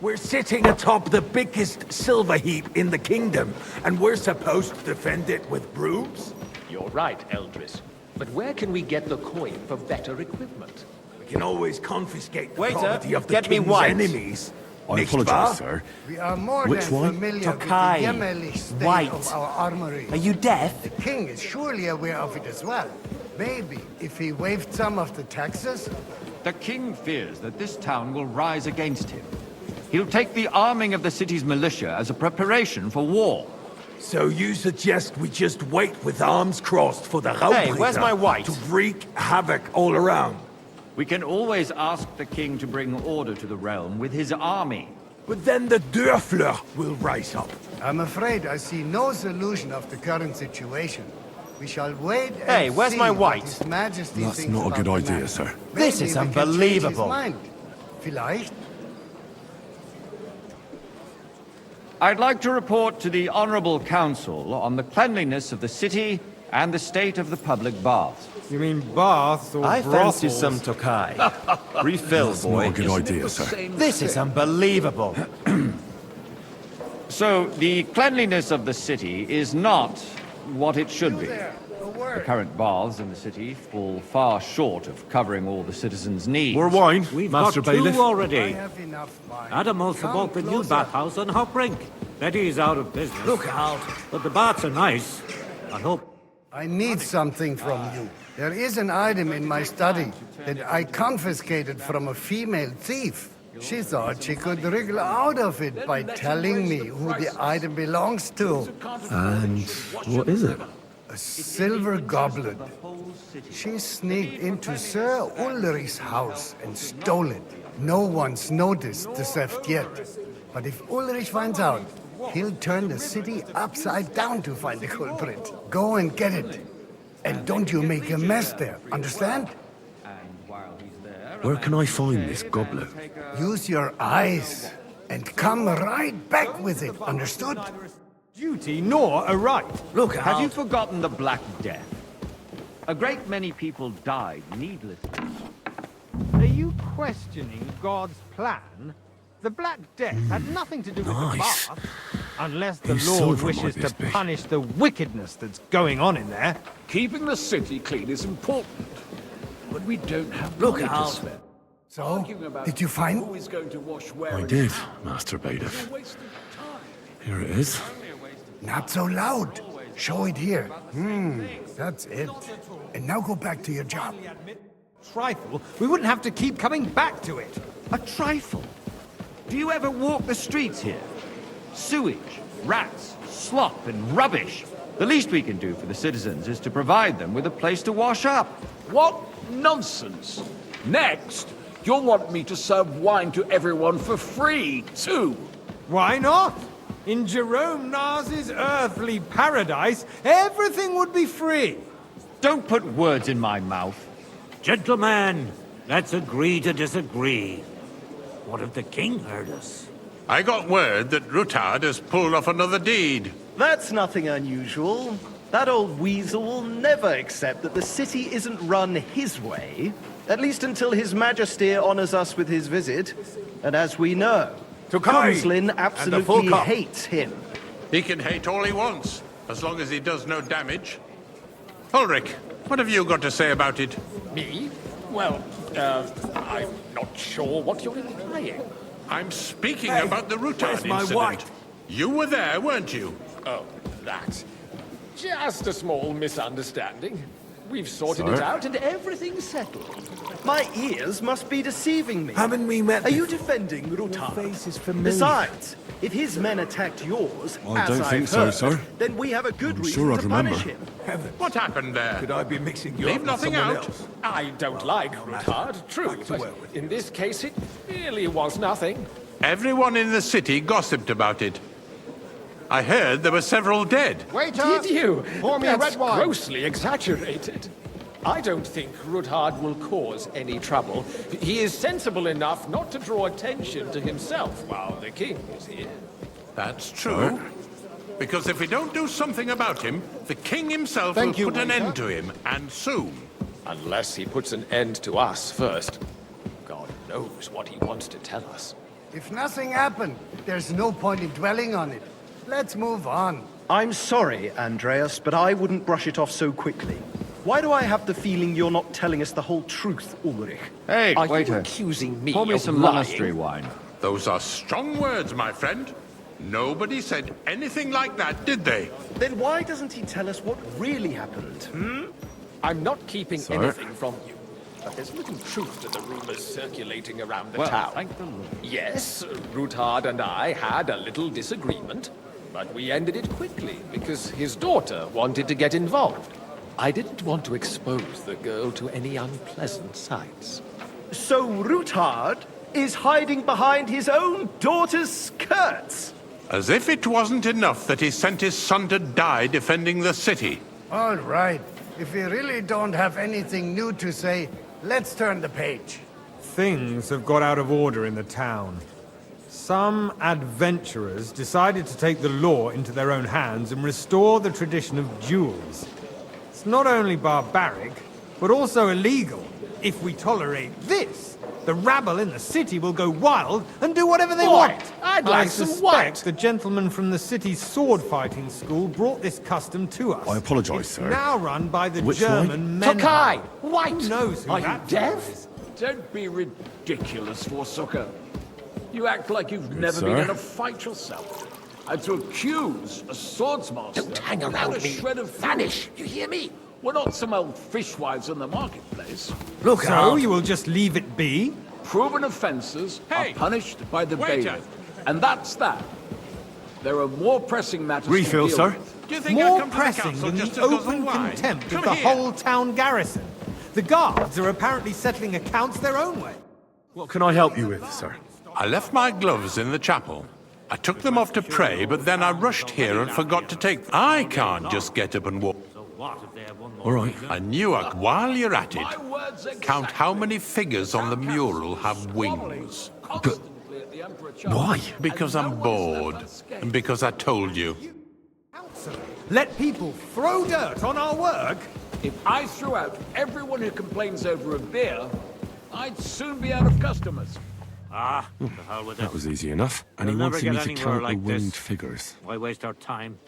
We're sitting atop the biggest silver heap in the kingdom, and we're supposed to defend it with brooms? You're right, Eldris. But where can we get the coin for better equipment? We can always confiscate the Waiter, property of the get me king's wine. enemies. I Nicht apologise, wahr? sir. We are more Which than one? familiar Tokai. with the Yemeli state White. of our armory. Are you deaf? The king is surely aware of it as well. Maybe if he waived some of the taxes. The king fears that this town will rise against him. He'll take the arming of the city's militia as a preparation for war. So you suggest we just wait with arms crossed for the Raubreiter Hey, where's my white? to wreak havoc all around? We can always ask the king to bring order to the realm with his army. But then the Dörfler will rise up. I'm afraid I see no solution of the current situation. We shall wait and Hey, where's see my what white? His Majesty That's thinks not a about good the idea, matter. sir. This Maybe is we can change his unbelievable. mind. Vielleicht. I'd like to report to the Honorable Council on the cleanliness of the city and the state of the public baths. You mean baths or I fancy brothels? some Tokai. Refill, That's boy. not a good idea, sir. This is unbelievable. So, the cleanliness of the city is not what it should be. The current baths in the city fall far short of covering all the citizens' needs. More wine, We've Master got Bailiff. two already. I have enough wine. Adam also Come bought the new closer. bathhouse on Hopbrink. Betty is out of business. Look out. But the baths are nice. I hope. I need something from you. There is an item in my study that I confiscated from a female thief. She thought she could wriggle out of it by telling me who the item belongs to. And what is it? A silver goblet. She sneaked into Sir Ulrich's house and stole it. No one's noticed the theft yet. But if Ulrich finds out, he'll turn the city upside down to find the culprit. Go and get it. And don't you make a mess there, understand? Where can I find this goblet? Use your eyes and come right back with it, understood? Duty nor a right. Look Have you out. forgotten the Black Death? A great many people died needlessly. Are you questioning God's plan? The Black Death had nothing to do with the Nice. bath. Unless the Whose Lord silver wishes might to this be? punish the wickedness that's going on in there. Keeping the city clean is important, but we don't have Look money to out. spend. So, Arguing about did you find? who is going to wash where I and did, how Master Bailiff. is a waste of time. Here it is. Not so loud. Show it here. That's it. And now go back to your job. Trifle, we wouldn't have to keep coming back to it. A trifle? Do you ever walk the streets here? Sewage, rats, slop, and rubbish. The least we can do for the citizens is to provide them with a place to wash up. What nonsense! Next, you'll want me to serve wine to everyone for free, too. Why not? In Jerome Nas's earthly paradise, everything would be free. Don't put words in my mouth. Gentlemen, let's agree to disagree. What if the king heard us? I got word that Rutard has pulled off another deed. That's nothing unusual. That old weasel will never accept that the city isn't run his way, at least until His Majesty honors us with his visit. And as we know, Conslin absolutely hates him. He can hate all he wants, as long as he does no damage. Ulrich, what have you got to say about it? Me? Well, I'm not sure what you're implying. I'm speaking about the Rutard where's my incident. wife? You were there, weren't you? Oh, that. Just a small misunderstanding. We've sorted it Sir? out and everything's settled. My ears must be deceiving me. Haven't we met Are you before? defending Rutard? face is familiar. Besides, if his men attacked yours, I as don't think I've so, heard, sir. then we have a good I'm reason sure to I'd remember. punish him. What happened there? Could I be mixing you Leave up with nothing someone out. else? I don't like Rutard, true, but in this case it really was nothing. Everyone in the city gossiped about it. I heard there were several dead. Did you? Pour me a That's red wine. grossly exaggerated. I don't think Rutard will cause any trouble. He is sensible enough not to draw attention to himself while the king is here. That's true. Because if we don't do something about him, the king himself will put an end to him, and soon. Unless he puts an end to us first. God knows what he wants to tell us. If nothing happened, there's no point in dwelling on it. Let's move on. I'm sorry, Andreas, but I wouldn't brush it off so quickly. Why do I have the feeling you're not telling us the whole truth, Ulrich? Hey, Are waiter. you accusing me Pour me of some lying? monastery wine. Those are strong words, my friend. Nobody said anything like that, did they? Then why doesn't he tell us what really happened, hmm? I'm not keeping Sir? anything from you. But there's little truth to the rumors circulating around the Well, town. thank the Lord. Yes, Ruthard and I had a little disagreement, but we ended it quickly because his daughter wanted to get involved. I didn't want to expose the girl to any unpleasant sights. So Ruthard is hiding behind his own daughter's skirts? As if it wasn't enough that he sent his son to die defending the city. All right. If we really don't have anything new to say, let's turn the page. Things have got out of order in the town. Some adventurers decided to take the law into their own hands and restore the tradition of duels. It's not only barbaric, but also illegal. If we tolerate this, the rabble in the city will go wild and do whatever they want. I'd like I some suspect the gentleman from the city's sword-fighting school brought this custom to us. I apologize, It's sir. now run by the Which German men. Tokai! White! Who knows who Are you that deaf? is? Don't be ridiculous, Forsooker. You act like you've never sir. been in a fight yourself. And to accuse a swordsmaster... Don't hang without around a me. shred of Vanish! You hear me? We're not some old fishwives in the marketplace. Look, so you will just leave it be? Proven offences are punished by the waiter. bailiff. And that's that. There are more pressing matters Refill, to deal sir. with. Do you think I'd More come to the pressing council than just the as goes open the wine? contempt Come of the here. whole town garrison. The guards are apparently settling accounts their own way. What can I help you with, sir? I left my gloves in the chapel. I took them off to pray, but then I rushed here and forgot to take them. I can't just get up and walk. All right. I knew I... While you're at it, count how many figures on the mural have wings. But why? Because I'm bored, and because I told you. Let people throw dirt on our work? If I threw out everyone who complains over a beer, I'd soon be out of customers. Ah, the hell with it. That was easy enough. And he We'll wanted never me get to anywhere count the like this. winged figures. Why waste our time?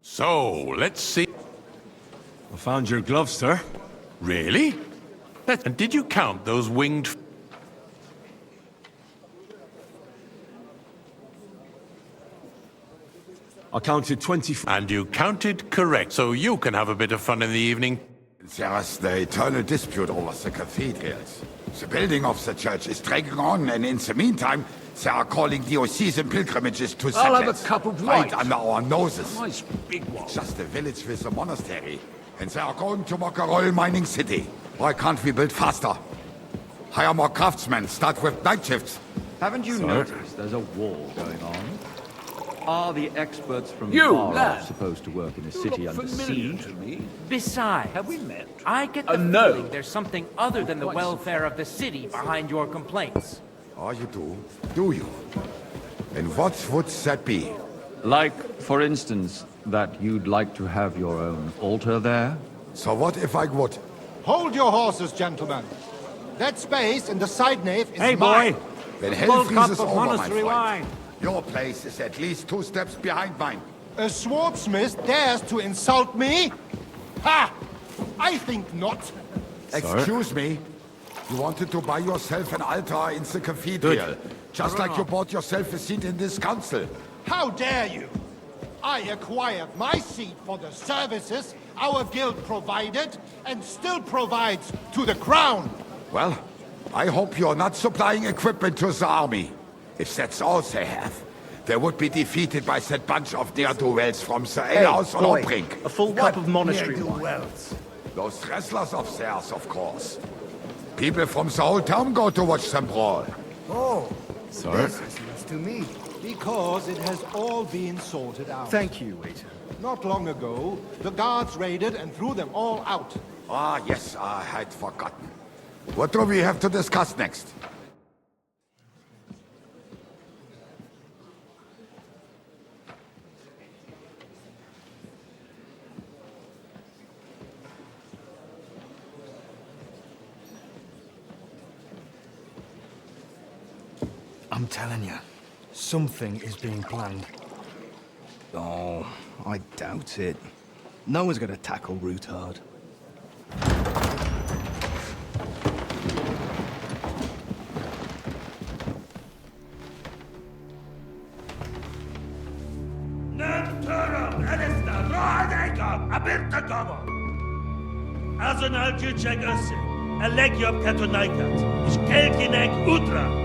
So, let's see. I found your gloves, sir. Really? And did you count those winged... I counted 24. And you counted correct, so you can have a bit of fun in the evening. There's the eternal dispute over the cathedrals. The building of the church is dragging on, and in the meantime, they are calling diocesan pilgrimages to I'll have settlers. a cup of right white. under our noses. Nice big one. It's just a village with a monastery, and they are going to mock a royal mining city. Why can't we build faster? Hire more craftsmen, start with night shifts. Haven't you Sir? noticed there's a war going on? Are the experts from You, Bar lad. supposed to work in a You city look under familiar siege? to me. Besides, Have we met? I get the no. feeling there's something other than the Quite so. welfare of the city behind your complaints. Oh, you do? Do you? And what would that be? Like, for instance, that you'd like to have your own altar there? So what if I would? Hold your horses, gentlemen. That space in the side nave is Hey, mine. boy! Then A hell full cup freezes of over, my monastery friend. wine. Your place is at least 2 steps behind mine. A swordsmith dares to insult me? Ha! I think not. Excuse me? You wanted to buy yourself an altar in the cathedral, just like you bought yourself a seat in this council. How dare you? I acquired my seat for the services our guild provided and still provides to the crown. Well, I hope you're not supplying equipment to the army. If that's all they have, they would be defeated by that bunch of ne'er-do-wells from the alehouse on boy, Obrink. a full cup of monastery wine. Wells. Those wrestlers of theirs, of course. People from the whole town go to watch them brawl. Oh, Sir? this is news to me. Because it has all been sorted out. Thank you, waiter. Not long ago, the guards raided and threw them all out. Ah, yes, I had forgotten. What do we have to discuss next? I'm telling you, something is being planned. Oh, I doubt it. No one's going to tackle Rootard. Azonal Juchek Össe, Elegiop Katonaikat, Ishkelkinek Utra.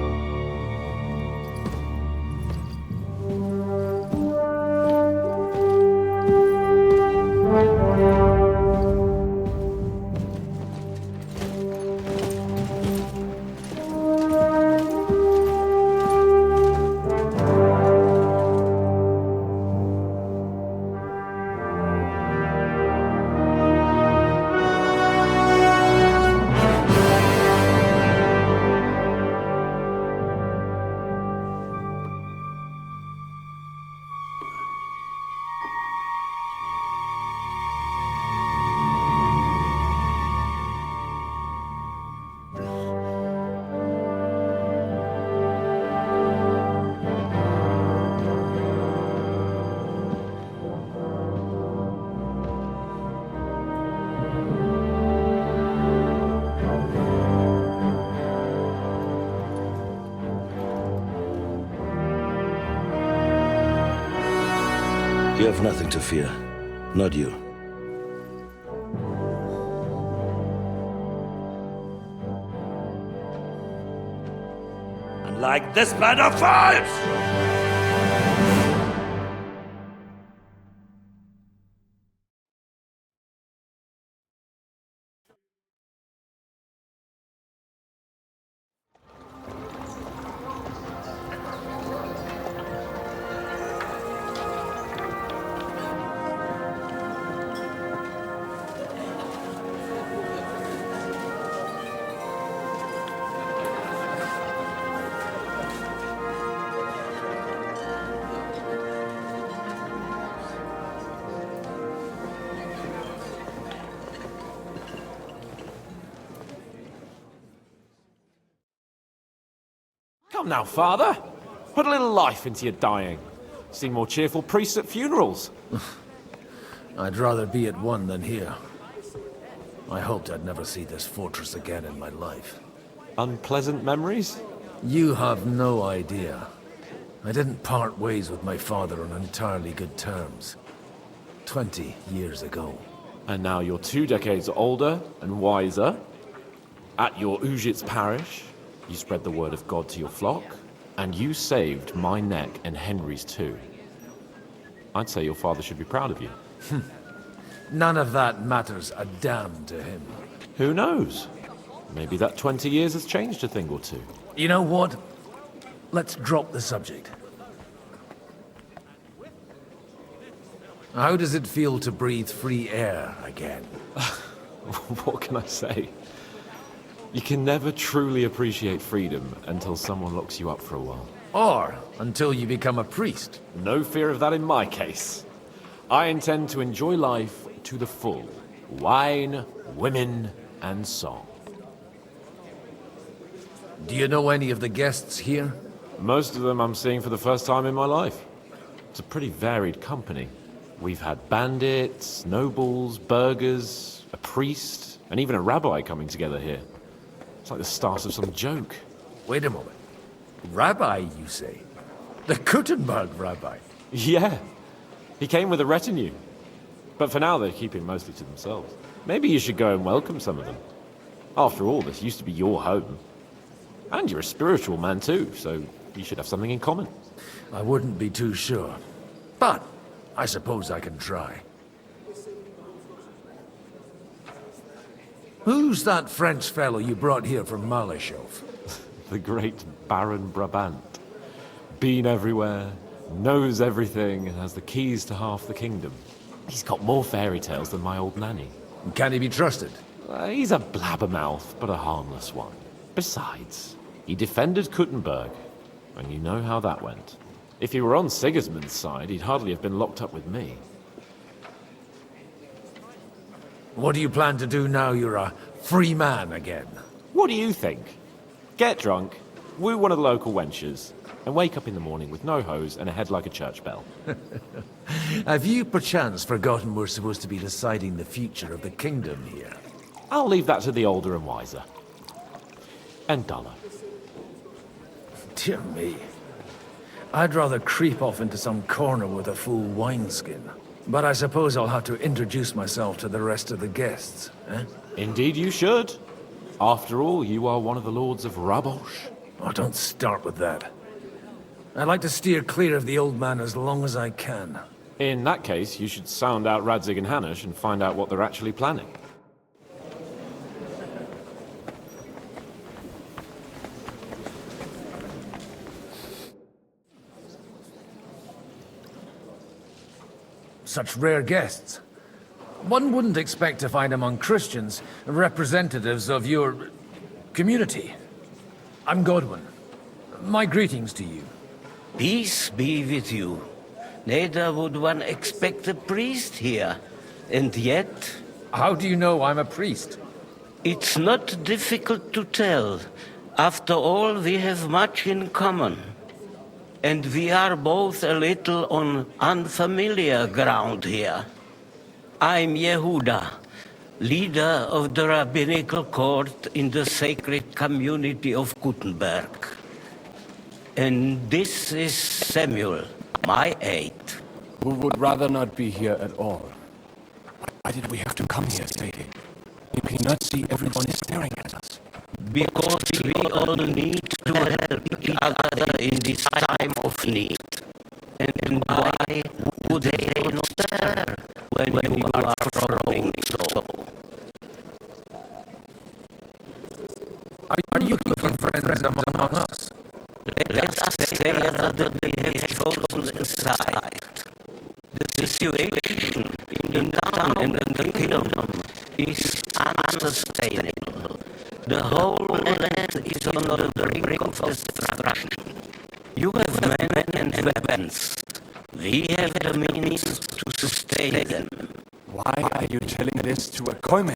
You have nothing to fear. Not you. And like this banner falls! Come now, Father. Put a little life into your dying. See more cheerful priests at funerals. I'd rather be at one than here. I hoped I'd never see this fortress again in my life. Unpleasant memories? You have no idea. I didn't part ways with my father on entirely good terms. 20 years ago. And now you're 2 decades older and wiser. At your Ujit's parish, you spread the word of God to your flock, and you saved my neck and Henry's too. I'd say your father should be proud of you. None of that matters a damn to him. Who knows? Maybe that 20 years has changed a thing or two. You know what? Let's drop the subject. How does it feel to breathe free air again? What can I say? You can never truly appreciate freedom until someone locks you up for a while. Or until you become a priest. No fear of that in my case. I intend to enjoy life to the full. Wine, women, and song. Do you know any of the guests here? Most of them I'm seeing for the first time in my life. It's a pretty varied company. We've had bandits, nobles, burghers, a priest, and even a rabbi coming together here. It's like the start of some joke. Wait a moment. Rabbi, you say? The Kuttenberg rabbi? Yeah. He came with a retinue. But for now, they're keeping mostly to themselves. Maybe you should go and welcome some of them. After all, this used to be your home. And you're a spiritual man too, so you should have something in common. I wouldn't be too sure. But I suppose I can try. Who's that French fellow you brought here from Malachov? The great Baron Brabant. Been everywhere, knows everything, and has the keys to half the kingdom. He's got more fairy tales than my old nanny. Can he be trusted? He's a blabbermouth, but a harmless one. Besides, he defended Kuttenberg, and you know how that went. If he were on Sigismund's side, he'd hardly have been locked up with me. What do you plan to do now you're a free man again? What do you think? Get drunk, woo one of the local wenches, and wake up in the morning with no hose and a head like a church bell. Have you perchance forgotten we're supposed to be deciding the future of the kingdom here? I'll leave that to the older and wiser. And duller. Dear me. I'd rather creep off into some corner with a full wineskin. But I suppose I'll have to introduce myself to the rest of the guests, eh? Indeed you should. After all, you are one of the lords of Rabosh. Oh, don't start with that. I'd like to steer clear of the old man as long as I can. In that case, you should sound out Radzig and Hanush and find out what they're actually planning. Such rare guests. One wouldn't expect to find among Christians representatives of your community. I'm Godwin. My greetings to you. Peace be with you. Neither would one expect a priest here. And yet... How do you know I'm a priest? It's not difficult to tell. After all, we have much in common. And we are both a little on unfamiliar ground here. I'm Yehuda, leader of the rabbinical court in the sacred community of Gutenberg. And this is Samuel, my aide. Who would rather not be here at all. Why did we have to come here, Sadie? You cannot see everyone is staring at us. Because we all need to help each other in this time of need. And why would they not stare when you are frowning so? Are you looking for friends among us? Let us say that we have chosen a side. The situation in the town and the kingdom is unsustainable. The whole land is on the brink of destruction. You have men and weapons. We have the means to sustain them. Why are you telling this to a coimer?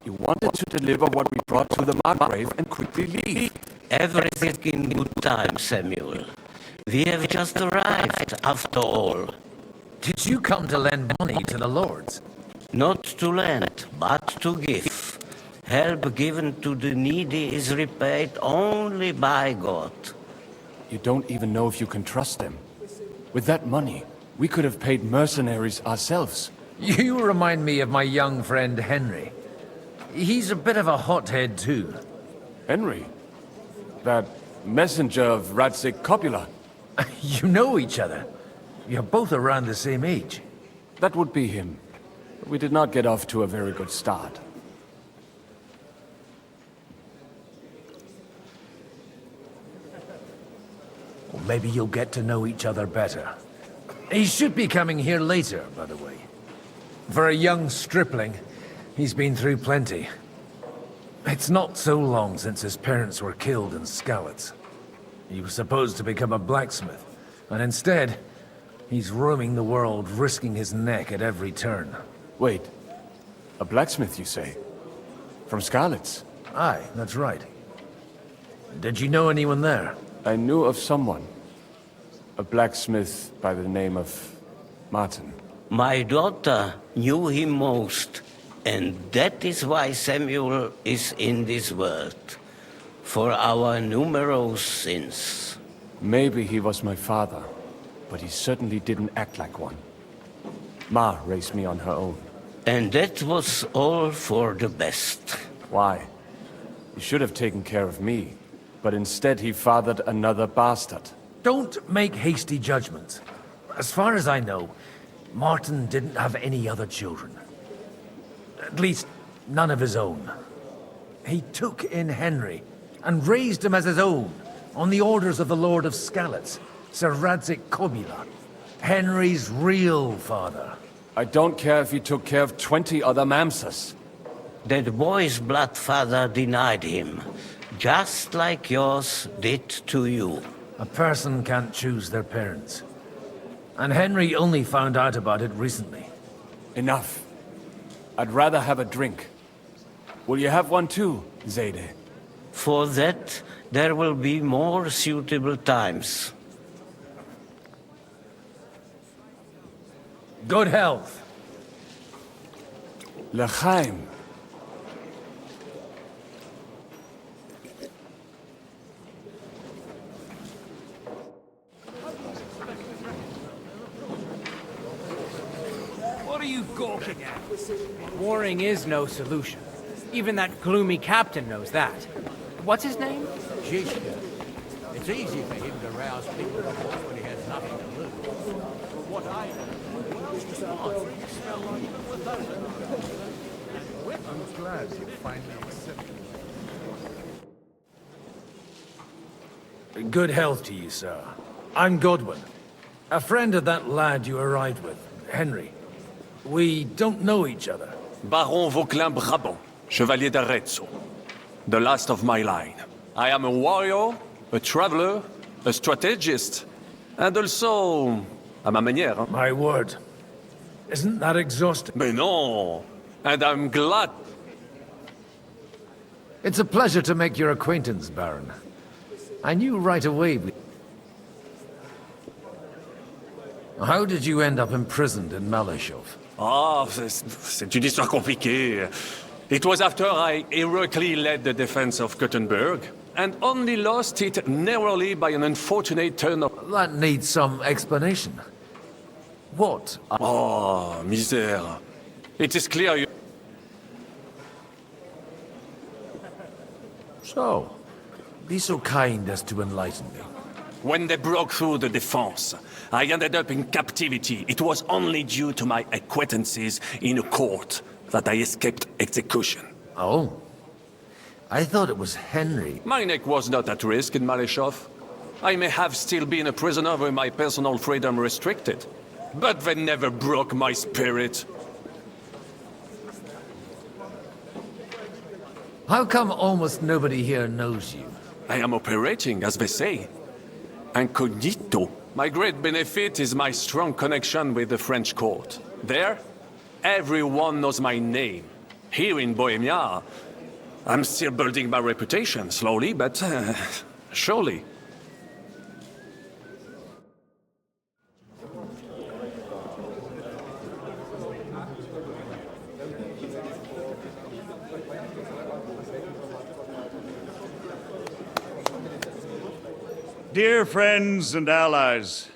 You wanted to deliver what we brought to the Margrave and quickly leave. Everything in good time, Samuel. We have just arrived, after all. Did you come to lend money to the lords? Not to lend, but to give. Help given to the needy is repaid only by God. You don't even know if you can trust them. With that money, we could have paid mercenaries ourselves. You remind me of my young friend Henry. He's a bit of a hothead too. Henry? That messenger of Radzig Copula? You know each other. You're both around the same age. That would be him. We did not get off to a very good start. Well, maybe you'll get to know each other better. He should be coming here later, by the way. For a young stripling, he's been through plenty. It's not so long since his parents were killed in Skalitz. He was supposed to become a blacksmith, and instead, he's roaming the world, risking his neck at every turn. Wait, a blacksmith, you say? From Skalitz? Aye, that's right. Did you know anyone there? I knew of someone. A blacksmith by the name of Martin. My daughter knew him most, and that is why Samuel is in this world. For our numerous sins. Maybe he was my father, but he certainly didn't act like one. Ma raised me on her own. And that was all for the best. Why? He should have taken care of me, but instead he fathered another bastard. Don't make hasty judgments. As far as I know, Martin didn't have any other children. At least, none of his own. He took in Henry, and raised him as his own, on the orders of the Lord of Skalitz, Sir Radzig Kobyla, Henry's real father. I don't care if he took care of 20 other mamsas. That boy's blood father denied him, just like yours did to you. A person can't choose their parents. And Henry only found out about it recently. Enough. I'd rather have a drink. Will you have one too, Zayde? For that, there will be more suitable times. Good health. L'chaim. What are you gawking at? Warring is no solution. Even that gloomy captain knows that. What's his name? Jishka. It's easy for him to rouse people to war when he has nothing to lose. But what I know, smell like I'm glad you finally accepted. Good health to you, sir. I'm Godwin. A friend of that lad you arrived with, Henry. We don't know each other. Baron Vauquelin Brabant, Chevalier d'Arezzo. The last of my line. I am a warrior, a traveler, a strategist, and also à ma manière. My word. Isn't that exhausting? Mais non! And I'm glad. It's a pleasure to make your acquaintance, Baron. I knew right away. How did you end up imprisoned in Malashov? Ah, c'est une histoire compliquée. It was after I heroically led the defense of Gothenburg, and only lost it narrowly by an unfortunate turn of... That needs some explanation. What? Oh, misère. It is clear you... So, be so kind as to enlighten me. When they broke through the defense, I ended up in captivity. It was only due to my acquaintances in a court that I escaped execution. Oh. I thought it was Henry. My neck was not at risk in Malashov. I may have still been a prisoner with my personal freedom restricted. But they never broke my spirit. How come almost nobody here knows you? I am operating, as they say. Incognito. My great benefit is my strong connection with the French court. There, everyone knows my name. Here in Bohemia, I'm still building my reputation, slowly, but surely. Dear friends and allies,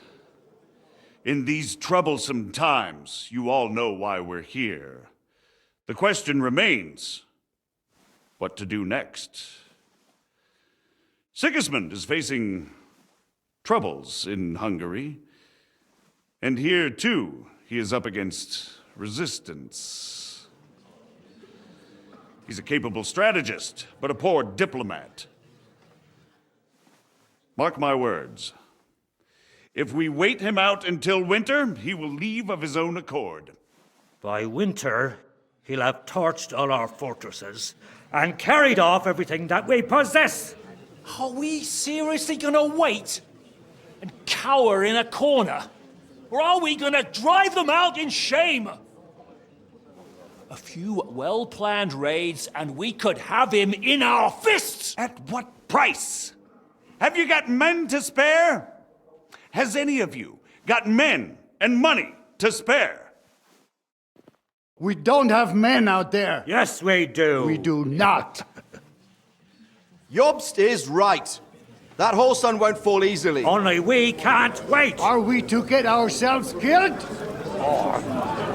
in these troublesome times, you all know why we're here. The question remains, what to do next? Sigismund is facing troubles in Hungary, and here, too, he is up against resistance. He's a capable strategist, but a poor diplomat. Mark my words. If we wait him out until winter, he will leave of his own accord. By winter, he'll have torched all our fortresses and carried off everything that we possess. Are we seriously gonna wait and cower in a corner? Or are we gonna drive them out in shame? A few well-planned raids and we could have him in our fists! At what price? Have you got men to spare? Has any of you got men and money to spare? We don't have men out there. Yes, we do. We do not. Jobst is right. That whole sun won't fall easily. Only we can't wait. Are we to get ourselves killed? Or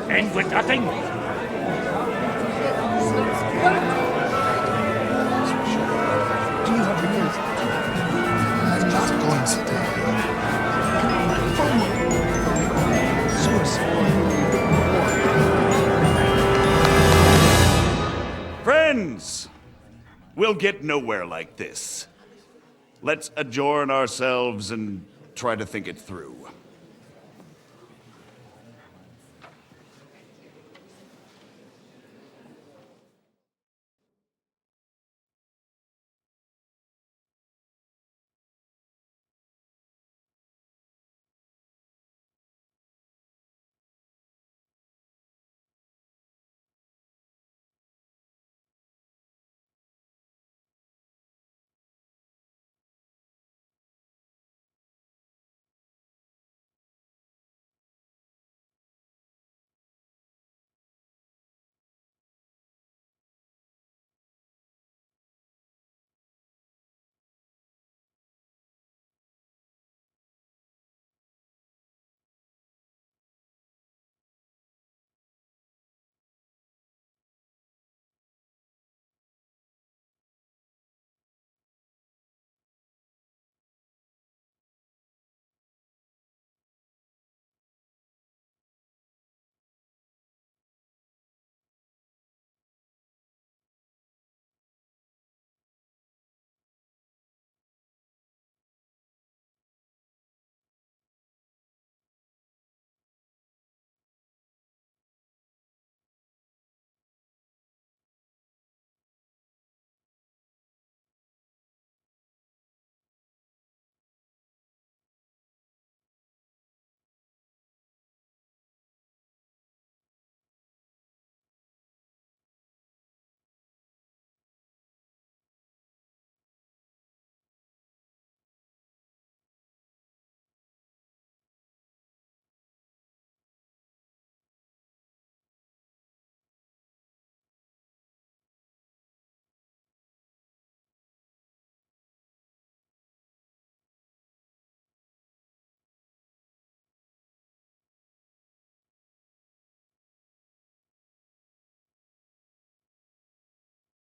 end with nothing? Friends, we'll get nowhere like this. Let's adjourn ourselves and try to think it through.